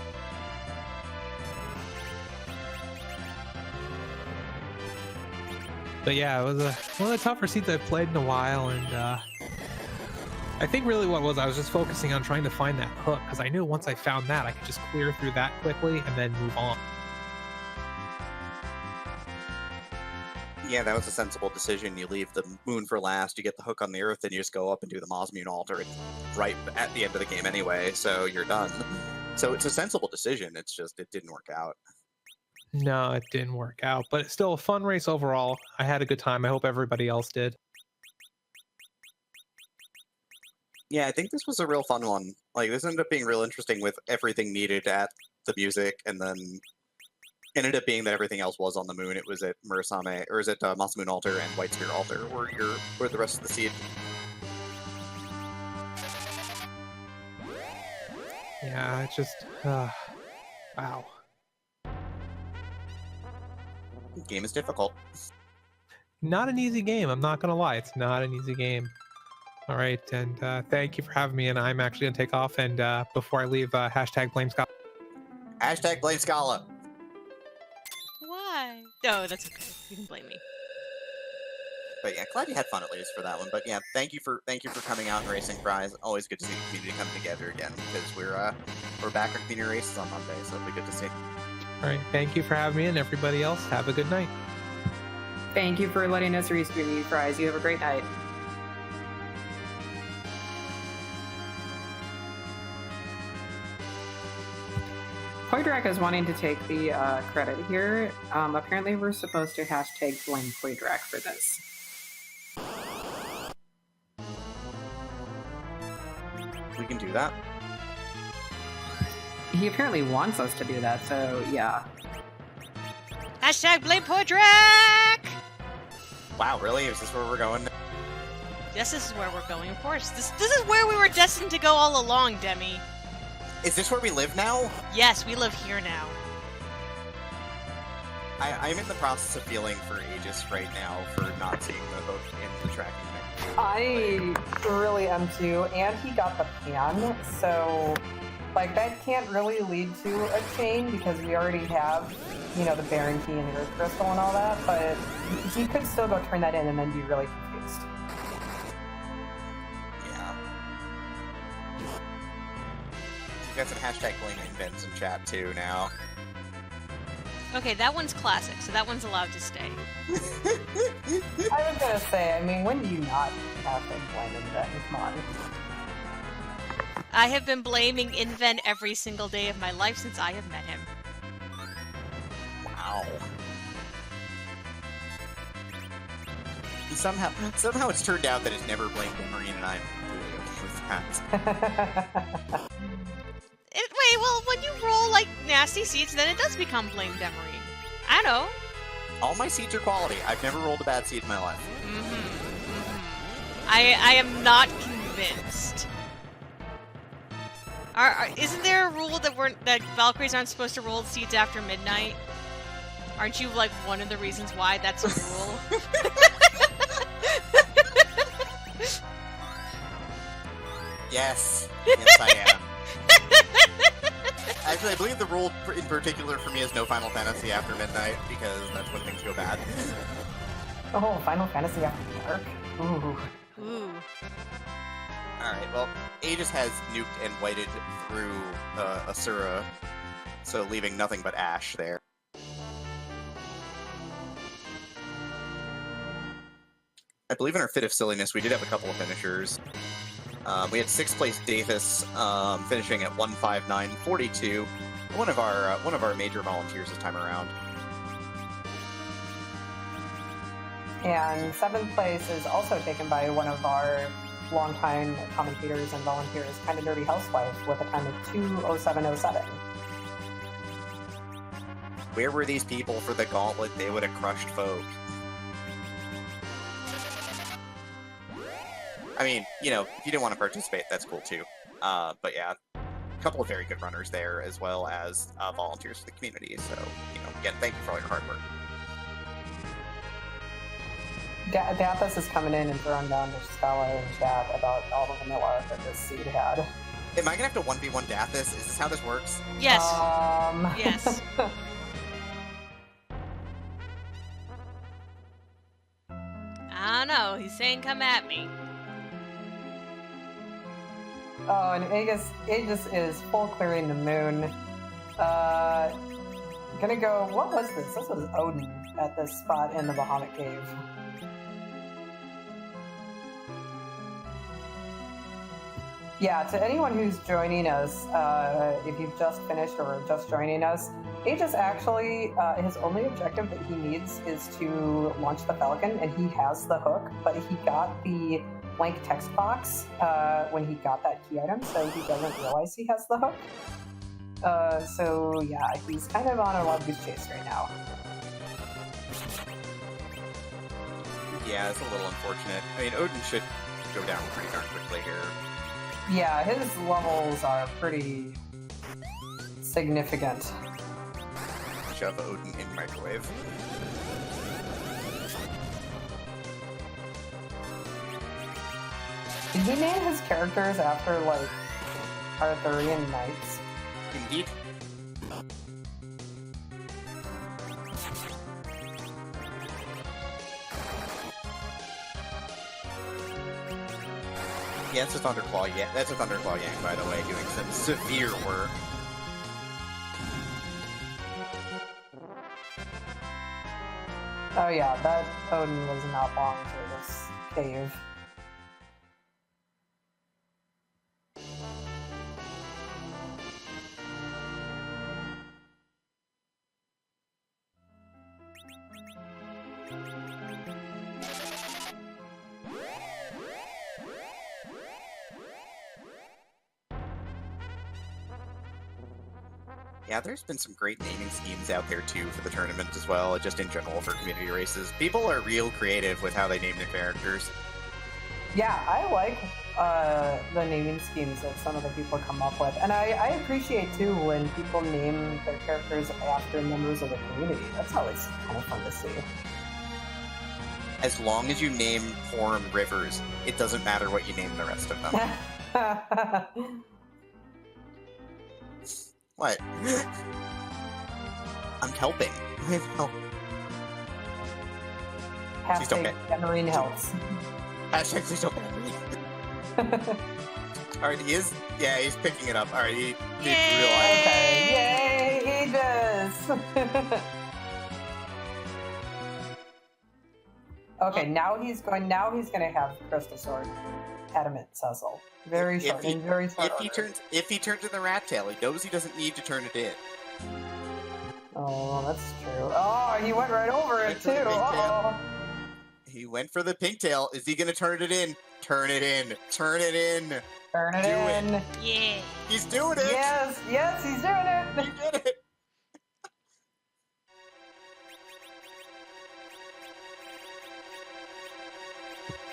But yeah, it was one of the tougher seats I've played in a while, and I think really what it was, I was just focusing on trying to find that hook, because I knew once I found that, I could just clear through that quickly and then move on. Yeah, that was a sensible decision. You leave the moon for last, you get the hook on the earth, and you just go up and do the Mosmune altar right at the end of the game anyway, so you're done. So it's a sensible decision, it's just, it didn't work out. No, it didn't work out, but it's still a fun race overall. I had a good time. I hope everybody else did. Yeah, I think this was a real fun one. Like, this ended up being real interesting with everything needed at the music, and then ended up being that everything else was on the moon. It was at Murasame, or is it Masamune Altar and White Spear Altar, or the rest of the seed. Yeah, it's just, wow. The game is difficult. Not an easy game, I'm not gonna lie. It's not an easy game. All right, and thank you for having me, and I'm actually gonna take off, and before I leave, hashtag blame Scala. Hashtag blame Scala. Why? No, that's okay. You can blame me. But yeah, glad you had fun at least for that one. But yeah, thank you for coming out and racing Fries. Always good to see the community come together again, because we're back on community races on Monday, so it'll be good to see. All right, thank you for having me, and everybody else, have a good night. Thank you for letting us restream you, Fries. You have a great night. Poydrak is wanting to take the credit here. Apparently, we're supposed to hashtag blame Poydrak for this. We can do that. He apparently wants us to do that, so yeah. Hashtag blame Poydrak! Wow, really? Is this where we're going? Yes, this is where we're going, of course. This is where we were destined to go all along, Demi. Is this where we live now? Yes, we live here now. I'm in the process of feeling for Aegis right now for not seeing the hook in the tracking menu. I really am too, and he got the pan, so like that can't really lead to a chain because we already have, you know, the Baron Key and the Earth Crystal and all that, but he could still go turn that in and then be really confused. Yeah. We've got some hashtag blame invents in chat too now. Okay, that one's classic, so that one's allowed to stay. I was gonna say, I mean, when do you not have to blame invent? Come on. I have been blaming Inven every single day of my life since I have met him. Wow. Somehow it's turned out that it's never blamed Marine, and I'm really okay with that. Wait, well, when you roll, like, nasty seeds, then it does become blame Demarine. I know. All my seeds are quality. I've never rolled a bad seed in my life. I am not convinced. Isn't there a rule that Valkyries aren't supposed to roll seeds after midnight? Aren't you, like, one of the reasons why that's a rule? Yes. Yes, I am. Actually, I believe the rule in particular for me is no Final Fantasy after midnight, because that's when things go bad. Oh, Final Fantasy after dark? Ooh. Ooh. Alright, well, Aegis has nuked and whited through Asura, so leaving nothing but ash there. I believe in our fit of silliness, we did have a couple of finishers. We had 6th place Dathus finishing at 159.42. One of our major volunteers this time around. And 7th place is also taken by one of our longtime commentators and volunteers, Kinda Dirty Housewife, with a time of 2:07:07. Where were these people for the Gauntlet? They would have crushed folk. I mean, you know, if you didn't want to participate, that's cool too. But yeah, a couple of very good runners there, as well as volunteers for the community. So, you know, again, thank you for all your hard work. Dathus is coming in and throwing down the Scala and chat about all the vanilla that this seed had. Am I gonna have to 1v1 Dathus? Is this how this works? Yes. Yes. I don't know. He's saying come at me. Oh, and Aegis is full clearing the moon. Gonna go, what was this? This was Odin at this spot in the Bahamut Cave. Yeah, to anyone who's joining us, if you've just finished or just joining us, Aegis actually, his only objective that he needs is to launch the Falcon, and he has the hook, but he got the blank text box when he got that key item, so he doesn't realize he has the hook. So yeah, he's kind of on a wild goose chase right now. Yeah, it's a little unfortunate. I mean, Odin should go down pretty darn quickly here. Yeah, his levels are pretty significant. Shove Odin in microwave. Did he name his characters after, like, Arthurian knights? Indeed. Yeah, that's a Thunderclaw. Yeah, that's a Thunderclaw Yang, by the way, doing some severe work. Oh yeah, that Odin was not long for this cave. Yeah, there's been some great naming schemes out there too for the tournament as well, just in general for community races. People are real creative with how they name their characters. Yeah, I like the naming schemes that some of the people come up with. And I appreciate too when people name their characters after members of the community. That's always kind of fun to see. As long as you name forum rivers, it doesn't matter what you name the rest of them. What? I'm helping. Oh. Hashtag Marine helps. Hashtag please don't ban me. Alright, he's picking it up. Alright, he realized. Okay, yay, he does. Okay, now he's gonna have Crystal Sword, Adamant Cecil. Very short. If he turns in the rat tail, he knows he doesn't need to turn it in. Oh, that's true. Oh, he went right over it too. Oh. He went for the pigtail. Is he gonna turn it in? Turn it in. Turn it in. Turn it in. It. Yeah. He's doing it. Yes, he's doing it. He did it.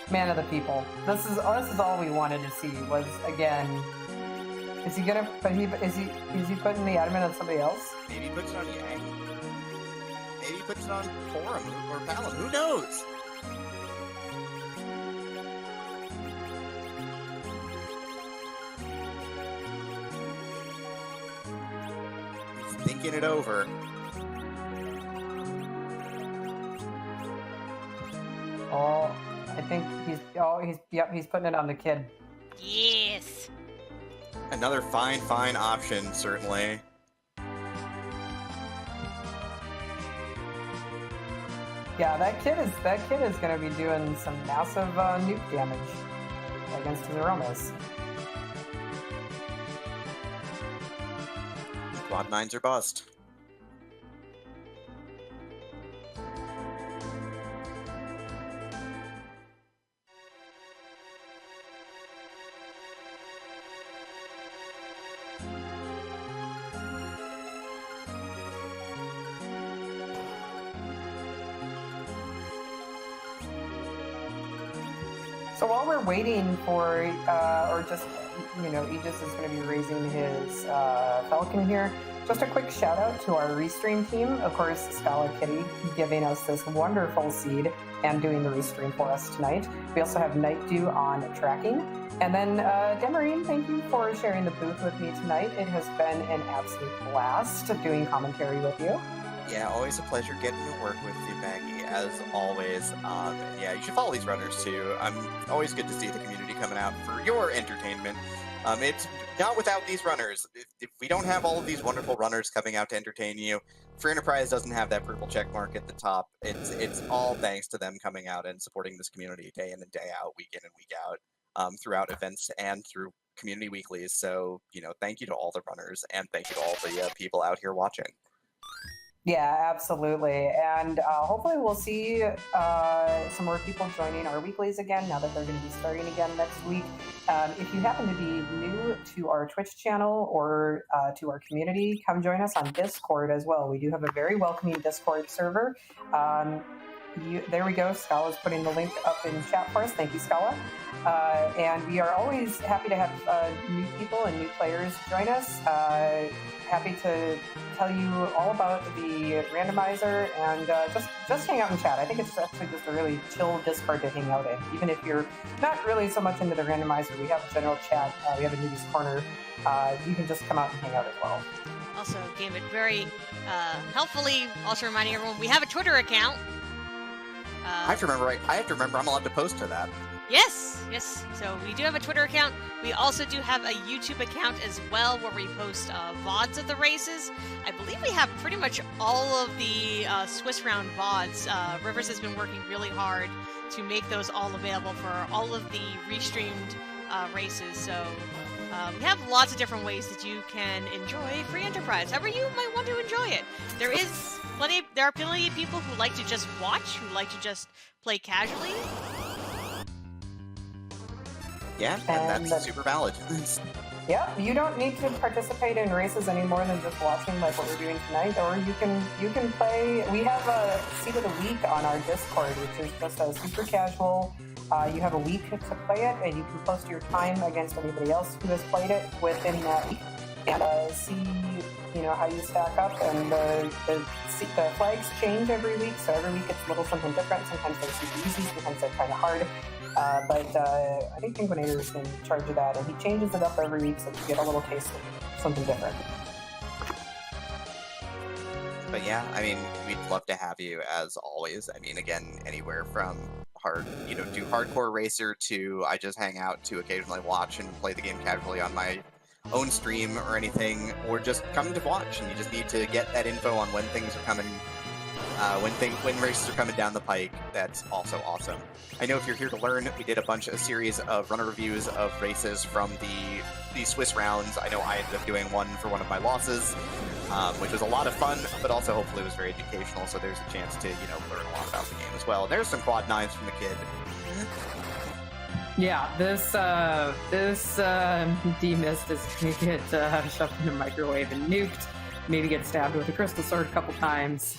Man of the people. This is all we wanted to see was, again, is he putting the adamant on somebody else? Maybe he puts it on Yang. Maybe he puts it on Forum or Palin. Who knows? He's thinking it over. Oh, I think he's putting it on the kid. Yes. Another fine option, certainly. Yeah, that kid is going to be doing some massive nuke damage against his aromas. Quad 9s are bust. So while we're waiting for, or just, Aegis is going to be raising his Falcon here, just a quick shout out to our restream team. Of course, Scala Kitty giving us this wonderful seed and doing the restream for us tonight. We also have Night Dew on tracking. And then, Demarine, thank you for sharing the booth with me tonight. It has been an absolute blast doing commentary with you. Yeah, always a pleasure getting to work with you, Maggie, as always. Yeah, you should follow these runners too. Always good to see the community coming out for your entertainment. It's not without these runners. If we don't have all of these wonderful runners coming out to entertain you, Free Enterprise doesn't have that purple check mark at the top. It's all thanks to them coming out and supporting this community day in and day out, week in and week out, throughout events and through community weeklies. So, thank you to all the runners and thank you to all the people out here watching. Yeah, absolutely. And hopefully we'll see some more people joining our weeklies again now that they're going to be starting again next week. If you happen to be new to our Twitch channel or to our community, come join us on Discord as well. We do have a very welcoming Discord server. There we go. Scala's putting the link up in chat for us. Thank you, Scala. And we are always happy to have new people and new players join us. Happy to tell you all about the randomizer and just hang out and chat. I think it's actually just a really chill Discord to hang out in. Even if you're not really so much into the randomizer, we have a general chat. We have a newbies corner. You can just come out and hang out as well. Also, David, very helpfully also reminding everyone we have a Twitter account. I have to remember I'm allowed to post to that. Yes, famous. So we do have a Twitter account. We also do have a YouTube account as well, where we post VODs of the races. I believe we have pretty much all of the Swiss round VODs. Rivers has been working really hard to make those all available for all of the restreamed races. So we have lots of different ways that you can enjoy Free Enterprise, however you might want to enjoy it. There are plenty of people who like to just watch, who like to just play casually. Yeah, and that's super valid. Yep, you don't need to participate in races any more than just watching like what we're doing tonight, or you can play. We have a seat of the week on our Discord, which is just a super casual. You have a week to play it, and you can post your time against anybody else who has played it within that week, and see how you stack up. And the flags change every week, so every week it's a little something different. Sometimes they're super easy, sometimes they're kind of hard. But I think Pinguinator is in charge of that, and he changes it up every week so you get a little taste of something different. But yeah, I mean, we'd love to have you as always. I mean, again, anywhere from do hardcore racer to I just hang out to occasionally watch and play the game casually on my own stream or anything, or just come to watch and you just need to get that info on when things are coming. When races are coming down the pike, that's also awesome. I know if you're here to learn, we did a series of runner reviews of races from the Swiss rounds. I know I ended up doing one for one of my losses, which was a lot of fun, but also hopefully was very educational, so there's a chance to, learn a lot about the game as well. There's some quad 9s from the kid. Yeah, this D-Mist is going to get shoved in the microwave and nuked, maybe get stabbed with a crystal sword a couple times.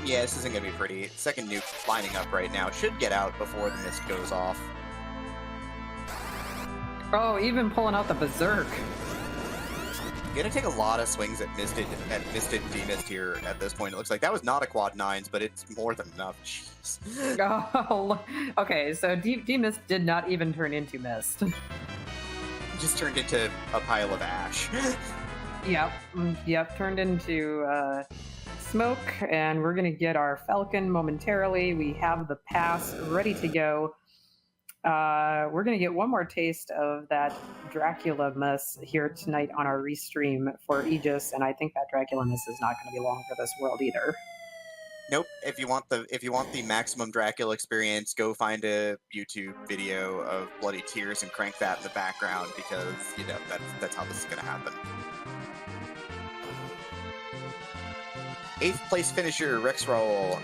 Yeah, this isn't going to be pretty. Second nuke lining up right now. Should get out before the mist goes off. Oh, even pulling out the Berserk. Gonna take a lot of swings at Misted D-Mist here at this point. It looks like that was not a quad 9s, but it's more than enough. Jeez. Oh, okay, so D-Mist did not even turn into Mist. Just turned into a pile of ash. Yep, turned into smoke, and we're gonna get our Falcon momentarily. We have the pass ready to go. We're gonna get one more taste of that Dracula mess here tonight on our restream for Aegis, and I think that Dracula mess is not gonna be long for this world either. Nope. If you want the maximum Dracula experience, go find a YouTube video of bloody tears and crank that in the background, because that's how this is gonna happen. 8th place finisher, Rex Roll,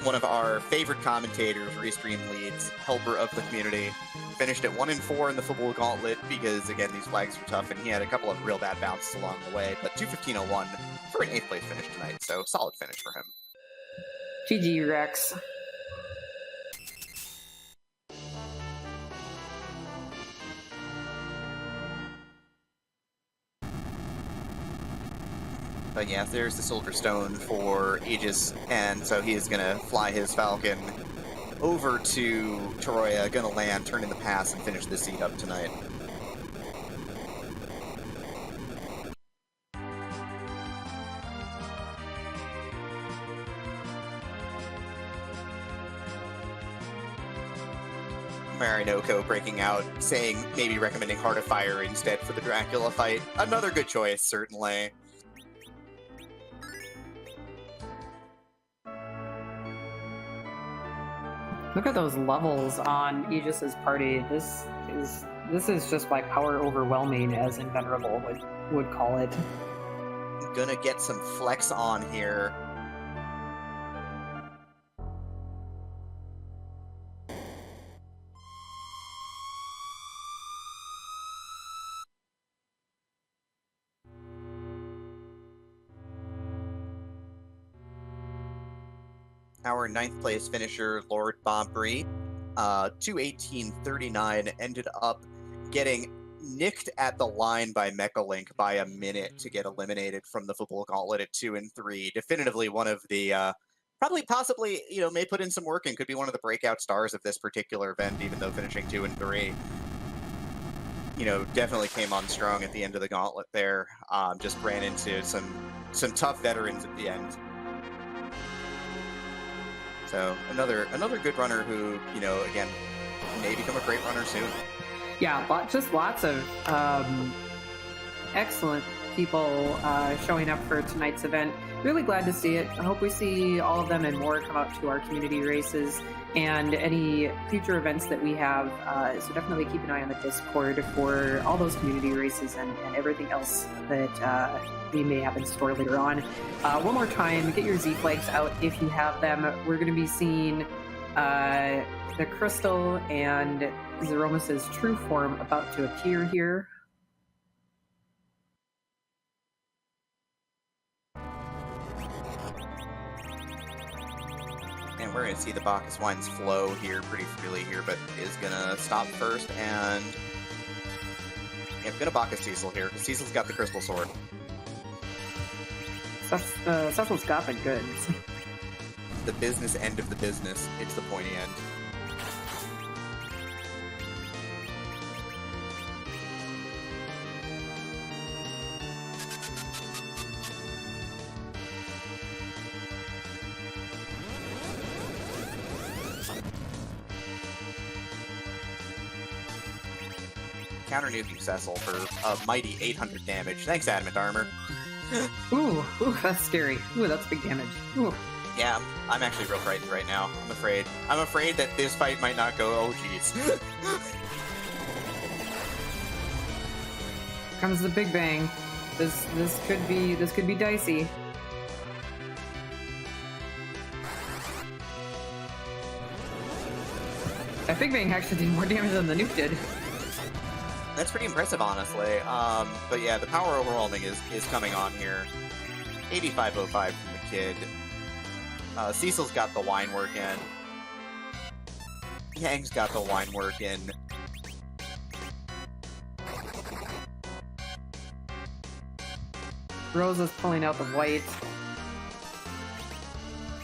one of our favorite commentators, restream leads, helper of the community, finished at 1-4 in the Fabul Gauntlet because, again, these flags were tough, and he had a couple of real bad bounces along the way, but 2:15.01 for an 8th place finish tonight, so solid finish for him. GG, Rex. But yeah, there's the Silver Stone for Aegis, and so he is going to fly his Falcon over to Toroya, going to land, turn in the pass, and finish the seed up tonight. Marinoko breaking out, saying maybe recommending Heart of Fire instead for the Dracula fight. Another good choice, certainly. Look at those levels on Aegis's party. This is just like power overwhelming, as Invenerable would call it. Gonna get some flex on here. Our 9th place finisher, Lord Bombry, 2:18.39, ended up getting nicked at the line by Mechalink by a minute to get eliminated from the Fabul Gauntlet at 2-3. Definitively one of the, possibly, may put in some work and could be one of the breakout stars of this particular event, even though finishing 2-3. Definitely came on strong at the end of the gauntlet there. Just ran into some tough veterans at the end. So another good runner who, again, may become a great runner soon. Yeah, just lots of excellent people showing up for tonight's event. Really glad to see it. I hope we see all of them and more come out to our community races and any future events that we have. So definitely keep an eye on the Discord for all those community races and everything else that we may have in store later on. One more time, get your Z flags out if you have them. We're going to be seeing the Crystal and Zeromus's true form about to appear here. And we're going to see the Bacchus wines flow here pretty freely here, but is going to stop first, and yeah, I'm going to Bacchus Cecil here, because Cecil's got the crystal sword. Cecil's got the goods. The business end of the business. It's the pointy end. Counter nuking Cecil for a mighty 800 damage. Thanks, Adamant Armor. Ooh, that's scary. Ooh, that's big damage. Ooh. Yeah, I'm actually real frightened right now. I'm afraid. I'm afraid that this fight might not go. Oh, jeez. Comes the Big Bang. This could be dicey. That Big Bang actually did more damage than the nuke did. That's pretty impressive, honestly. But yeah, the power overwhelming is coming on here. 8505 from the kid. Cecil's got the wine working. Yang's got the wine working. Rosa's pulling out the white.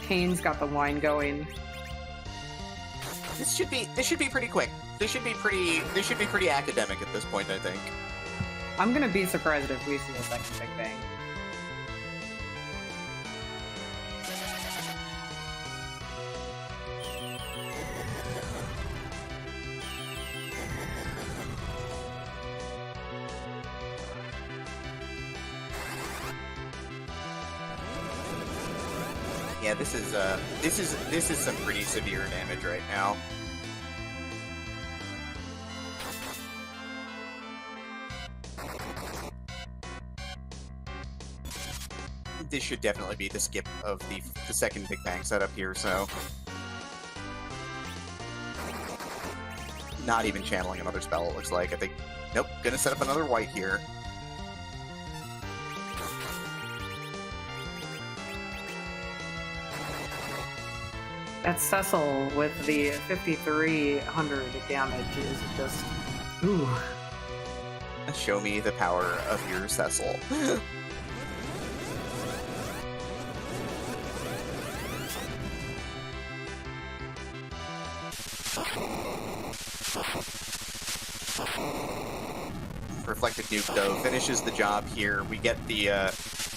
Kane's got the wine going. This should be pretty quick. This should be pretty academic at this point, I think. I'm gonna be surprised if we see a second Big Bang. Yeah, this is some pretty severe damage right now. This should definitely be the skip of the second Big Bang setup here, so... Not even channeling another spell, it looks like. I think... Nope, gonna set up another white here. That Cecil with the 5,300 damage is just... Ooh. Show me the power of your Cecil. Reflected Nuke, though, finishes the job here. We get the,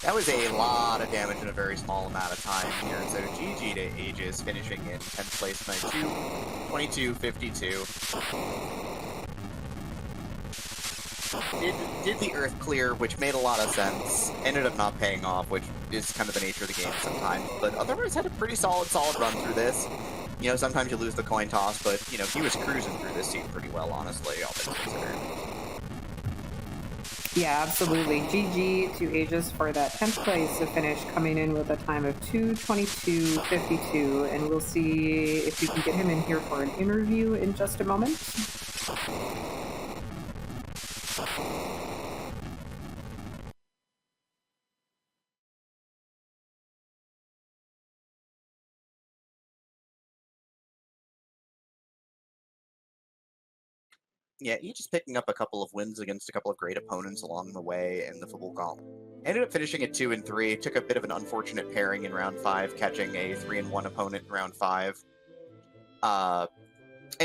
that was a lot of damage in a very small amount of time here. So GG to Aegis, finishing in 10th place tonight, 22-52. Did the Earth clear, which made a lot of sense. Ended up not paying off, which is kind of the nature of the game sometimes. But otherwise had a pretty solid run through this. You know, sometimes you lose the coin toss, but, you know, he was cruising through this scene pretty well, honestly, all things considered. Yeah, absolutely. GG to Aegis for that 10th place to finish, coming in with a time of 2:22.52, and we'll see if we can get him in here for an interview in just a moment. Yeah, he just picking up a couple of wins against a couple of great opponents along the way in the Fabul Gauntlet. Ended up finishing at 2-3. Took a bit of an unfortunate pairing in round 5, catching a 3-1 opponent in round 5. And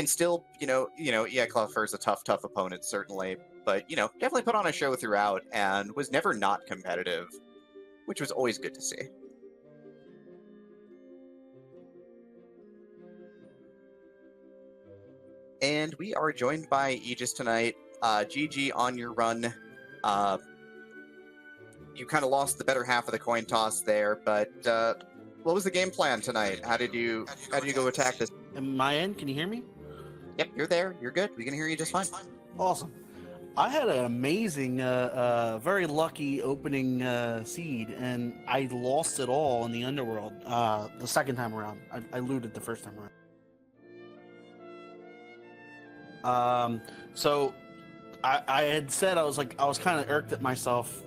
still, yeah, Clefaire's a tough opponent, certainly. But, definitely put on a show throughout and was never not competitive, which was always good to see. And we are joined by Aegis tonight. GG on your run. You kind of lost the better half of the coin toss there, but what was the game plan tonight? How did you go attack this? Am I in? Can you hear me? Yep, you're there. You're good. We can hear you just fine. Awesome. I had an amazing, very lucky opening seed, and I lost it all in the underworld the second time around. I looted the first time around. So I had said I was kind of irked at myself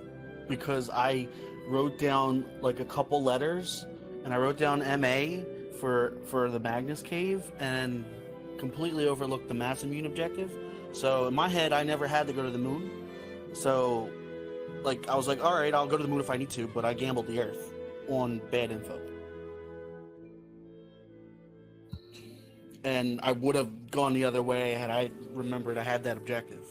because I wrote down like a couple letters, and I wrote down MA for the Magnus Cave, and completely overlooked the mass immune objective. So in my head, I never had to go to the moon. So, like, I was like, all right, I'll go to the moon if I need to, but I gambled the Earth on bad info. And I would have gone the other way had I remembered I had that objective.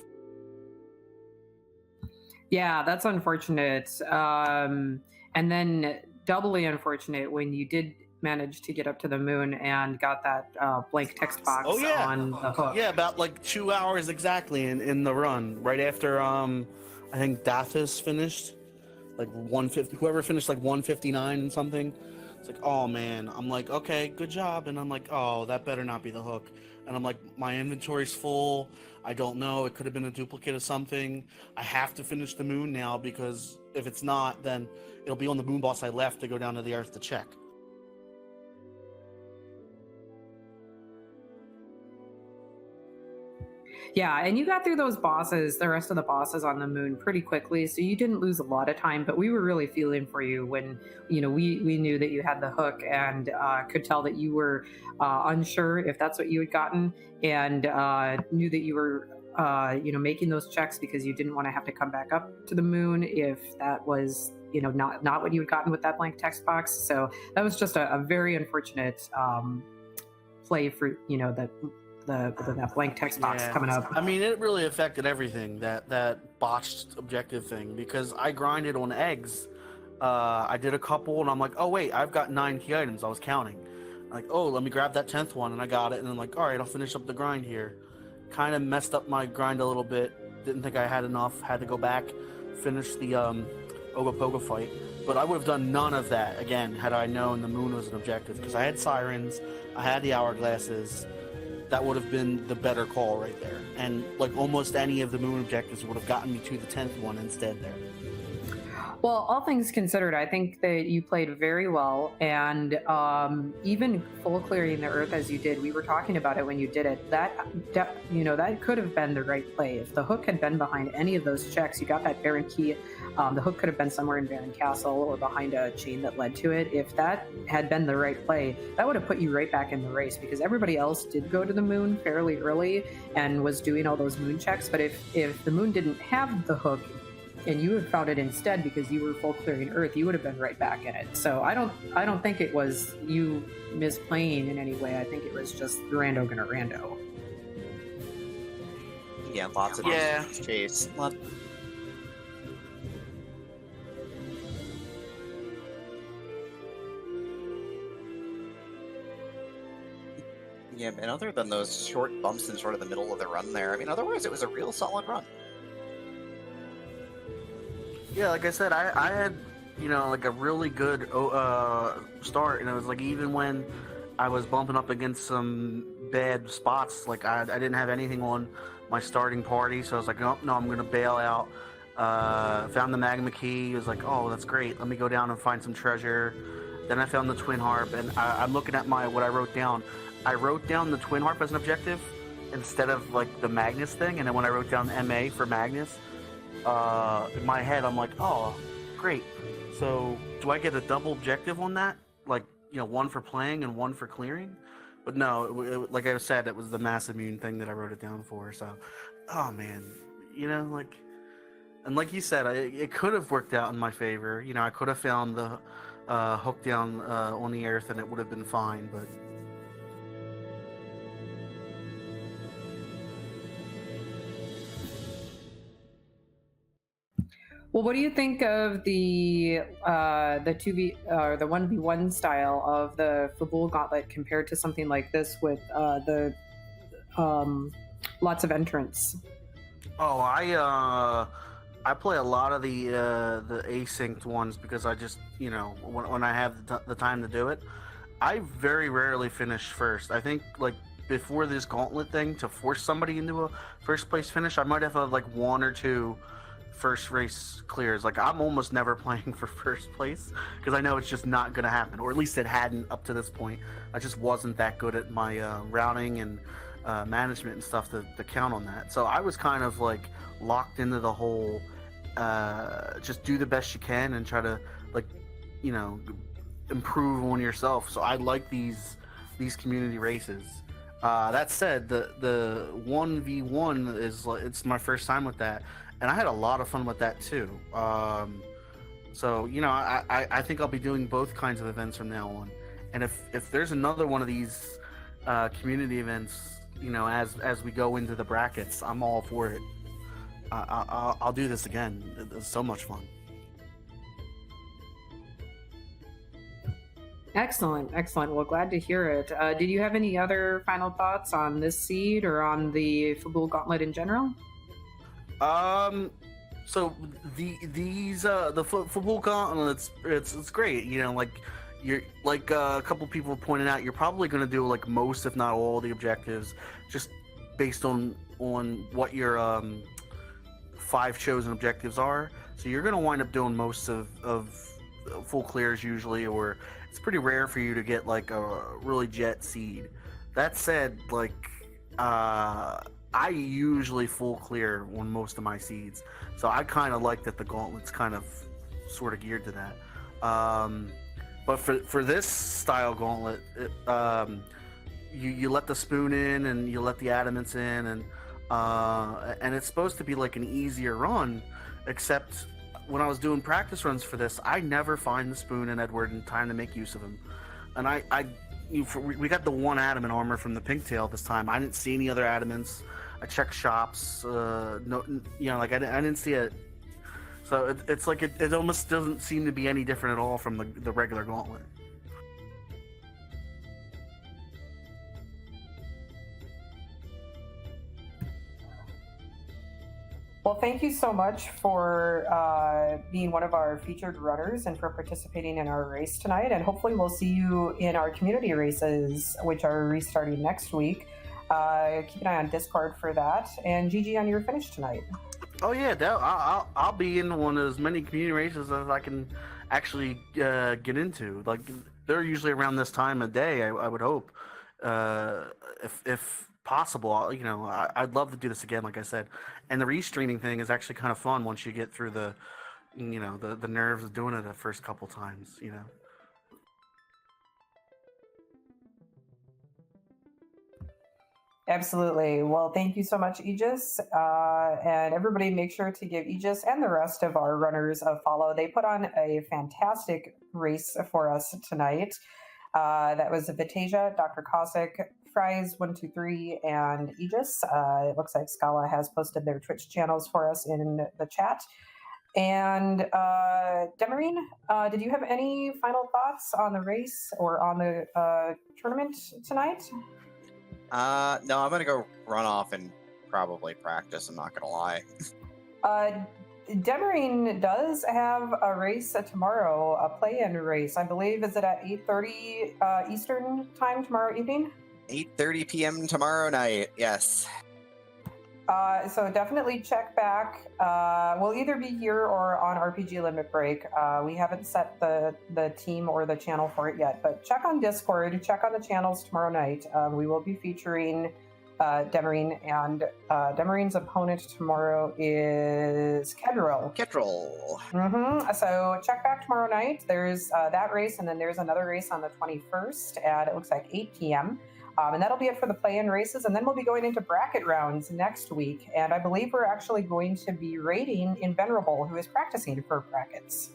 Yeah, that's unfortunate. And then doubly unfortunate when you did manage to get up to the moon and got that blank text box on the hook. Yeah, about like 2 hours exactly in the run, right after I think Dathis finished, like 150. Whoever finished like 159 and something. It's like, oh man. I'm like, okay, good job. And I'm like, oh, that better not be the hook. And I'm like, my inventory's full. I don't know. It could have been a duplicate of something. I have to finish the moon now, because if it's not, then it'll be on the moon boss I left to go down to the Earth to check. Yeah, and you got through those bosses, the rest of the bosses on the moon pretty quickly, so you didn't lose a lot of time, but we were really feeling for you when, we knew that you had the hook, and could tell that you were unsure if that's what you had gotten, and knew that you were making those checks because you didn't want to have to come back up to the moon if that was not what you had gotten with that blank text box. So that was just a very unfortunate play for that blank text box coming up. I mean, it really affected everything, that botched objective thing, because I grinded on eggs. I did a couple, and I'm like, oh wait, I've got 9 key items. I was counting. Like, oh, let me grab that 10th one, and I got it, and I'm like, all right, I'll finish up the grind here. Kind of messed up my grind a little bit. Didn't think I had enough. Had to go back, finish the Ogopogo fight. But I would have done none of that again had I known the moon was an objective, because I had sirens, I had the hourglasses. That would have been the better call right there. And like almost any of the moon objectives would have gotten me to the 10th one instead there. Well, all things considered, I think that you played very well, and even full clearing the Earth as you did, we were talking about it when you did it, that could have been the right play. If the hook had been behind any of those checks, you got that Baron key, the hook could have been somewhere in Baron Castle or behind a chain that led to it. If that had been the right play, that would have put you right back in the race, because everybody else did go to the moon fairly early and was doing all those moon checks. But if the moon didn't have the hook, and you had found it instead because you were full clearing Earth, you would have been right back in it. So I don't think it was you misplaying in any way. I think it was just rando gonna rando. Yeah, lots of chase. Yeah, and other than those short bumps in sort of the middle of the run there, I mean, otherwise it was a real solid run. Yeah, like I said, I had, like a really good start, and it was like even when I was bumping up against some bad spots, like I didn't have anything on my starting party, so I was like, oh, no, I'm going to bail out. Found the magma key. I was like, oh, that's great. Let me go down and find some treasure. Then I found the twin harp, and I'm looking at what I wrote down. I wrote down the twin harp as an objective instead of like the Magnus thing, and then when I wrote down MA for Magnus, in my head, I'm like, oh, great. So do I get a double objective on that? Like, one for playing and one for clearing? But no, like I said, it was the mass immune thing that I wrote it down for. So, oh man, and like you said, it could have worked out in my favor. I could have found the hook down on the Earth and it would have been fine, but... Well, what do you think of the 2v or the 1v1 style of the Fabul Gauntlet compared to something like this with the lots of entrants? Oh, I play a lot of the asynced ones because I just, when I have the time to do it. I very rarely finish first. I think like before this Gauntlet thing, to force somebody into a first place finish, I might have like one or two first race clears. Like I'm almost never playing for first place because I know it's just not going to happen, or at least it hadn't up to this point. I just wasn't that good at my routing and management and stuff to count on that. So I was kind of like locked into the whole just do the best you can and try to like improve on yourself. So I like these community races. That said, the 1v1 is it's my first time with that, and I had a lot of fun with that too. So I think I'll be doing both kinds of events from now on. And if there's another one of these community events, as we go into the brackets, I'm all for it. I'll do this again. It's so much fun. Excellent. Well, glad to hear it. Did you have any other final thoughts on this seed or on the Fabul Gauntlet in general? So the Fabul Gauntlet, it's great. You're like a couple people pointed out, you're probably going to do like most, if not all, the objectives, just based on what your 5 chosen objectives are. So you're going to wind up doing most of full clears usually, or it's pretty rare for you to get like a really jet seed. That said, like I usually full clear on most of my seeds, so I kind of like that the Gauntlet's kind of sort of geared to that. But for this style Gauntlet, you let the spoon in and you let the adamants in, and it's supposed to be like an easier run, except when I was doing practice runs for this, I never find the spoon and Edward in time to make use of him. And we got the one adamant armor from the Pinktail this time. I didn't see any other adamants. I checked shops. I didn't see it. So it's like it almost doesn't seem to be any different at all from the regular Gauntlet. Well, thank you so much for being one of our featured runners and for participating in our race tonight. And hopefully we'll see you in our community races, which are restarting next week. Keep an eye on Discord for that. And GG on your finish tonight. Oh yeah, I'll be in one of as many community races as I can actually get into. Like they're usually around this time of day. I would hope, if possible. I'd love to do this again, like I said. And the restreaming thing is actually kind of fun once you get through the nerves of doing it the first couple times. Absolutely. Well, thank you so much, Aegis. And everybody make sure to give Aegis and the rest of our runners a follow. They put on a fantastic race for us tonight. That was Vitasia, Dr. Cossack, Fries123, and Aegis. It looks like Scala has posted their Twitch channels for us in the chat. And Demarine, did you have any final thoughts on the race or on the tournament tonight? No, I'm gonna go run off and probably practice. I'm not gonna lie. Demarine does have a race tomorrow, a play-in race. I believe, is it at 8:30 Eastern time tomorrow evening? 8:30 p.m. tomorrow night. Yes. So definitely check back. We'll either be here or on RPG Limit Break. We haven't set the team or the channel for it yet, but check on Discord, check on the channels tomorrow night. We will be featuring Demarine, and Demarine's opponent tomorrow is Kedril. So check back tomorrow night. There's that race, and then there's another race on the 21st at, it looks like, 8 p.m. And that'll be it for the play-in races. And then we'll be going into bracket rounds next week. And I believe we're actually going to be raiding Invenerable, who is practicing for brackets.